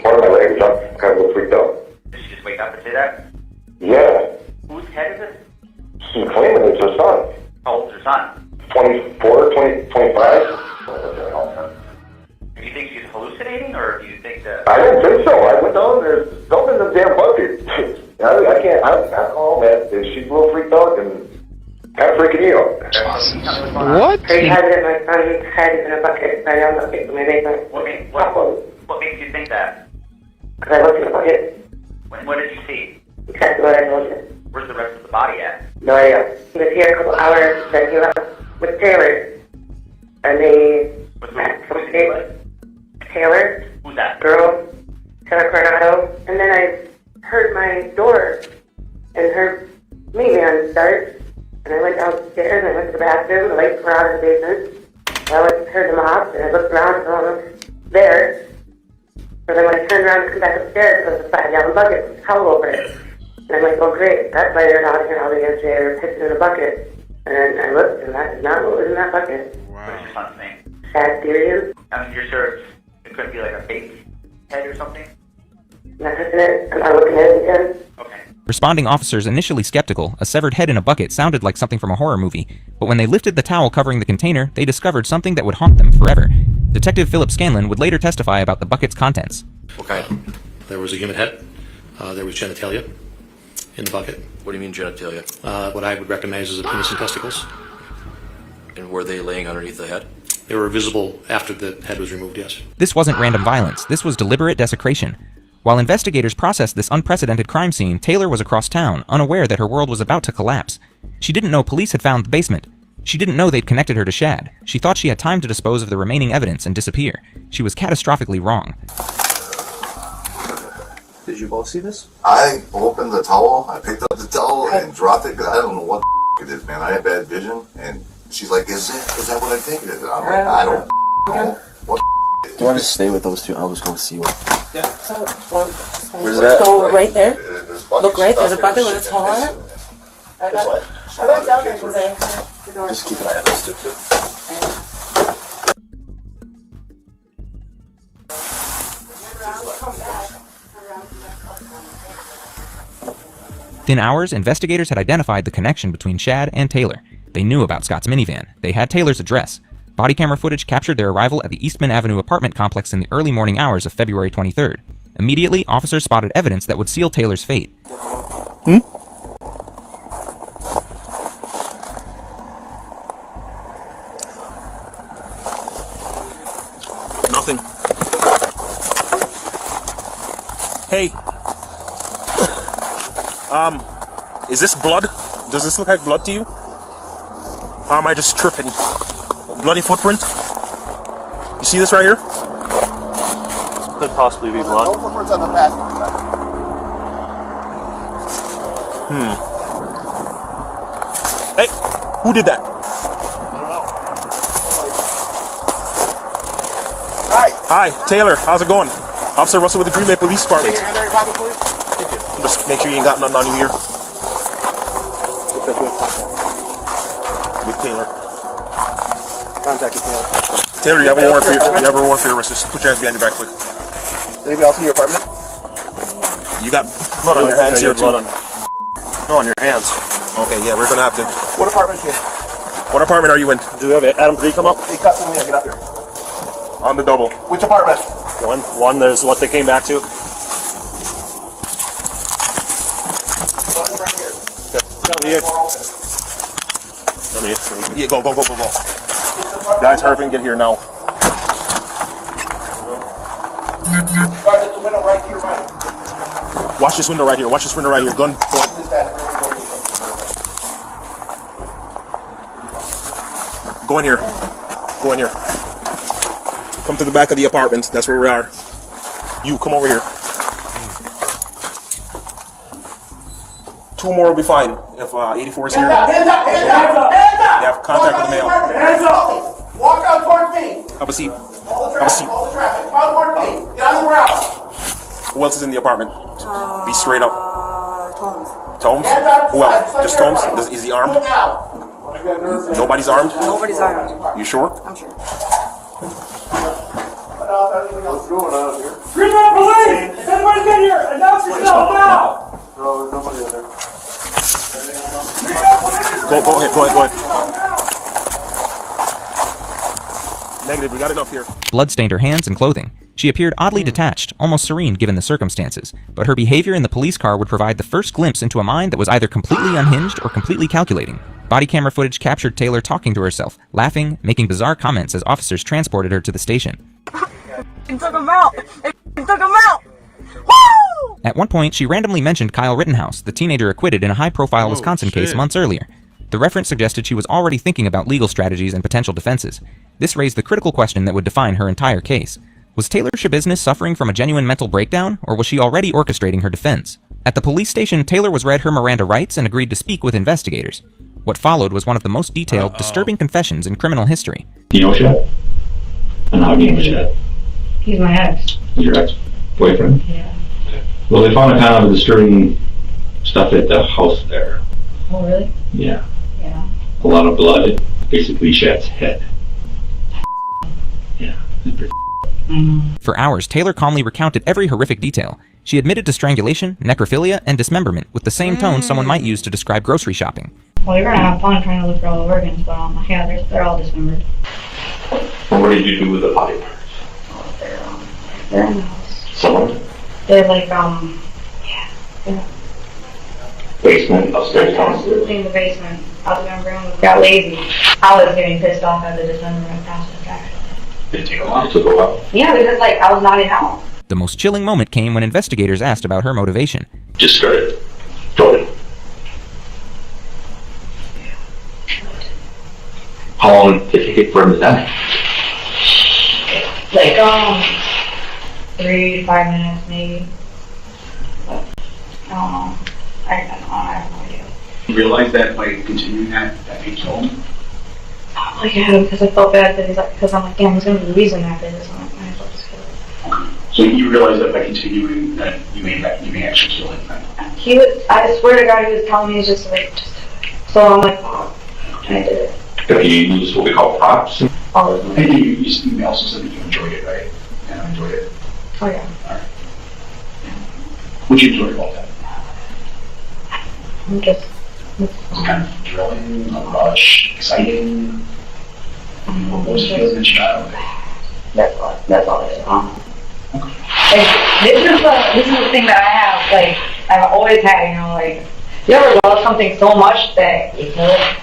Part of my language, I'm kind of a little freaked out. Did she just wake up and say that? Yeah. Whose head is it? She's claiming it's her son. How old's her son? 24, 20, 25. Do you think she's hallucinating, or do you think that... I don't think so. I went down there. Something in the damn bucket. I can't. I don't know, man. She's a little freaked out and kind of freaking me out. What? Hey, my son's head is in a bucket. What makes you think that? Because I looked in the bucket. What did you see? Exactly what I noticed. Where's the rest of the body at? No idea. He was here a couple hours, then he left with Taylor. And they met from Taylor. Who's that? Girl. Taylor Coronado. And then I heard my door and heard minivan start. And I went downstairs and I went to the bathroom. The lights were out in the basement. I heard them off and I looked around and I was there. So then when I turned around to come back upstairs, there was a 5-gallon bucket with a towel over it. And I'm like, oh great, that's why they're not here all day yesterday. They're pissing in a bucket. And then I looked, and that is not what was in that bucket. What's your son's name? Chad Darian. I mean, you're sure it couldn't be like a fake head or something? Not touching it. I'm not looking at it again. Okay. Responding officers initially skeptical, a severed head in a bucket sounded like something from a horror movie, but when they lifted the towel covering the container, they discovered something that would haunt them forever. Detective Philip Scanlon would later testify about the bucket's contents. What kind? There was a human head. There was genitalia in the bucket. What do you mean genitalia? What I would recognize as a penis and testicles. And were they laying underneath the head? They were visible after the head was removed, yes. This wasn't random violence, this was deliberate desecration. While investigators processed this unprecedented crime scene, Taylor was across town, unaware that her world was about to collapse. She didn't know police had found the basement. She didn't know they'd connected her to Shad. She thought she had time to dispose of the remaining evidence and disappear. She was catastrophically wrong. Did you both see this? I opened the towel, I picked up the towel and dropped it because I don't know what it is, man. I have bad vision, and she's like, is that what I think it is? And I'm like, I don't know what it is. Do you want to stay with those two? I'll just go see what. Yeah. Where's that? Go right there. Look right, there's a bucket with a towel on it. I went down there because I had the door. Just keep an eye on this too. Within hours, investigators had identified the connection between Shad and Taylor. They knew about Scott's minivan. They had Taylor's address. Body camera footage captured their arrival at the Eastman Avenue apartment complex in the early morning hours of February 23rd. Immediately, officers spotted evidence that would seal Taylor's fate. Nothing. Hey. Is this blood? Does this look like blood to you? Or am I just tripping? Bloody footprint? You see this right here? Could possibly be blood. No footprints on the passenger side. Hey, who did that? Hi, Taylor. How's it going? Officer Russell with the Green Bay Police Department. Just make sure you ain't got nothing on you here. With Taylor. Contact Taylor. Taylor, you have a warrant for your arrest. Just put your hands behind your back, quick. Anybody else in your apartment? You got blood on your hands here too. No, on your hands. Okay, yeah, we're gonna have to. What apartment are you in? What apartment are you in? Do you have it? Adam, please come up. Hey, cut for me. Get up here. On the double. Which apartment? One. There's what they came back to. Yeah, go. Guys, hurry, get here now. Watch this window right here. Gun point. Go in here. Come to the back of the apartment. That's where we are. You, come over here. 2 more will be fine. If 84 is here. Hands up! You have contact with the male. Hands up! Walk out towards me! Have a seat. All the traffic, come out towards me! Get on the ground! Who else is in the apartment? Be straight up. Tomes? Hands up! Who else? Just Tomes? Is he armed? Nobody's armed? Nobody's armed. You sure? I'm sure. What's going on here? Green Bay Police! Is anybody in here? Announce yourself now! No, there's nobody in there. Go ahead. Negative, we got enough here. Blood stained her hands and clothing. She appeared oddly detached, almost serene given the circumstances, but her behavior in the police car would provide the first glimpse into a mind that was either completely unhinged or completely calculating. Body camera footage captured Taylor talking to herself, laughing, making bizarre comments as officers transported her to the station. He took him out! Woo! At one point, she randomly mentioned Kyle Rittenhouse, the teenager acquitted in a high-profile Wisconsin case months earlier. The reference suggested she was already thinking about legal strategies and potential defenses. This raised the critical question that would define her entire case. Was Taylor Schabusiness suffering from a genuine mental breakdown, or was she already orchestrating her defense? At the police station, Taylor was read her Miranda rights and agreed to speak with investigators. What followed was one of the most detailed, disturbing confessions in criminal history. Do you know Shad? And how do you know Shad? He's my ex. Your ex-boyfriend? Yeah. Well, they found a kind of a disturbing stuff at the house there. Oh, really? Yeah. Yeah. A lot of blood. Basically Shad's head. Yeah. For hours, Taylor calmly recounted every horrific detail. She admitted to strangulation, necrophilia, and dismemberment with the same tone someone might use to describe grocery shopping. Well, you're gonna have fun trying to look for all the organs, but yeah, they're all dismembered. And what did you do with the body parts? They're in the house. Someone? They're like, Basement, upstairs, downstairs? absolutely in the basement. I was gonna bring them, got lazy. I was getting pissed off at the dismemberment process, actually. Did it take a while to go out? Yeah, because like, I was not in house. The most chilling moment came when investigators asked about her motivation. Just started. Jordan. How long did it take for him to die? Like, 3 to 5 minutes, maybe. But, I don't know. I have no idea. You realize that by continuing that he killed him? Like, I had him because I felt bad because I'm like, damn, he's gonna be the reason after this. I'm like, I might as well just kill him. So you realize that by continuing that you may actually kill him then? I swear to God, he was telling me just do it. So I'm like, oh, I did it. If you use what we call props? All of them. And you also said that you enjoyed it, right? And I enjoyed it. Oh yeah. Alright. What you enjoyed about that? I'm just... Was it kind of thrilling, a rush, exciting? What was the feeling that you got? That's all it is. Like, this is the thing that I have, like, I've always had, you know, like, you ever love something so much that you kill it?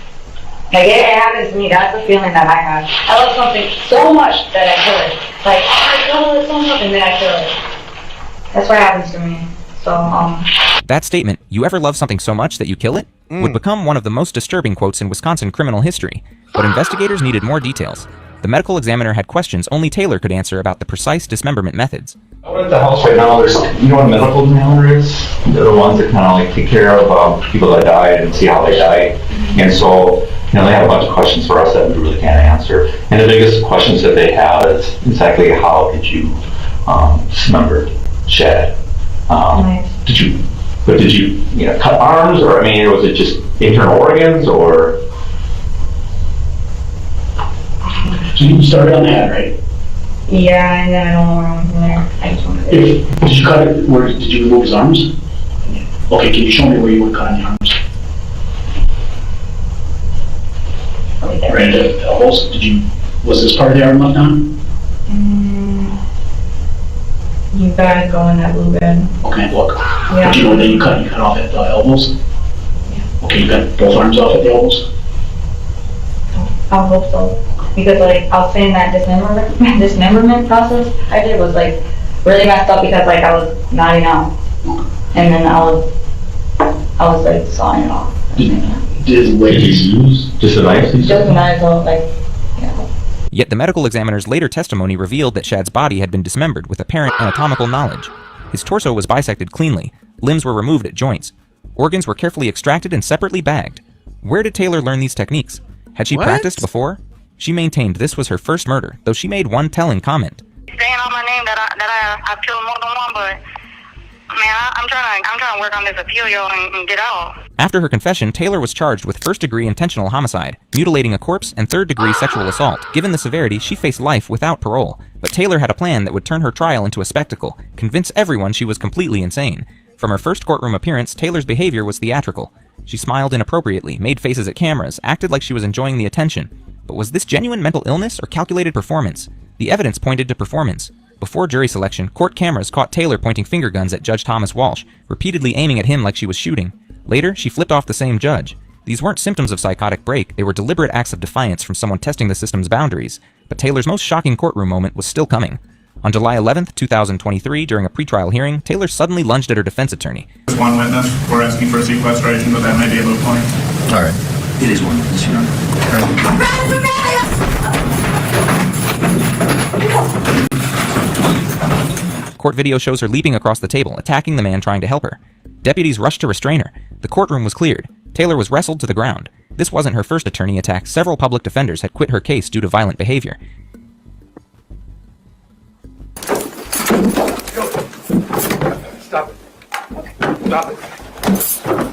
Like, it happens to me, that's the feeling that I have. I love something so much that I kill it. Like, I love it so much, and then I kill it. That's what happens to me. So, That statement, "You ever love something so much that you kill it?" would become one of the most disturbing quotes in Wisconsin criminal history. But investigators needed more details. The medical examiner had questions only Taylor could answer about the precise dismemberment methods. At the house right now, there's, you know what a medical examiner is? They're the ones that kind of like take care of people that died and see how they died. And so, you know, they have a bunch of questions for us that we really can't answer. And the biggest questions that they have is exactly how did you dismember Shad? Did you cut arms, or I mean, was it just internal organs, or? So you started on the head, right? yeah, and then I don't know where I'm from there. I just want to... Did you cut it, where, did you remove his arms? Yeah. Okay, can you show me where you would cut on the arms? Right, the elbows, was this part of the arm left on? You gotta go in that blue bed. Okay, look. Yeah. But you know, then you cut off at the elbows? Yeah. Okay, you got both arms off at the elbows? I hope so. Because like, I was saying that dismemberment process I did was like really messed up because like I was knotting out. And then I was like sawing it off. Did the way he's used? Just a knife? Just a knife, so like, yeah. Yet the medical examiner's later testimony revealed that Shad's body had been dismembered with apparent anatomical knowledge. His torso was bisected cleanly, limbs were removed at joints, organs were carefully extracted and separately bagged. Where did Taylor learn these techniques? Had she practiced before? She maintained this was her first murder, though she made one telling comment. Saying on my name that I've killed more than one, but man, I'm trying to work on this appeal, yo, and get out. After her confession, Taylor was charged with first-degree intentional homicide, mutilating a corpse, and third-degree sexual assault. Given the severity, she faced life without parole. But Taylor had a plan that would turn her trial into a spectacle, convince everyone she was completely insane. From her first courtroom appearance, Taylor's behavior was theatrical. She smiled inappropriately, made faces at cameras, acted like she was enjoying the attention. But was this genuine mental illness or calculated performance? The evidence pointed to performance. Before jury selection, court cameras caught Taylor pointing finger guns at Judge Thomas Walsh, repeatedly aiming at him like she was shooting. Later, she flipped off the same judge. These weren't symptoms of psychotic break, they were deliberate acts of defiance from someone testing the system's boundaries. But Taylor's most shocking courtroom moment was still coming. On July 11th, 2023, during a pretrial hearing, Taylor suddenly lunged at her defense attorney. There's one witness. We're asking for sequestration, but that may be a moot point. All right. It is one witness, Your Honor. Court video shows her leaping across the table, attacking the man trying to help her. Deputies rushed to restrain her. The courtroom was cleared. Taylor was wrestled to the ground. This wasn't her first attorney attack. Several public defenders had quit her case due to violent behavior. Stop it. Stop it.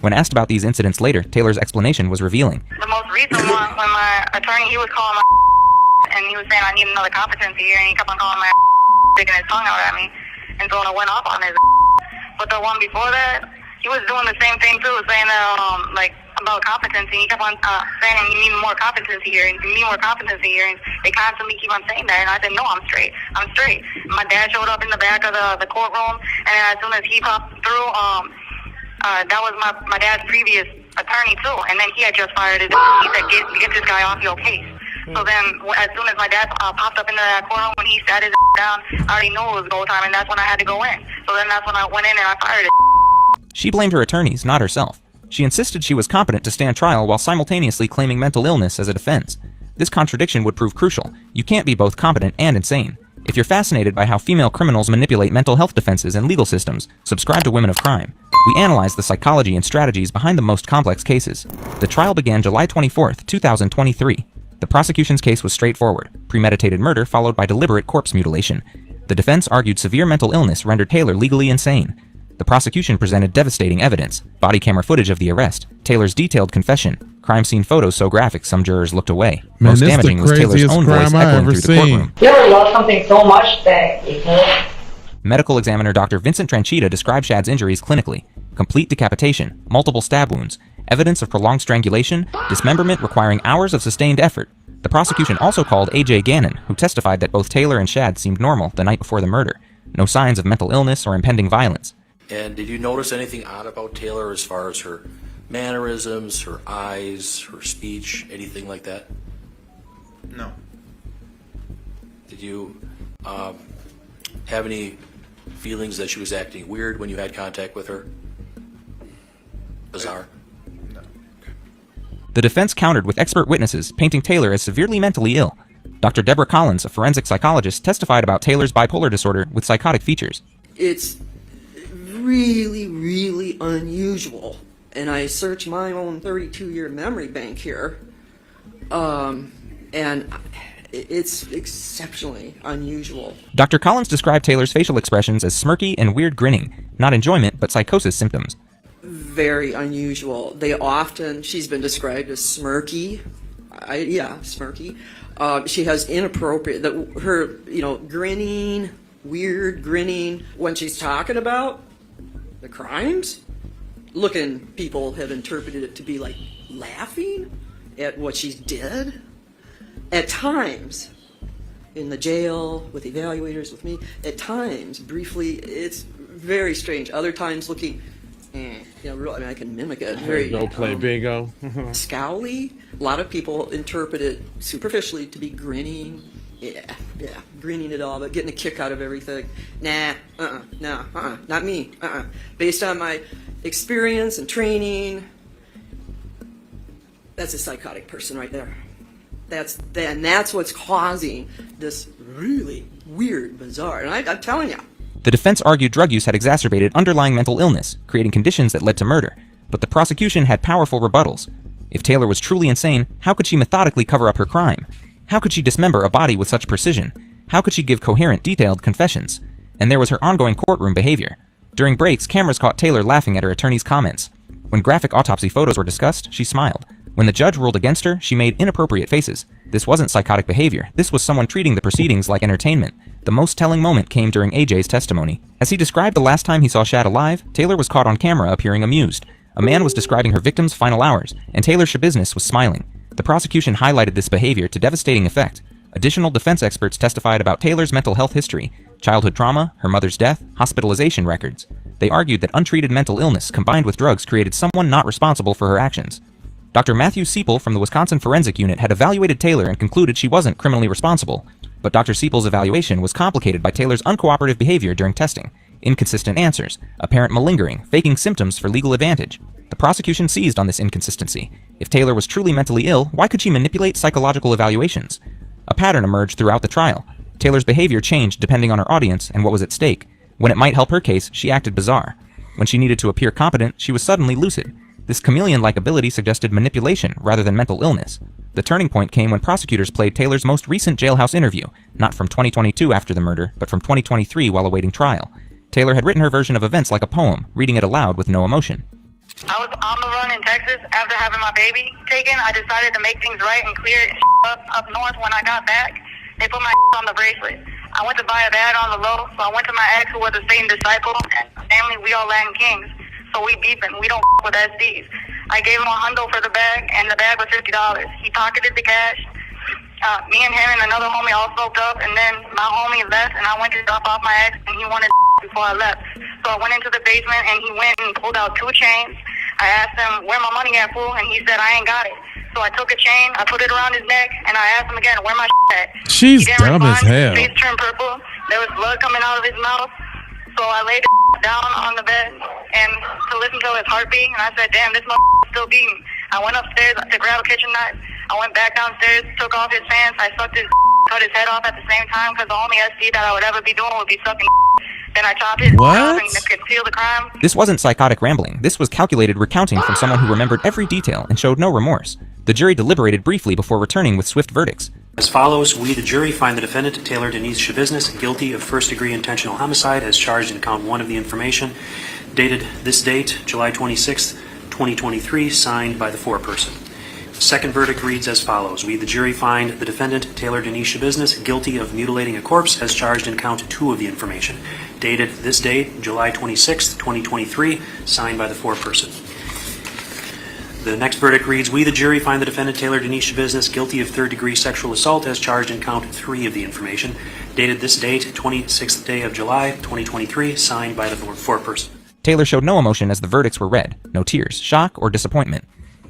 When asked about these incidents later, Taylor's explanation was revealing. The most recent one, when my attorney, he was calling my and he was saying I need another competency hearing. He kept on calling my sticking his tongue out at me. And so I went off on his. But the one before that, he was doing the same thing too, saying about competency. He kept on saying you need more competency hearings. You need more competency hearings. They constantly keep on saying that, and I said no, I'm straight. I'm straight. My dad showed up in the back of the courtroom, and then as soon as he popped through, that was my dad's previous attorney too, and then he had just fired his. He said get this guy off your case. So then, as soon as my dad popped up into that courtroom, when he sat his down, I already knew it was go time, and that's when I had to go in. So then that's when I went in and I fired his. She blamed her attorneys, not herself. She insisted she was competent to stand trial while simultaneously claiming mental illness as a defense. This contradiction would prove crucial. You can't be both competent and insane. If you're fascinated by how female criminals manipulate mental health defenses and legal systems, subscribe to Women of Crime. We analyze the psychology and strategies behind the most complex cases. The trial began July 24th, 2023. The prosecution's case was straightforward: premeditated murder followed by deliberate corpse mutilation. The defense argued severe mental illness rendered Taylor legally insane. The prosecution presented devastating evidence: body camera footage of the arrest, Taylor's detailed confession, crime scene photos so graphic some jurors looked away. Man, Most this damaging the was Taylor's craziest own voice crime I echoing ever through the courtroom. You ever love something so much that you can't? Medical examiner Dr. Vincent Tranchita described Shad's injuries clinically: complete decapitation, multiple stab wounds, evidence of prolonged strangulation, dismemberment requiring hours of sustained effort. The prosecution also called A.J. Gannon, who testified that both Taylor and Shad seemed normal the night before the murder. No signs of mental illness or impending violence. And did you notice anything odd about Taylor as far as her mannerisms, her eyes, her speech, anything like that? No. Did you have any feelings that she was acting weird when you had contact with her? Bizarre? The defense countered with expert witnesses, painting Taylor as severely mentally ill. Dr. Deborah Collins, a forensic psychologist, testified about Taylor's bipolar disorder with psychotic features. It's really, really unusual. And I searched my own 32-year memory bank here, and it's exceptionally unusual. Dr. Collins described Taylor's facial expressions as smirky and weird grinning, not enjoyment, but psychosis symptoms. Very unusual. She's been described as smirky. Smirky. She has inappropriate, grinning, weird grinning. When she's talking about the crimes, people have interpreted it to be like laughing at what she did. At times, in the jail, with evaluators, with me, at times, briefly, it's very strange. Other times looking, I can mimic it. Very Go play bingo. scowly. A lot of people interpret it superficially to be grinning. Grinning at all, but getting a kick out of everything. Not me. Based on my experience and training, that's a psychotic person right there. That's what's causing this really weird, bizarre. And I'm telling you. The defense argued drug use had exacerbated underlying mental illness, creating conditions that led to murder. But the prosecution had powerful rebuttals. If Taylor was truly insane, how could she methodically cover up her crime? How could she dismember a body with such precision? How could she give coherent, detailed confessions? And there was her ongoing courtroom behavior. During breaks, cameras caught Taylor laughing at her attorney's comments. When graphic autopsy photos were discussed, she smiled. When the judge ruled against her, she made inappropriate faces. This wasn't psychotic behavior. This was someone treating the proceedings like entertainment. The most telling moment came during AJ's testimony. As he described the last time he saw Shad alive, Taylor was caught on camera appearing amused. A man was describing her victim's final hours, and Taylor Shabiznis was smiling. The prosecution highlighted this behavior to devastating effect. Additional defense experts testified about Taylor's mental health history, childhood trauma, her mother's death, hospitalization records. They argued that untreated mental illness combined with drugs created someone not responsible for her actions. Dr. Matthew Siepel from the Wisconsin Forensic Unit had evaluated Taylor and concluded she wasn't criminally responsible. But Dr. Siepel's evaluation was complicated by Taylor's uncooperative behavior during testing, inconsistent answers, apparent malingering, faking symptoms for legal advantage. The prosecution seized on this inconsistency. If Taylor was truly mentally ill, why could she manipulate psychological evaluations? A pattern emerged throughout the trial. Taylor's behavior changed depending on her audience and what was at stake. When it might help her case, she acted bizarre. When she needed to appear competent, she was suddenly lucid. This chameleon-like ability suggested manipulation rather than mental illness. The turning point came when prosecutors played Taylor's most recent jailhouse interview, not from 2022 after the murder, but from 2023 while awaiting trial. Taylor had written her version of events like a poem, reading it aloud with no emotion. I was on the run in Texas after having my baby taken. I decided to make things right and clear it up north. When I got back, they put my on the bracelet. I went to buy a bag on the low, so I went to my ex who was a Satan disciple, and family, we all Latin kings. So we beefing, we don't with SDs. I gave him $100 for the bag, and the bag was $50. He pocketed the cash. Me and him and another homie all smoked up, and then my homie left, and I went to drop off my ex, and he wanted before I left. So I went into the basement, and he went and pulled out 2 chains. I asked him, where my money at, fool? And he said, I ain't got it. So I took a chain, I put it around his neck, and I asked him again, where my at? She's He didn't dumb as respond. hell. His face turned purple. There was blood coming out of his mouth. So I laid down on the bed and to listen to his heartbeat, and I said, damn, this motherfucker's still beating. I went upstairs to grab a kitchen knife. I went back downstairs, took off his pants. I sucked his cut his head off at the same time, because the only SD that I would ever be doing would be sucking. Then I chopped his off and concealed the crime. This wasn't psychotic rambling. This was calculated recounting from someone who remembered every detail and showed no remorse. The jury deliberated briefly before returning with swift verdicts. As follows, we, the jury, find the defendant, Taylor Denise Shabiznis, guilty of first-degree intentional homicide as charged in count 1 of the information, dated this date, July 26, 2023, signed by the foreperson. The second verdict reads as follows. We, the jury, find the defendant, Taylor Denise Shabiznis, guilty of mutilating a corpse as charged in count 2 of the information, dated this date, July 26, 2023, signed by the foreperson. The next verdict reads, we, the jury, find the defendant, Taylor Denise Shabiznis, guilty of third-degree sexual assault as charged in count 3 of the information, dated this date, 26th day of July, 2023, signed by the foreperson. Taylor showed no emotion as the verdicts were read, no tears, shock, or disappointment.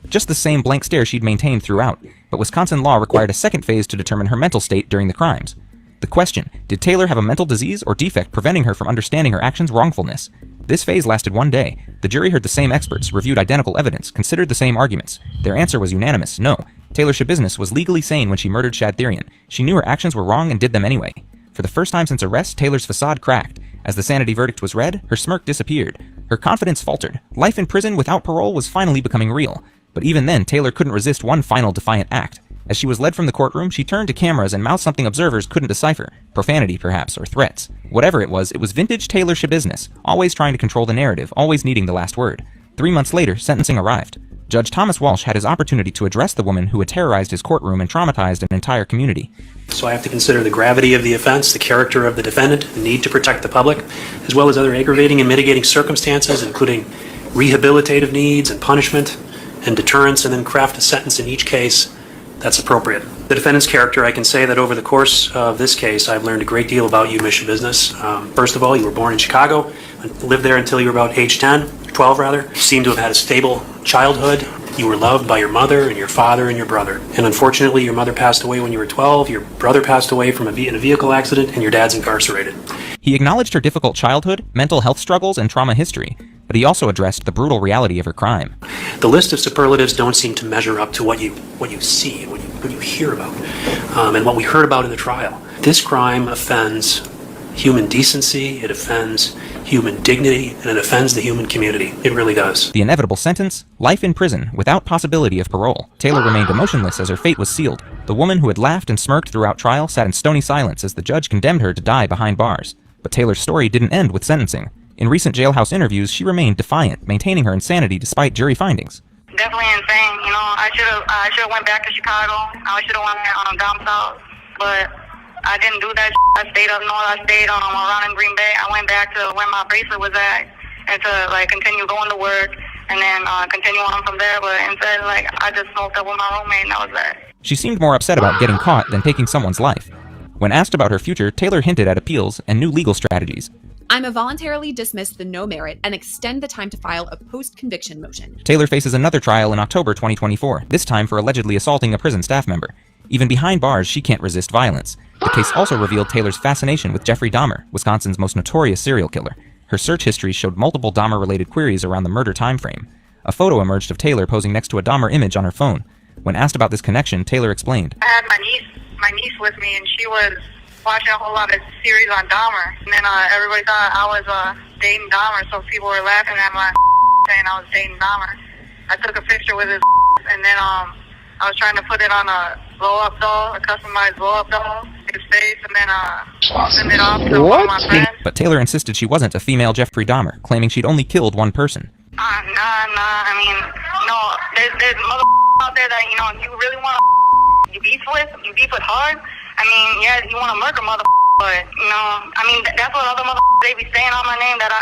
Just the same blank stare she'd maintained throughout, but Wisconsin law required a second phase to determine her mental state during the crimes. The question, did Taylor have a mental disease or defect preventing her from understanding her actions' wrongfulness? This phase lasted 1 day. The jury heard the same experts, reviewed identical evidence, considered the same arguments. Their answer was unanimous, no. Taylor Shabiznis was legally sane when she murdered Shad Therian. She knew her actions were wrong and did them anyway. For the first time since arrest, Taylor's facade cracked. As the sanity verdict was read, her smirk disappeared. Her confidence faltered. Life in prison without parole was finally becoming real. But even then, Taylor couldn't resist one final defiant act. As she was led from the courtroom, she turned to cameras and mouthed something observers couldn't decipher. Profanity, perhaps, or threats. Whatever it was vintage Taylor Shabiznis, always trying to control the narrative, always needing the last word. 3 months later, sentencing arrived. Judge Thomas Walsh had his opportunity to address the woman who had terrorized his courtroom and traumatized an entire community. So I have to consider the gravity of the offense, the character of the defendant, the need to protect the public, as well as other aggravating and mitigating circumstances, including rehabilitative needs and punishment and deterrence, and then craft a sentence in each case that's appropriate. The defendant's character, I can say that over the course of this case, I've learned a great deal about you, Miss Shabiznis. First of all, you were born in Chicago, lived there until you were about age 12 rather. You seem to have had a stable childhood. You were loved by your mother and your father and your brother. And unfortunately, your mother passed away when you were 12, your brother passed away in a vehicle accident, and your dad's incarcerated. He acknowledged her difficult childhood, mental health struggles, and trauma history, but he also addressed the brutal reality of her crime. The list of superlatives don't seem to measure up to what you see and what you hear about, and what we heard about in the trial. This crime offends human decency, it offends human dignity, and it offends the human community. It really does. The inevitable sentence? Life in prison, without possibility of parole. Taylor remained emotionless as her fate was sealed. The woman who had laughed and smirked throughout trial sat in stony silence as the judge condemned her to die behind bars. But Taylor's story didn't end with sentencing. In recent jailhouse interviews, she remained defiant, maintaining her insanity despite jury findings. Definitely insane. You know, I should have went back to Chicago. I should have went down south, but I didn't do that. I stayed up north. I stayed around in Green Bay. I went back to where my bracelet was at and to continue going to work and then continue on from there. But instead, I just smoked up with my roommate, and that was that. She seemed more upset about getting caught than taking someone's life. When asked about her future, Taylor hinted at appeals and new legal strategies. I'm voluntarily dismiss the no merit and extend the time to file a post-conviction motion. Taylor faces another trial in October 2024, this time for allegedly assaulting a prison staff member. Even behind bars, she can't resist violence. The case also revealed Taylor's fascination with Jeffrey Dahmer, Wisconsin's most notorious serial killer. Her search history showed multiple Dahmer-related queries around the murder timeframe. A photo emerged of Taylor posing next to a Dahmer image on her phone. When asked about this connection, Taylor explained. I had my niece with me, and she was watching a whole lot of series on Dahmer. And then everybody thought I was dating Dahmer, so people were laughing at my saying I was dating Dahmer. I took a picture with his and then I was trying to put it on a blow-up doll, a customized blow-up doll, his face, and then send it off to one of my friends. But Taylor insisted she wasn't a female Jeffrey Dahmer, claiming she'd only killed one person. Nah. I mean, no, there's mother out there that, you know, you really want to you beef with hard. I mean, yeah, you want to murder mother, but, you know, I mean, that's what other mother they be saying on my name, that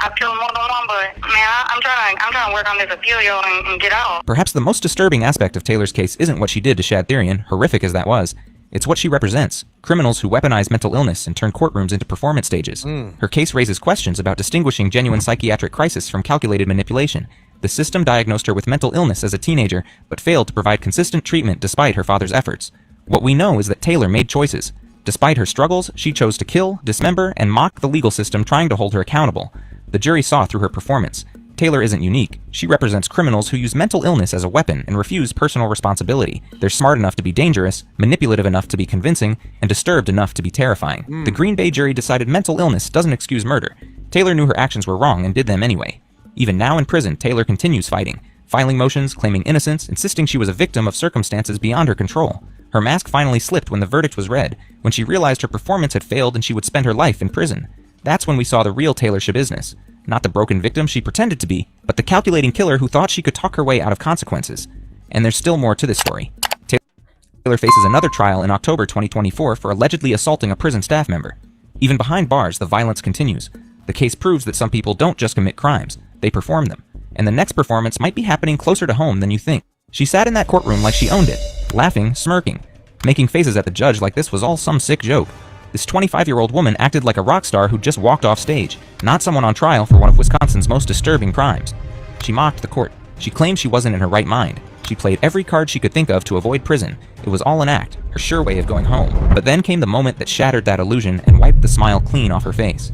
I've killed more than one, but, man, I'm trying to work on this appeal, yo, and get out. Perhaps the most disturbing aspect of Taylor's case isn't what she did to Shad Therian, horrific as that was. It's what she represents, criminals who weaponize mental illness and turn courtrooms into performance stages. Her case raises questions about distinguishing genuine psychiatric crisis from calculated manipulation. The system diagnosed her with mental illness as a teenager, but failed to provide consistent treatment despite her father's efforts. What we know is that Taylor made choices. Despite her struggles, she chose to kill, dismember, and mock the legal system trying to hold her accountable. The jury saw through her performance. Taylor isn't unique. She represents criminals who use mental illness as a weapon and refuse personal responsibility. They're smart enough to be dangerous, manipulative enough to be convincing, and disturbed enough to be terrifying. The Green Bay jury decided mental illness doesn't excuse murder. Taylor knew her actions were wrong and did them anyway. Even now in prison, Taylor continues fighting, filing motions, claiming innocence, insisting she was a victim of circumstances beyond her control. Her mask finally slipped when the verdict was read, when she realized her performance had failed and she would spend her life in prison. That's when we saw the real Taylor Schabusiness. Not the broken victim she pretended to be, but the calculating killer who thought she could talk her way out of consequences. And there's still more to this story. Taylor faces another trial in October 2024 for allegedly assaulting a prison staff member. Even behind bars, the violence continues. The case proves that some people don't just commit crimes, they perform them. And the next performance might be happening closer to home than you think. She sat in that courtroom like she owned it, laughing, smirking, making faces at the judge like this was all some sick joke. This 25-year-old woman acted like a rock star who just walked off stage, not someone on trial for one of Wisconsin's most disturbing crimes. She mocked the court. She claimed she wasn't in her right mind. She played every card she could think of to avoid prison. It was all an act, her sure way of going home. But then came the moment that shattered that illusion and wiped the smile clean off her face.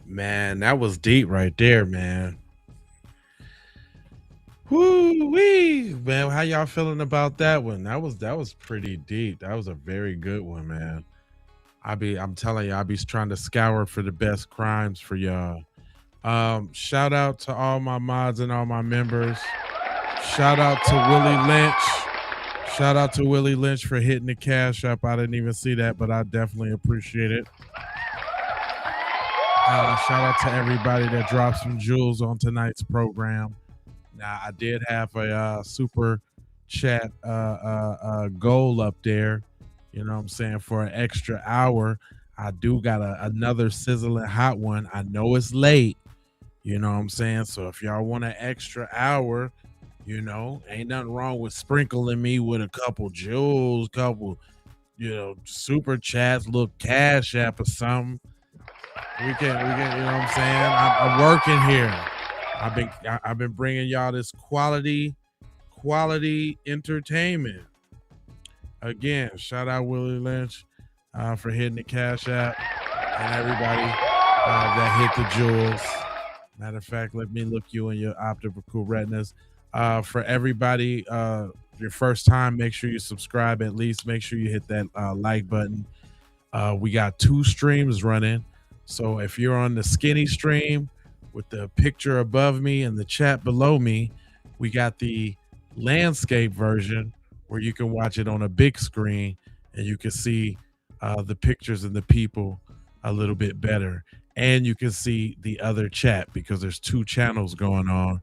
Man, that was deep right there, man. Woo-wee, man. How y'all feeling about that one? That was pretty deep. That was a very good one, man. I'm telling you, I be trying to scour for the best crimes for y'all. Shout out to all my mods and all my members. Shout out to Willie Lynch. Shout out to Willie Lynch for hitting the cash up. I didn't even see that, but I definitely appreciate it. Shout out to everybody that dropped some jewels on tonight's program. Now, I did have a super chat goal up there, you know what I'm saying, for an extra hour. I do got another sizzling hot one. I know it's late, you know what I'm saying? So if y'all want an extra hour, you know, ain't nothing wrong with sprinkling me with a couple jewels, couple, you know, super chats, little cash app or something. We can, you know what I'm saying? I'm working here. I've been bringing y'all this quality entertainment. Again, shout out Willie Lynch for hitting the cash app and everybody that hit the jewels. Matter of fact, let me look you in your optical retinas. For everybody, your first time, make sure you subscribe. At least make sure you hit that like button. We got 2 streams running. So if you're on the skinny stream with the picture above me and the chat below me, we got the landscape version where you can watch it on a big screen and you can see the pictures and the people a little bit better. And you can see the other chat because there's 2 channels going on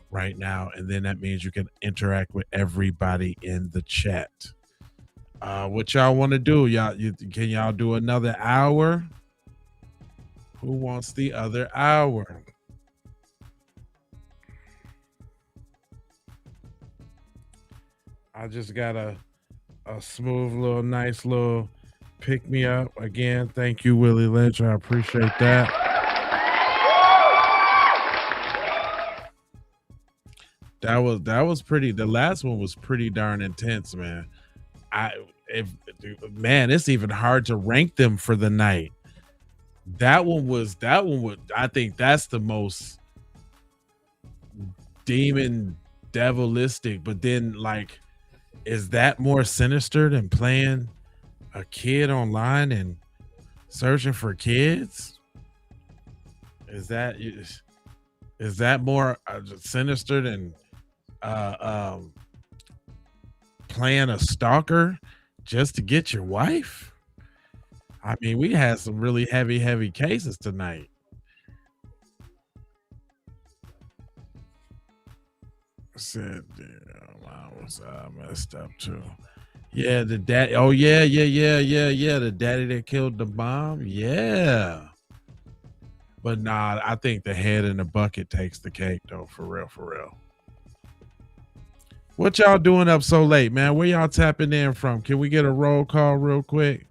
right now. And then that means you can interact with everybody in the chat. What y'all want to do? Can y'all do another hour? Who wants the other hour? I just got a smooth little, nice little pick me up. Again, thank you, Willie Lynch. I appreciate that. That was pretty. The last one was pretty darn intense, man. It's even hard to rank them for the night. That one would, I think that's the most demon devilistic, but then like, is that more sinister than playing a kid online and searching for kids? Is that more sinister than playing a stalker just to get your wife? I mean, we had some really heavy cases tonight. Said, I was messed up too. Yeah, the daddy. Oh yeah. The daddy that killed the mom. Yeah. But nah, I think the head in the bucket takes the cake though. For real. What y'all doing up so late, man? Where y'all tapping in from? Can we get a roll call real quick?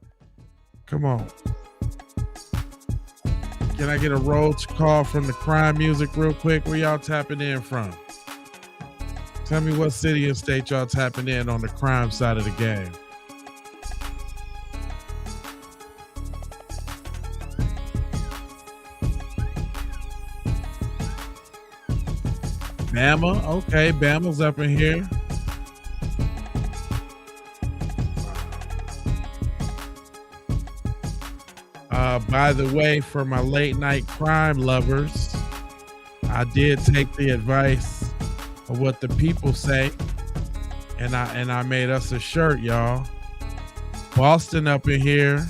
Come on. Can I get a roll call from the crime music real quick? Where y'all tapping in from? Tell me what city and state y'all tapping in on the crime side of the game. Bama, okay, Bama's up in here. By the way, for my late night crime lovers, I did take the advice of what the people say, and I made us a shirt, y'all. Boston up in here.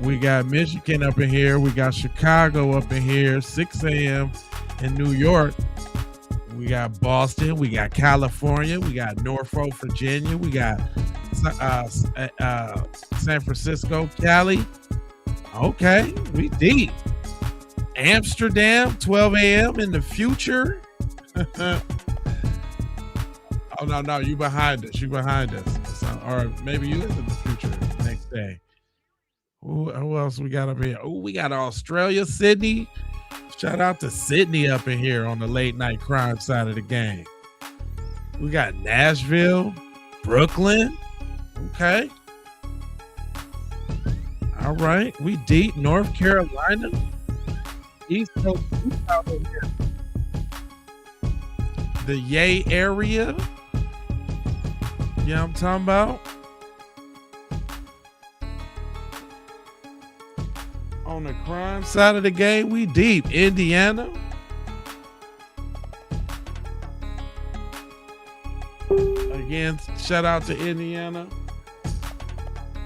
We got Michigan up in here. We got Chicago up in here. 6 a.m. in New York. We got Boston. We got California. We got Norfolk, Virginia. We got San Francisco, Cali. Okay, we deep. Amsterdam, 12 a.m. in the future. Oh no, you behind us. So, or maybe you is in the future next day. Who else we got up here? Oh, we got Australia, Sydney. Shout out to Sydney up in here on the late night crime side of the game. We got Nashville, Brooklyn. Okay. All right. We deep. North Carolina. East Coast. The Yay area. You know what I'm talking about? On the crime side of the game, we deep. Indiana. Again, shout out to Indiana.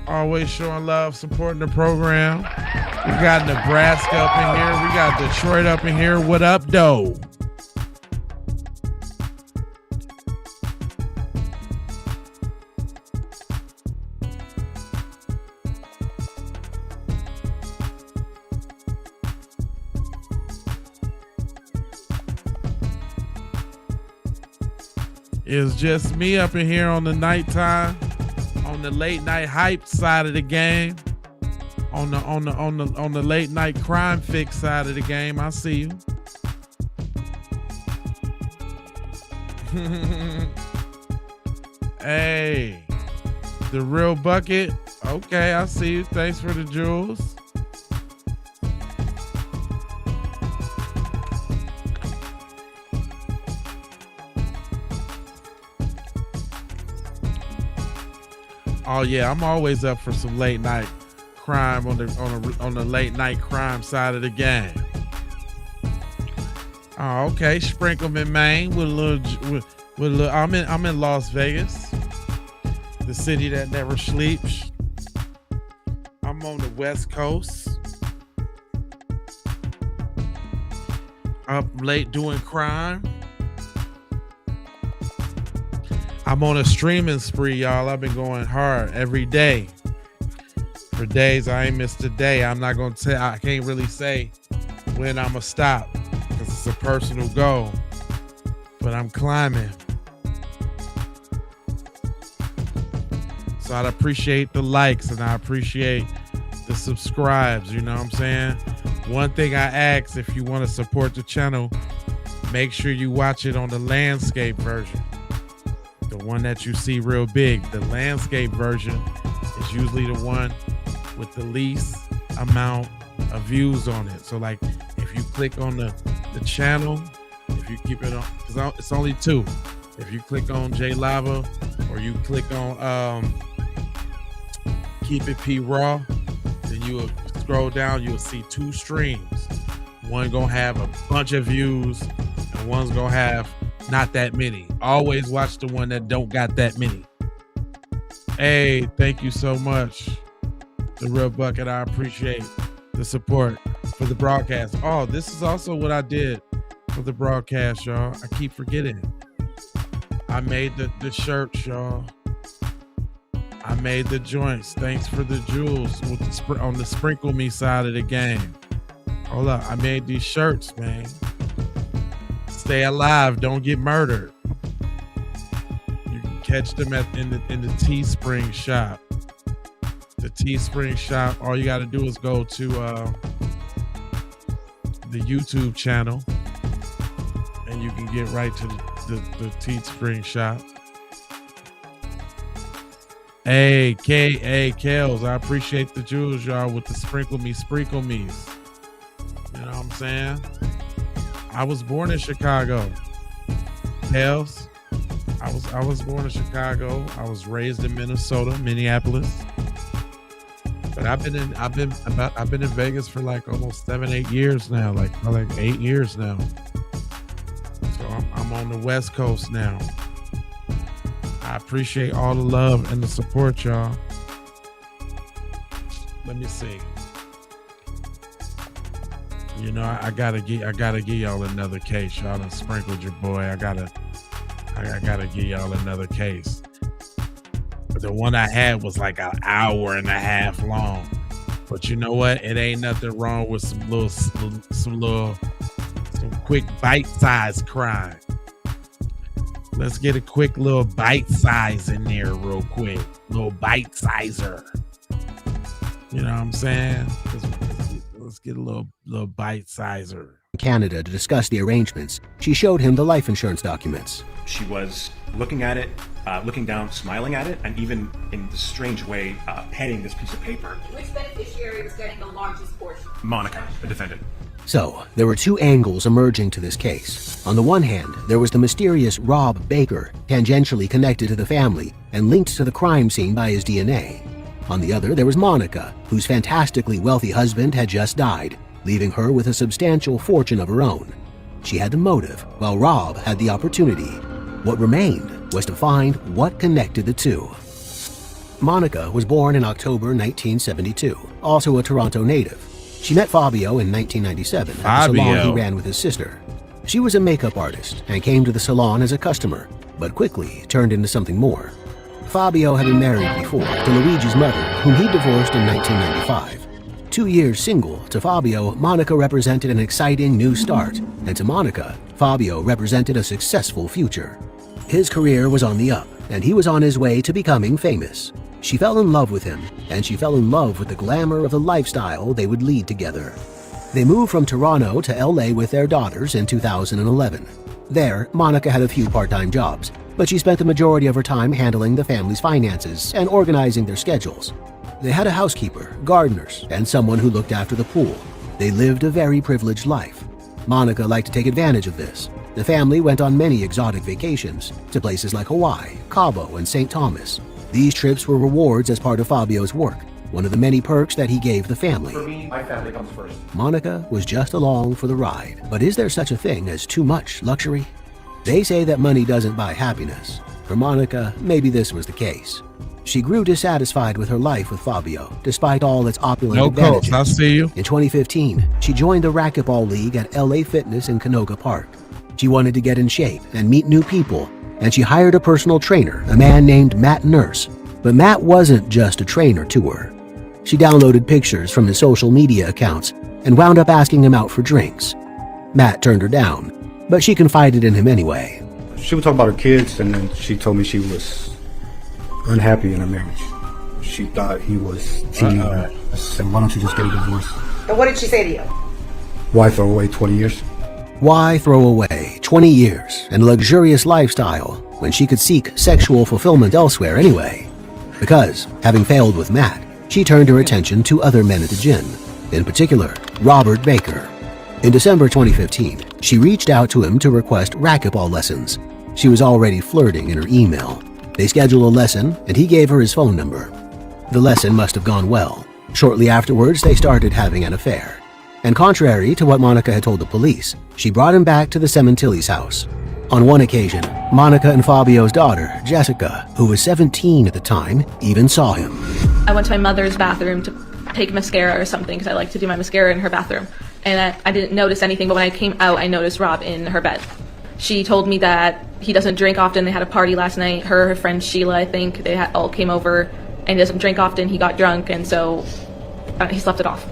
Always showing love, supporting the program. We got Nebraska up in here. We got Detroit up in here. What up, though? It's just me up in here on the nighttime, on the late night hype side of the game, on the late night crime fix side of the game. I see you. Hey, the real bucket. Okay, I see you. Thanks for the jewels. Oh yeah, I'm always up for some late night crime on the late night crime side of the game. Oh, okay, Sprinkleman, Maine, with a little. I'm in Las Vegas, the city that never sleeps. I'm on the West Coast, up late doing crime. I'm on a streaming spree, y'all. I've been going hard every day. For days, I ain't missed a day. I'm not going to tell, I can't really say when I'm going to stop because it's a personal goal. But I'm climbing. So I'd appreciate the likes and I appreciate the subscribes, you know what I'm saying? One thing I ask, if you want to support the channel, make sure you watch it on the landscape version. The one that you see real big. The landscape version is usually the one with the least amount of views on it. So like if you click on the channel, if you keep it on, because it's only two. If you click on J Lava or you click on Keep It P Raw, then you will scroll down, you'll see two streams. One gonna have a bunch of views and one's gonna have not that many. Always watch the one that don't got that many. Hey, thank you so much. The Real Bucket, I appreciate the support for the broadcast. Oh, this is also what I did for the broadcast, y'all. I keep forgetting. I made the shirts, y'all. I made the joints. Thanks for the jewels with on the Sprinkle Me side of the game. Hold up. I made these shirts, man. Stay alive. Don't get murdered. You can catch them in the Teespring shop. The Teespring shop. All you got to do is go to the YouTube channel and you can get right to the Teespring shop. Hey, Kels, I appreciate the jewels, y'all, with the Sprinkle Me's. You know what I'm saying? I was born in Chicago. Kels, I was born in Chicago. I was raised in Minnesota, Minneapolis. But I've been in Vegas for like almost 7-8 years now, like 8 years now. So I'm on the West Coast now. I appreciate all the love and the support, y'all. Let me see. You know, I gotta give y'all another case. Y'all done sprinkled your boy. I gotta give y'all another case. But the one I had was like an hour and a half long. But you know what? It ain't nothing wrong with some quick bite-sized crime. Let's get a quick little bite size in there real quick. Little bite sizer. You know what I'm saying? Let's get a little bite sizer. Canada to discuss the arrangements. She showed him the life insurance documents. She was looking at it, looking down, smiling at it, and even in this strange way, petting this piece of paper. Which beneficiary was getting the largest portion? Monica, the defendant. So, there were two angles emerging to this case. On the one hand, there was the mysterious Rob Baker, tangentially connected to the family and linked to the crime scene by his DNA. On the other, there was Monica, whose fantastically wealthy husband had just died, leaving her with a substantial fortune of her own. She had the motive, while Rob had the opportunity. What remained was to find what connected the two. Monica was born in October 1972, also a Toronto native. She met Fabio in 1997 at the salon he ran with his sister. She was a makeup artist and came to the salon as a customer, but quickly turned into something more. Fabio had been married before to Luigi's mother, whom he divorced in 1995. 2 years single, to Fabio, Monica represented an exciting new start, and to Monica, Fabio represented a successful future. His career was on the up, and he was on his way to becoming famous. She fell in love with him, and she fell in love with the glamour of the lifestyle they would lead together. They moved from Toronto to LA with their daughters in 2011. There, Monica had a few part-time jobs, but she spent the majority of her time handling the family's finances and organizing their schedules. They had a housekeeper, gardeners, and someone who looked after the pool. They lived a very privileged life. Monica liked to take advantage of this. The family went on many exotic vacations to places like Hawaii, Cabo, and St. Thomas. These trips were rewards as part of Fabio's work, one of the many perks that he gave the family. For me, my family comes first. Monica was just along for the ride. But is there such a thing as too much luxury? They say that money doesn't buy happiness. For Monica, maybe this was the case. She grew dissatisfied with her life with Fabio, despite all its opulent advantages. Coach, I see you. In 2015, she joined the Racquetball League at LA Fitness in Canoga Park. She wanted to get in shape and meet new people, and she hired a personal trainer, a man named Matt Nurse. But Matt wasn't just a trainer to her. She downloaded pictures from his social media accounts and wound up asking him out for drinks. Matt turned her down, but she confided in him anyway. She would talk about her kids, and then she told me she was unhappy in her marriage. She thought he was cheating on her. I said, why don't you just get a divorce? And what did she say to you? Why throw away 20 years? Why throw away 20 years and a luxurious lifestyle when she could seek sexual fulfillment elsewhere anyway? Because, having failed with Matt, she turned her attention to other men at the gym, in particular, Robert Baker. In December 2015, she reached out to him to request racquetball lessons. She was already flirting in her email. They scheduled a lesson, and he gave her his phone number. The lesson must have gone well. Shortly afterwards, they started having an affair. And contrary to what Monica had told the police, she brought him back to the Cementilli's house. On one occasion, Monica and Fabio's daughter, Jessica, who was 17 at the time, even saw him. I went to my mother's bathroom to take mascara or something because I like to do my mascara in her bathroom. And I didn't notice anything, but when I came out, I noticed Rob in her bed. She told me that he doesn't drink often. They had a party last night. Her friend Sheila, I think, they all came over, and he doesn't drink often. He got drunk, and so he slept it off.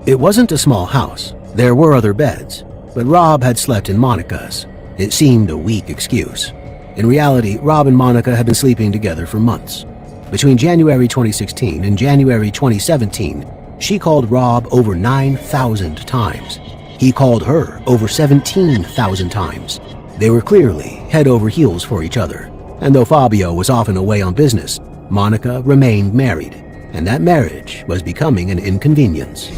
It wasn't a small house. There were other beds, but Rob had slept in Monica's. It seemed a weak excuse. In reality, Rob and Monica had been sleeping together for months. Between January 2016 and January 2017, she called Rob over 9,000 times. He called her over 17,000 times. They were clearly head over heels for each other. And though Fabio was often away on business, Monica remained married, and that marriage was becoming an inconvenience.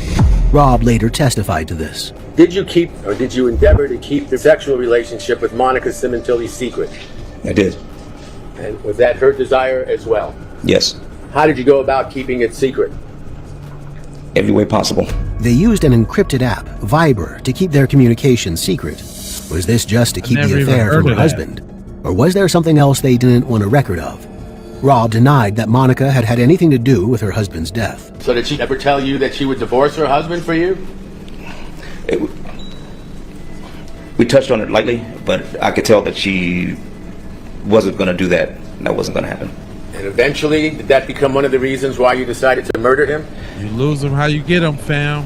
Rob later testified to this. Did you keep, or did you endeavor to keep the sexual relationship with Monica Simontilli secret? I did. And was that her desire as well? Yes. How did you go about keeping it secret? Every way possible. They used an encrypted app, Viber, to keep their communications secret. Was this just to keep the affair from her husband? Or was there something else they didn't want a record of? Rob denied that Monica had had anything to do with her husband's death. So did she ever tell you that she would divorce her husband for you? We touched on it lightly, but I could tell that she wasn't going to do that. That wasn't going to happen. And eventually, did that become one of the reasons why you decided to murder him? You lose him, how you get him, fam?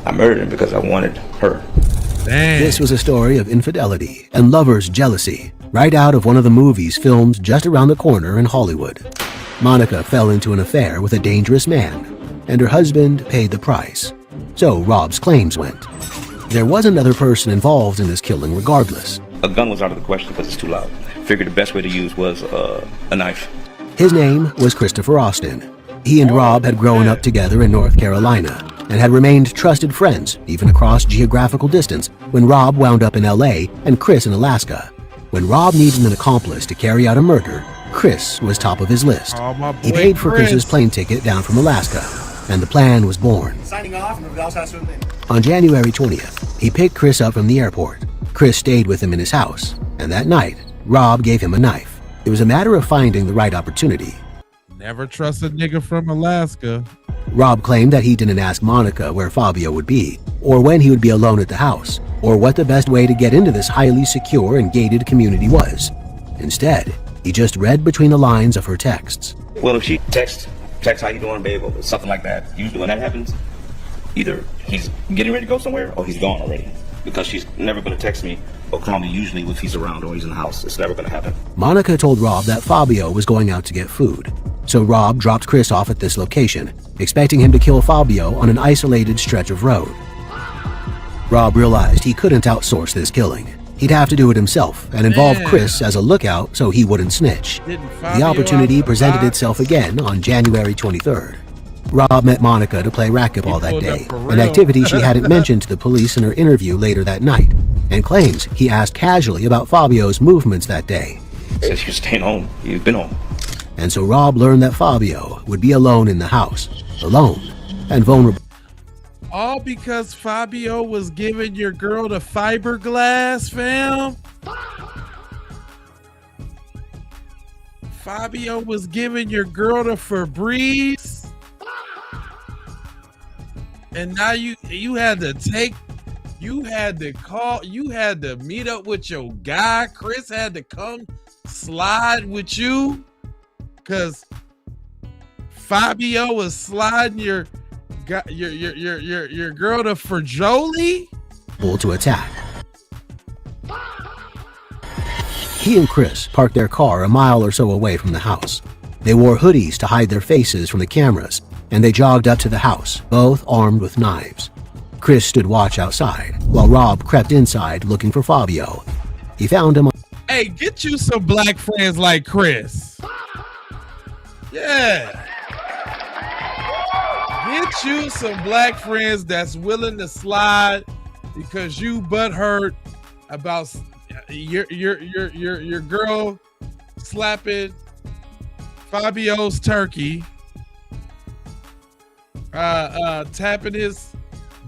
I murdered him because I wanted her. Dang. This was a story of infidelity and lovers' jealousy, right out of one of the movies filmed just around the corner in Hollywood. Monica fell into an affair with a dangerous man, and her husband paid the price. So Rob's claims went. There was another person involved in this killing regardless. A gun was out of the question because it's too loud. Figured the best way to use was a knife. His name was Christopher Austin. He and Rob had grown up together in North Carolina and had remained trusted friends, even across geographical distance, when Rob wound up in LA and Chris in Alaska. When Rob needed an accomplice to carry out a murder, Chris was top of his list. He paid for Chris's plane ticket down from Alaska, and the plan was born. Signing off, and else has to admit. On January 20th, he picked Chris up from the airport. Chris stayed with him in his house, and that night, Rob gave him a knife. It was a matter of finding the right opportunity. Never trust a nigga from Alaska. Rob claimed that he didn't ask Monica where Fabio would be, or when he would be alone at the house, or what the best way to get into this highly secure and gated community was. Instead, he just read between the lines of her texts. Well, if she texts how you doing, babe, or something like that, usually when that happens, either he's getting ready to go somewhere or he's gone already. Because she's never going to text me or call me usually if he's around or he's in the house. It's never going to happen. Monica told Rob that Fabio was going out to get food. So Rob dropped Chris off at this location, expecting him to kill Fabio on an isolated stretch of road. Rob realized he couldn't outsource this killing. He'd have to do it himself and involve Chris as a lookout so he wouldn't snitch. The opportunity presented itself again on January 23rd. Rob met Monica to play racquetball that day, an activity she hadn't mentioned to the police in her interview later that night, and claims he asked casually about Fabio's movements that day. Since he was staying home, he'd been home. And so Rob learned that Fabio would be alone in the house, alone and vulnerable. All because Fabio was giving your girl the fiberglass, fam? Fabio was giving your girl the Febreze? And now you had to meet up with your guy. Chris had to come slide with you because Fabio was sliding your girl to Ferjoli to attack. He and Chris parked their car a mile or so away from the house. They wore hoodies to hide their faces from the cameras, and they jogged up to the house, both armed with knives. Chris stood watch outside, while Rob crept inside looking for Fabio. He found him. Hey, get you some black friends like Chris. Yeah. Get you some black friends that's willing to slide because you butthurt about your girl slapping Fabio's turkey,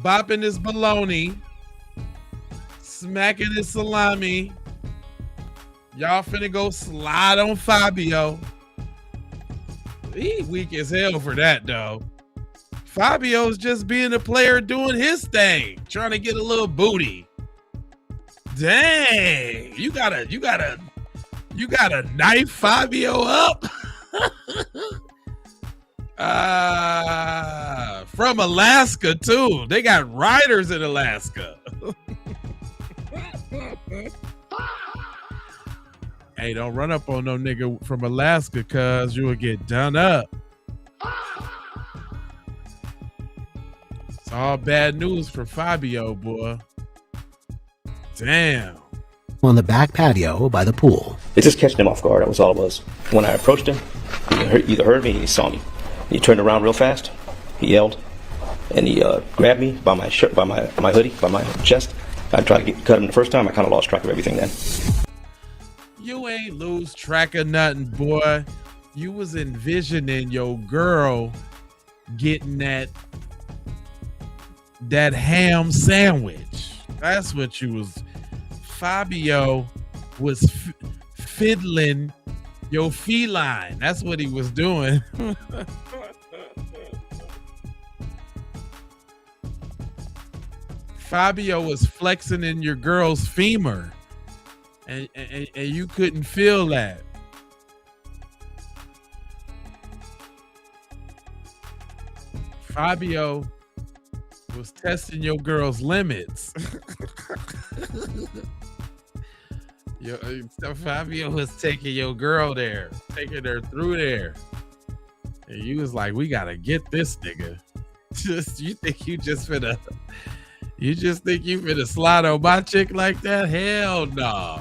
bopping his bologna, smacking his salami. Y'all finna go slide on Fabio. He weak as hell for that though. Fabio's just being a player doing his thing, trying to get a little booty. Dang, you gotta knife Fabio up. From Alaska too. They got riders in Alaska. Hey, don't run up on no nigga from Alaska, cuz you will get done up. It's all bad news for Fabio, boy. Damn. On the back patio by the pool. It just catching him off guard. That was all it was. When I approached him, he either heard me or he saw me. He turned around real fast. He yelled, and he grabbed me by my shirt, by my hoodie, by my chest. I tried to cut him the first time. I kind of lost track of everything then. You ain't lose track of nothing, boy. You was envisioning your girl getting that ham sandwich. That's what you was. Fabio was fiddling your feline. That's what he was doing. Fabio was flexing in your girl's femur. And you couldn't feel that. Fabio was testing your girl's limits. Fabio was taking your girl there, taking her through there. And you was like, we gotta get this nigga. You think you finna slide on my chick like that? Hell no.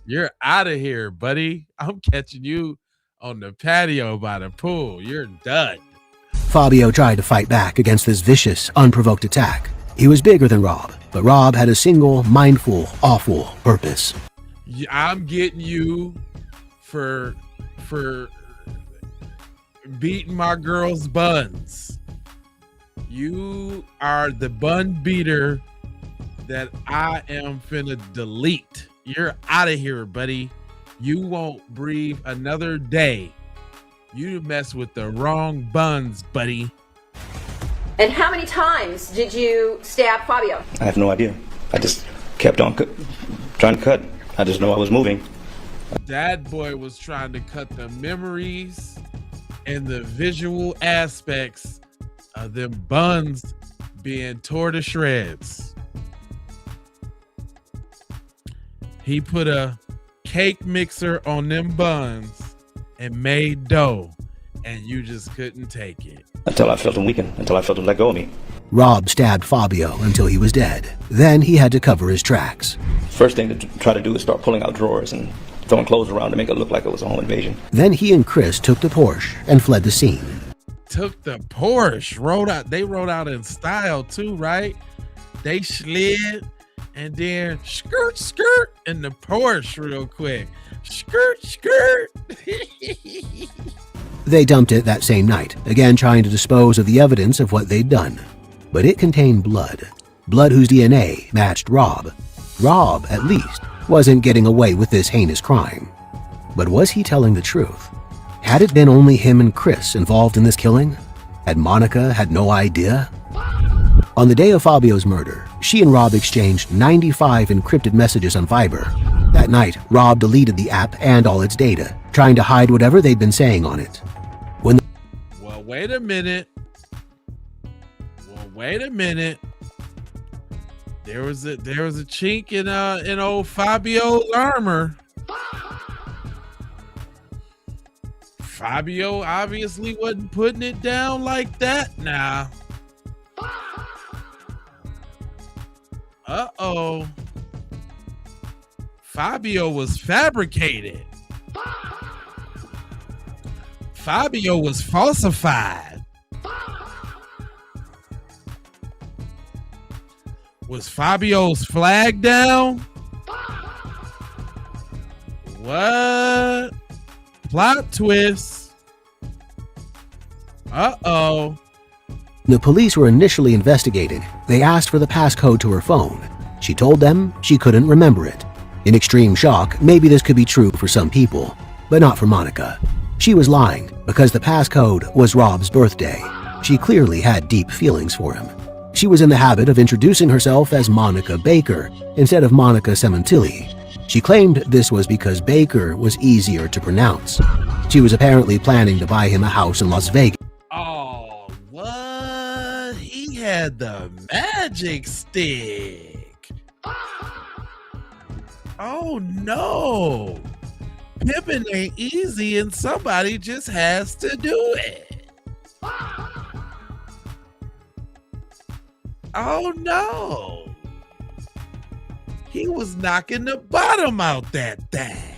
You're out of here, buddy. I'm catching you on the patio by the pool. You're done. Fabio tried to fight back against this vicious, unprovoked attack. He was bigger than Rob, but Rob had a single, mindful, awful purpose. I'm getting you for beating my girl's buns. You are the bun beater that I am finna delete. You're out of here, buddy. You won't breathe another day. You mess with the wrong buns, buddy. And how many times did you stab Fabio? I have no idea. I just kept on trying to cut. I just know I was moving. That boy was trying to cut the memories and the visual aspects of them buns being tore to shreds. He put a cake mixer on them buns and made dough, and you just couldn't take it. Until I felt him weaken, until I felt him let go of me. Rob stabbed Fabio until he was dead. Then he had to cover his tracks. First thing to try to do is start pulling out drawers and throwing clothes around to make it look like it was a home invasion. Then he and Chris took the Porsche and fled the scene. Took the Porsche, rode out. They rode out in style too, right? They slid and then skirt, skirt in the Porsche real quick. Skirt, skirt. They dumped it that same night, again trying to dispose of the evidence of what they'd done. But it contained blood. Blood whose DNA matched Rob. Rob, at least, wasn't getting away with this heinous crime. But was he telling the truth? Had it been only him and Chris involved in this killing? Had Monica had no idea? On the day of Fabio's murder, she and Rob exchanged 95 encrypted messages on Viber. That night, Rob deleted the app and all its data, trying to hide whatever they'd been saying on it. Well, wait a minute. There was a chink in old Fabio's armor. Fabio obviously wasn't putting it down like that now. Uh-oh. Fabio was fabricated. Fabio was falsified. Was Fabio's flag down? What? Plot twist. Uh-oh. The police were initially investigating. They asked for the passcode to her phone. She told them she couldn't remember it. In extreme shock, maybe this could be true for some people, but not for Monica. She was lying because the passcode was Rob's birthday. She clearly had deep feelings for him. She was in the habit of introducing herself as Monica Baker instead of Monica Cementilli. She claimed this was because Baker was easier to pronounce. She was apparently planning to buy him a house in Las Vegas. Oh, what? He had the magic stick. Oh no. Pimping ain't easy and somebody just has to do it. Oh no. He was knocking the bottom out that thing.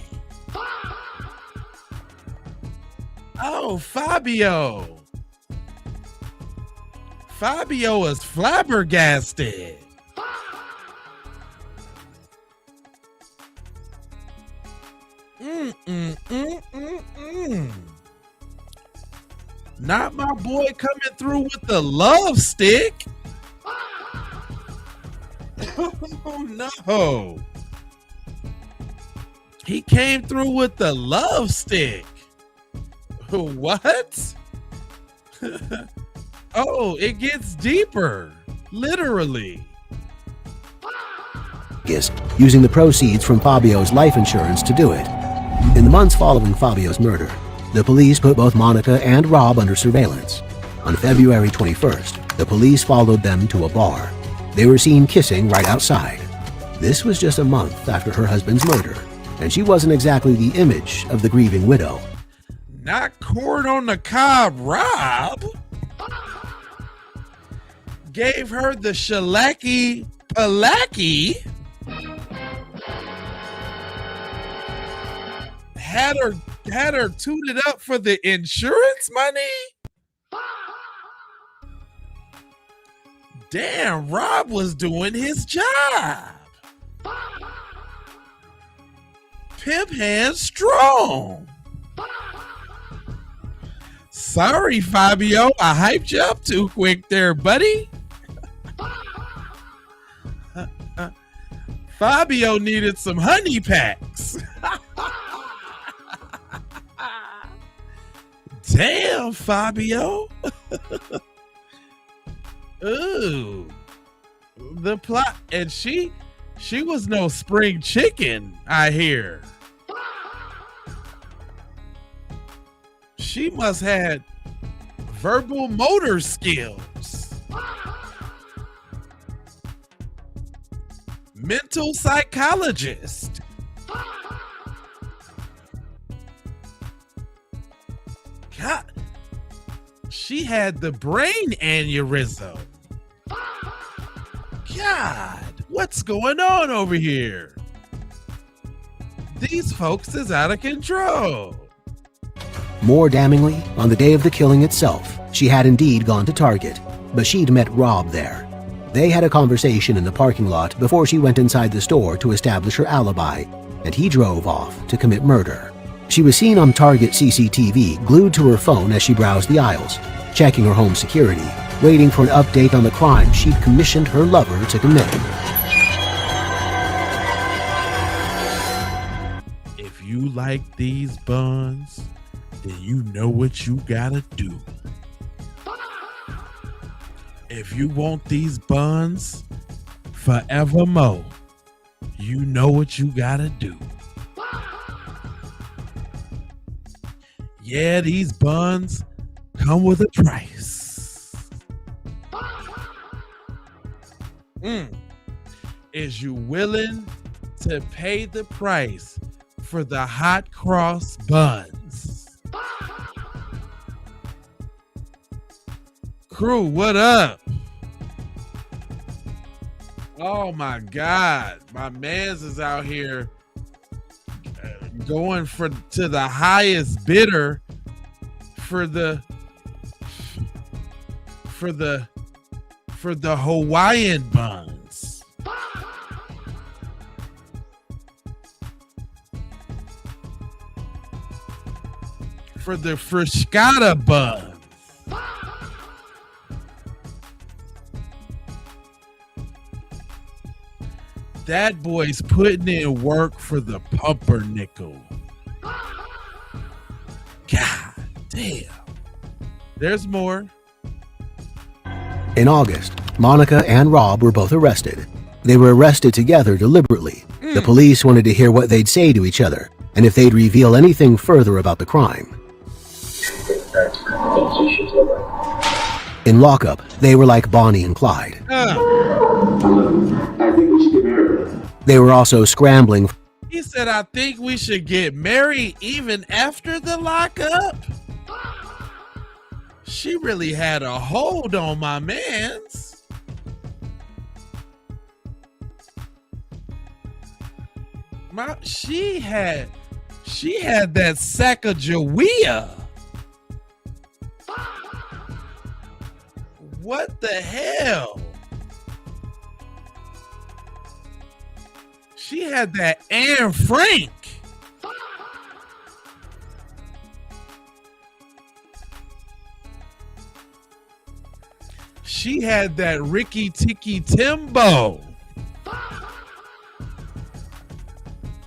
Oh, Fabio. Fabio is flabbergasted. Not my boy coming through with the love stick. Oh no. He came through with the love stick. What? Oh, it gets deeper. Literally. Using the proceeds from Fabio's life insurance to do it. In the months following Fabio's murder, the police put both Monica and Rob under surveillance. On February 21st, the police followed them to a bar. They were seen kissing right outside. This was just a month after her husband's murder, and she wasn't exactly the image of the grieving widow. Not corn on the cob, Rob. Gave her the shellacky palaki. Had her tooted up for the insurance money. Damn, Rob was doing his job. Pimp hands strong. Sorry, Fabio, I hyped you up too quick there, buddy. Fabio needed some honey packs. Damn, Fabio. Ooh. The plot, and she was no spring chicken, I hear. She must had verbal motor skills. Mental psychologist. God, she had the brain aneurysm. God, what's going on over here? These folks is out of control. More damningly, on the day of the killing itself, she had indeed gone to Target, but she'd met Rob there. They had a conversation in the parking lot before she went inside the store to establish her alibi, and he drove off to commit murder. She was seen on Target CCTV glued to her phone as she browsed the aisles, checking her home security, waiting for an update on the crime she'd commissioned her lover to commit. If you like these buns, then you know what you gotta do. If you want these buns forevermore, you know what you gotta do. Yeah, these buns come with a price. Is you willing to pay the price for the hot cross buns? Crew, what up? Oh my God, my mans is out here going to the highest bidder for the Hawaiian buns. For the Frascata buns. That boy's putting in work for the pumpernickel. God damn. There's more. In August, Monica and Rob were both arrested. They were arrested together deliberately. The police wanted to hear what they'd say to each other and if they'd reveal anything further about the crime. In lockup, they were like Bonnie and Clyde. They were also scrambling. He said, I think we should get married even after the lockup. She really had a hold on my mans. She had that Sacagawea. What the hell? She had that Anne Frank. She had that Ricky Tikki Timbo.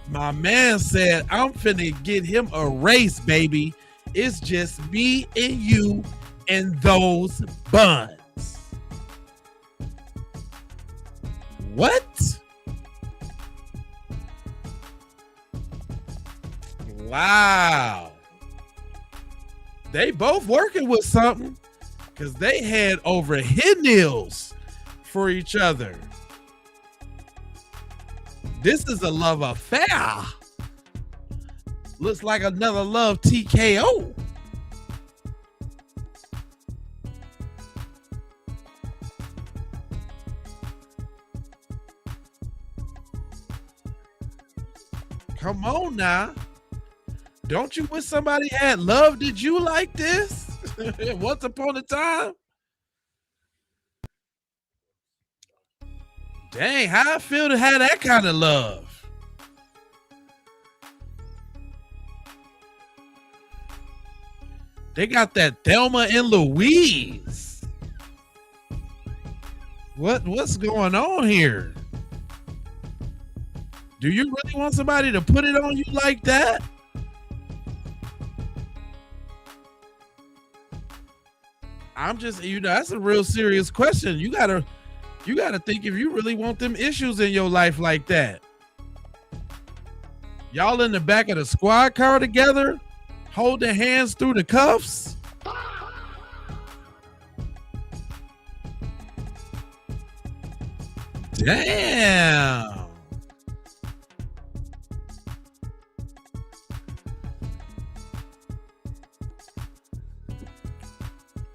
My man said, I'm finna get him a race, baby. It's just me and you and those buns. What? Wow. They both working with something because they had over head nails for each other. This is a love affair. Looks like another love TKO. Come on now. Don't you wish somebody had loved you like this? Once upon a time? Dang, how I feel to have that kind of love. They got that Thelma and Louise. What's going on here? Do you really want somebody to put it on you like that? I'm just, that's a real serious question. You gotta think if you really want them issues in your life like that. Y'all in the back of the squad car together, holding hands through the cuffs. Damn.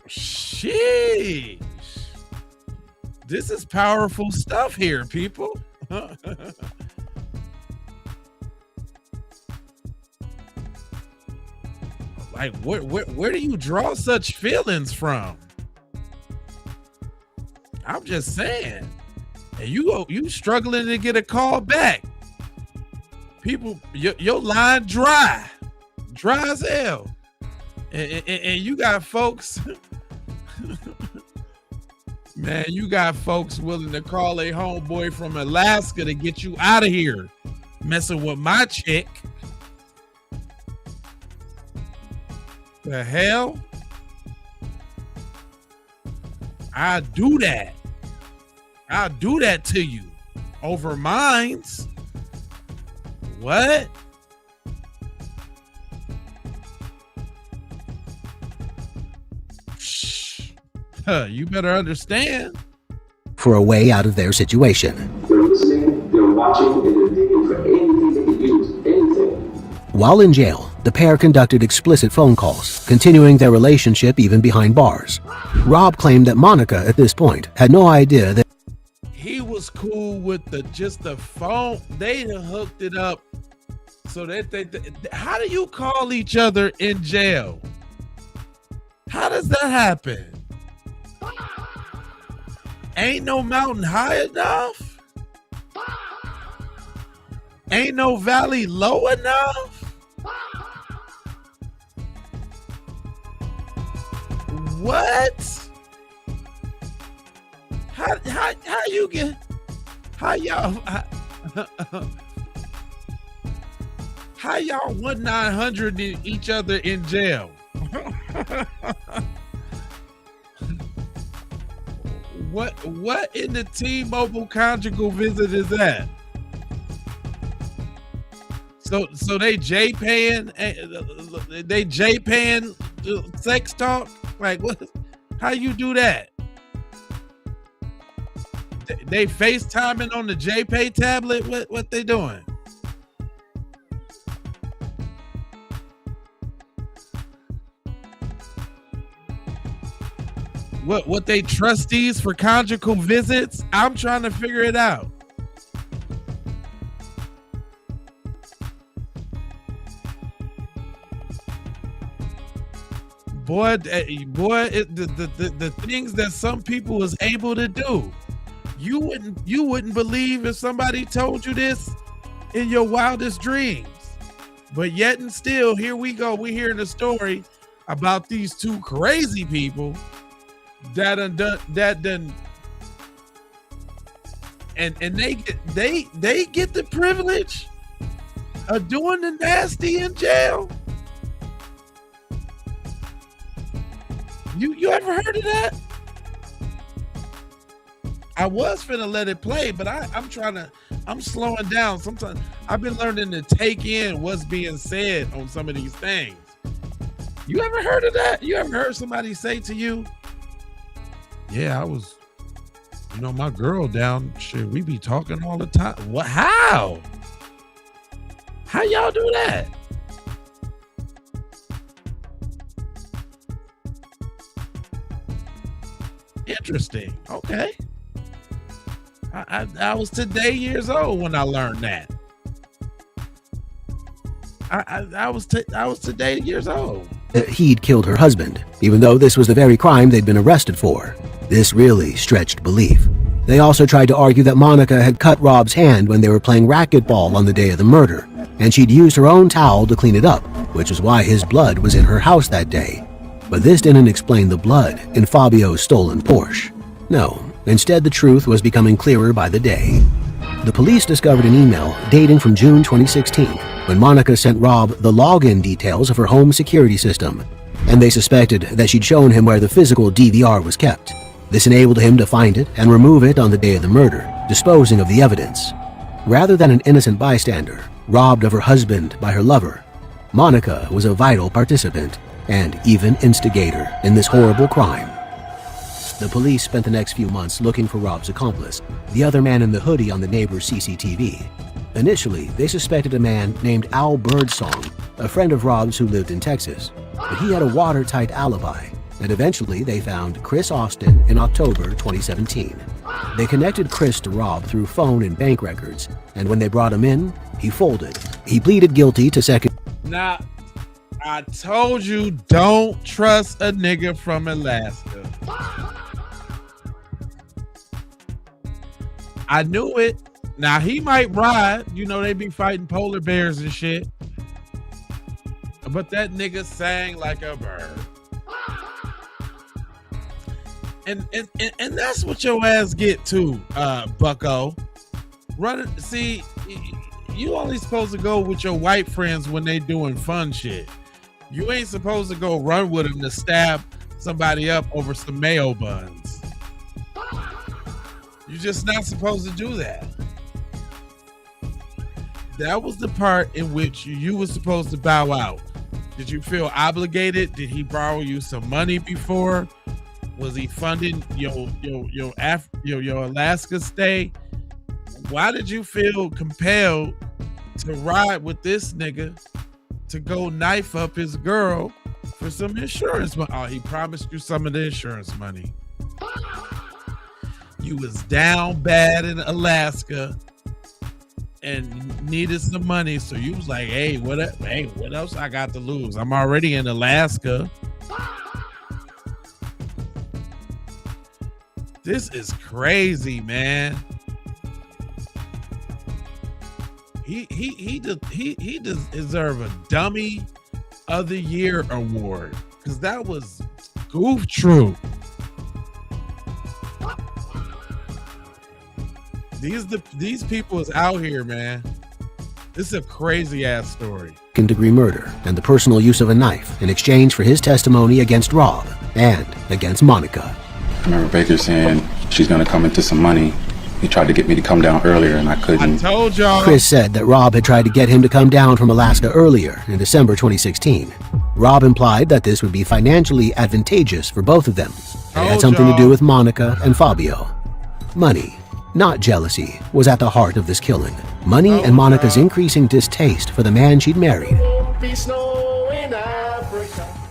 Sheesh. This is powerful stuff here, people. Like, where do you draw such feelings from? I'm just saying. And you struggling to get a call back. People, your line dry as hell. And you got folks, man, you got folks willing to call a homeboy from Alaska to get you out of here, messing with my chick. The hell? I do that. I'll do that to you over mines. What? You better understand. For a way out of their situation. They're listening, they're watching, and they're digging for anything they can use, anything. While in jail, the pair conducted explicit phone calls, continuing their relationship even behind bars. Rob claimed that Monica, at this point, had no idea that he was cool with just the phone. They hooked it up so that how do you call each other in jail? How does that happen? Ain't no mountain high enough? Ain't no valley low enough? What? How you get? How y'all? How y'all 1-900 each other in jail? What in the T-Mobile conjugal visit is that? So they J-paying sex talk? Like what? How you do that? They FaceTiming on the J-Pay tablet? What they doing? What they trustees for conjugal visits? I'm trying to figure it out. Boy, the things that some people was able to do, you wouldn't believe if somebody told you this in your wildest dreams. But yet and still, here we go. We're hearing a story about these two crazy people that done, and they get the privilege of doing the nasty in jail. You ever heard of that? I was finna let it play, but I'm slowing down. Sometimes I've been learning to take in what's being said on some of these things. You ever heard of that? You ever heard somebody say to you, yeah, I was, my girl down, shit, we be talking all the time. What? How y'all do that? Interesting. Okay. I was today years old when I learned that. I was today years old. He'd killed her husband, even though this was the very crime they'd been arrested for. This really stretched belief. They also tried to argue that Monica had cut Rob's hand when they were playing racquetball on the day of the murder, and she'd used her own towel to clean it up, which is why his blood was in her house that day. But this didn't explain the blood in Fabio's stolen Porsche. No, instead the truth was becoming clearer by the day. The police discovered an email dating from June 2016 when Monica sent Rob the login details of her home security system, and they suspected that she'd shown him where the physical DVR was kept. This enabled him to find it and remove it on the day of the murder, disposing of the evidence. Rather than an innocent bystander, robbed of her husband by her lover, Monica was a vital participant and even instigator in this horrible crime. The police spent the next few months looking for Rob's accomplice, the other man in the hoodie on the neighbor's CCTV. Initially, they suspected a man named Al Birdsong, a friend of Rob's who lived in Texas, but he had a watertight alibi, and eventually they found Chris Austin in October 2017. They connected Chris to Rob through phone and bank records, and when they brought him in, he folded. He pleaded guilty to second. Now, I told you don't trust a nigga from Alaska. I knew it. Now he might ride, they be fighting polar bears and shit. But that nigga sang like a bird. And that's what your ass get to, bucko. See, you only supposed to go with your white friends when they doing fun shit. You ain't supposed to go run with them to stab somebody up over some mayo buns. You're just not supposed to do that. That was the part in which you were supposed to bow out. Did you feel obligated? Did he borrow you some money before? Was he funding your Alaska stay? Why did you feel compelled to ride with this nigga to go knife up his girl for some insurance money? Oh, he promised you some of the insurance money. You was down bad in Alaska and needed some money, so you was like, hey, what else I got to lose? I'm already in Alaska. This is crazy, man. He does deserve a Dummy of the Year award, because that was goof true. These people is out here, man. This is a crazy ass story. Second-degree murder and the personal use of a knife in exchange for his testimony against Rob and against Monica. I remember Baker saying she's gonna come into some money. He tried to get me to come down earlier and I couldn't. I told y'all. Chris said that Rob had tried to get him to come down from Alaska earlier in December 2016. Rob implied that this would be financially advantageous for both of them. It had something to do with Monica and Fabio. Money, not jealousy, was at the heart of this killing. Money and Monica's increasing distaste for the man she'd married.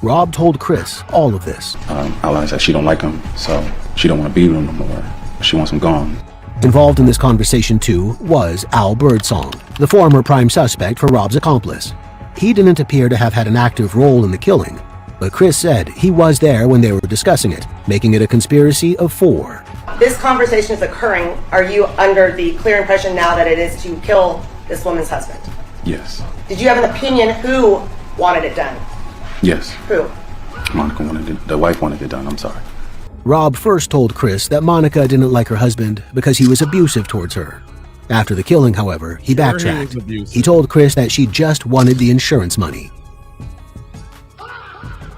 Rob told Chris all of this. Alana said she don't like him, so she don't want to be with him no more. She wants him gone. Involved in this conversation, too, was Al Birdsong, the former prime suspect for Rob's accomplice. He didn't appear to have had an active role in the killing, but Chris said he was there when they were discussing it, making it a conspiracy of 4. This conversation is occurring. Are you under the clear impression now that it is to kill this woman's husband? Yes. Did you have an opinion who wanted it done? Yes. Who? Monica wanted it. The wife wanted it done. I'm sorry. Rob first told Chris that Monica didn't like her husband because he was abusive towards her. After the killing, however, he backtracked. He told Chris that she just wanted the insurance money.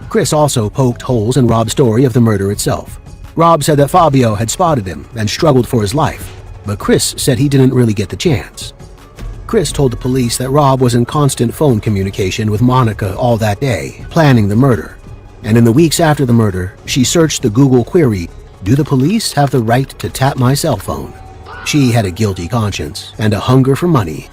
Chris also poked holes in Rob's story of the murder itself. Rob said that Fabio had spotted him and struggled for his life, but Chris said he didn't really get the chance. Chris told the police that Rob was in constant phone communication with Monica all that day, planning the murder. And in the weeks after the murder, she searched the Google query, "Do the police have the right to tap my cell phone?" She had a guilty conscience and a hunger for money.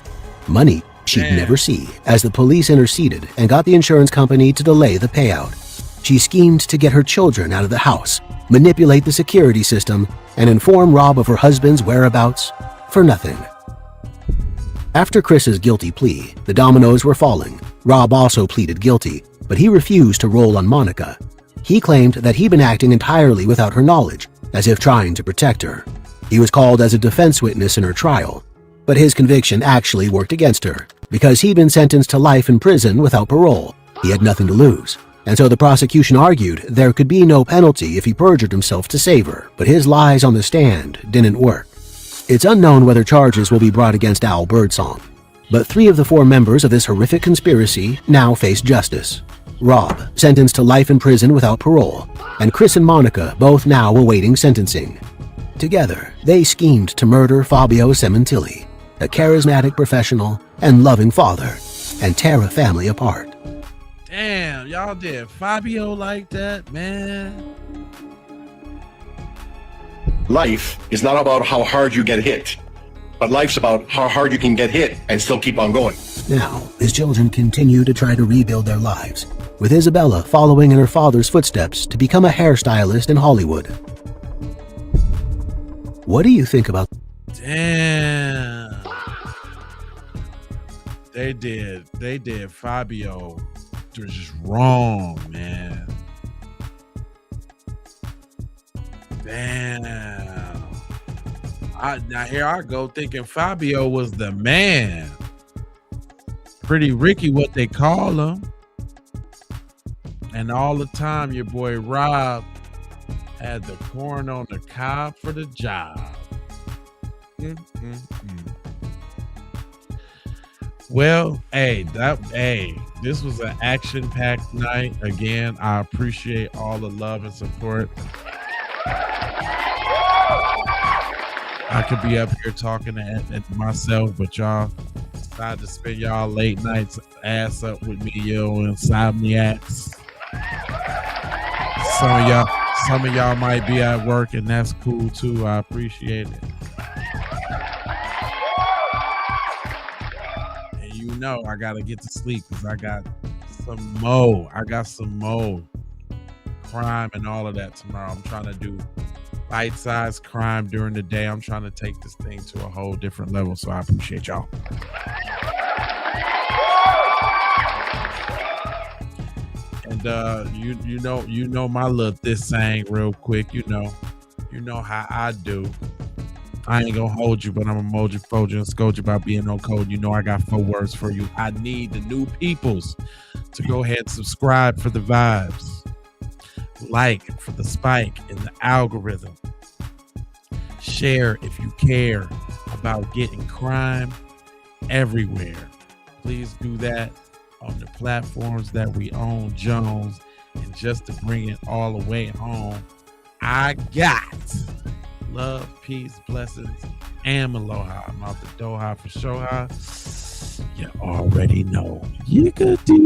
Money she'd never see, as the police interceded and got the insurance company to delay the payout. She schemed to get her children out of the house, manipulate the security system, and inform Rob of her husband's whereabouts for nothing. After Chris's guilty plea, the dominoes were falling. Rob also pleaded guilty, but he refused to roll on Monica. He claimed that he'd been acting entirely without her knowledge, as if trying to protect her. He was called as a defense witness in her trial, but his conviction actually worked against her, because he'd been sentenced to life in prison without parole. He had nothing to lose, and so the prosecution argued there could be no penalty if he perjured himself to save her, but his lies on the stand didn't work. It's unknown whether charges will be brought against Al Birdsong, but 3 of the 4 members of this horrific conspiracy now face justice. Rob, sentenced to life in prison without parole, and Chris and Monica both now awaiting sentencing. Together, they schemed to murder Fabio Cementilli, a charismatic professional and loving father, and tear a family apart. Damn, y'all did Fabio like that, man. Life is not about how hard you get hit, but life's about how hard you can get hit and still keep on going. Now, his children continue to try to rebuild their lives, with Isabella following in her father's footsteps to become a hairstylist in Hollywood. What do you think about? Damn. They did Fabio just wrong, man. Damn. Now here I go thinking Fabio was the man. Pretty Ricky, what they call him. And all the time your boy Rob had the corn on the cob for the job. Well, this was an action-packed night. Again, I appreciate all the love and support. I could be up here talking at myself, but y'all decided to spend y'all late nights ass up with me, yo, insomniacs. Some of y'all might be at work, and that's cool too. I appreciate it. And you know I gotta get to sleep because I got some more crime and all of that tomorrow. I'm trying to do bite-sized crime during the day. I'm trying to take this thing to a whole different level, so I appreciate y'all. And you know my little this saying real quick. You know how I do. I ain't gonna hold you, but I'm gonna mold you, fold you, and scold you about being on code. You know I got 4 words for you. I need the new peoples to go ahead and subscribe for the vibes. Like for the spike in the algorithm. Share if you care about getting crime everywhere. Please do that on the platforms that we own, Jones. And just to bring it all the way home, I got Love, peace, blessings, and aloha. I'm out the Doha for Shoha. You already know. You could do.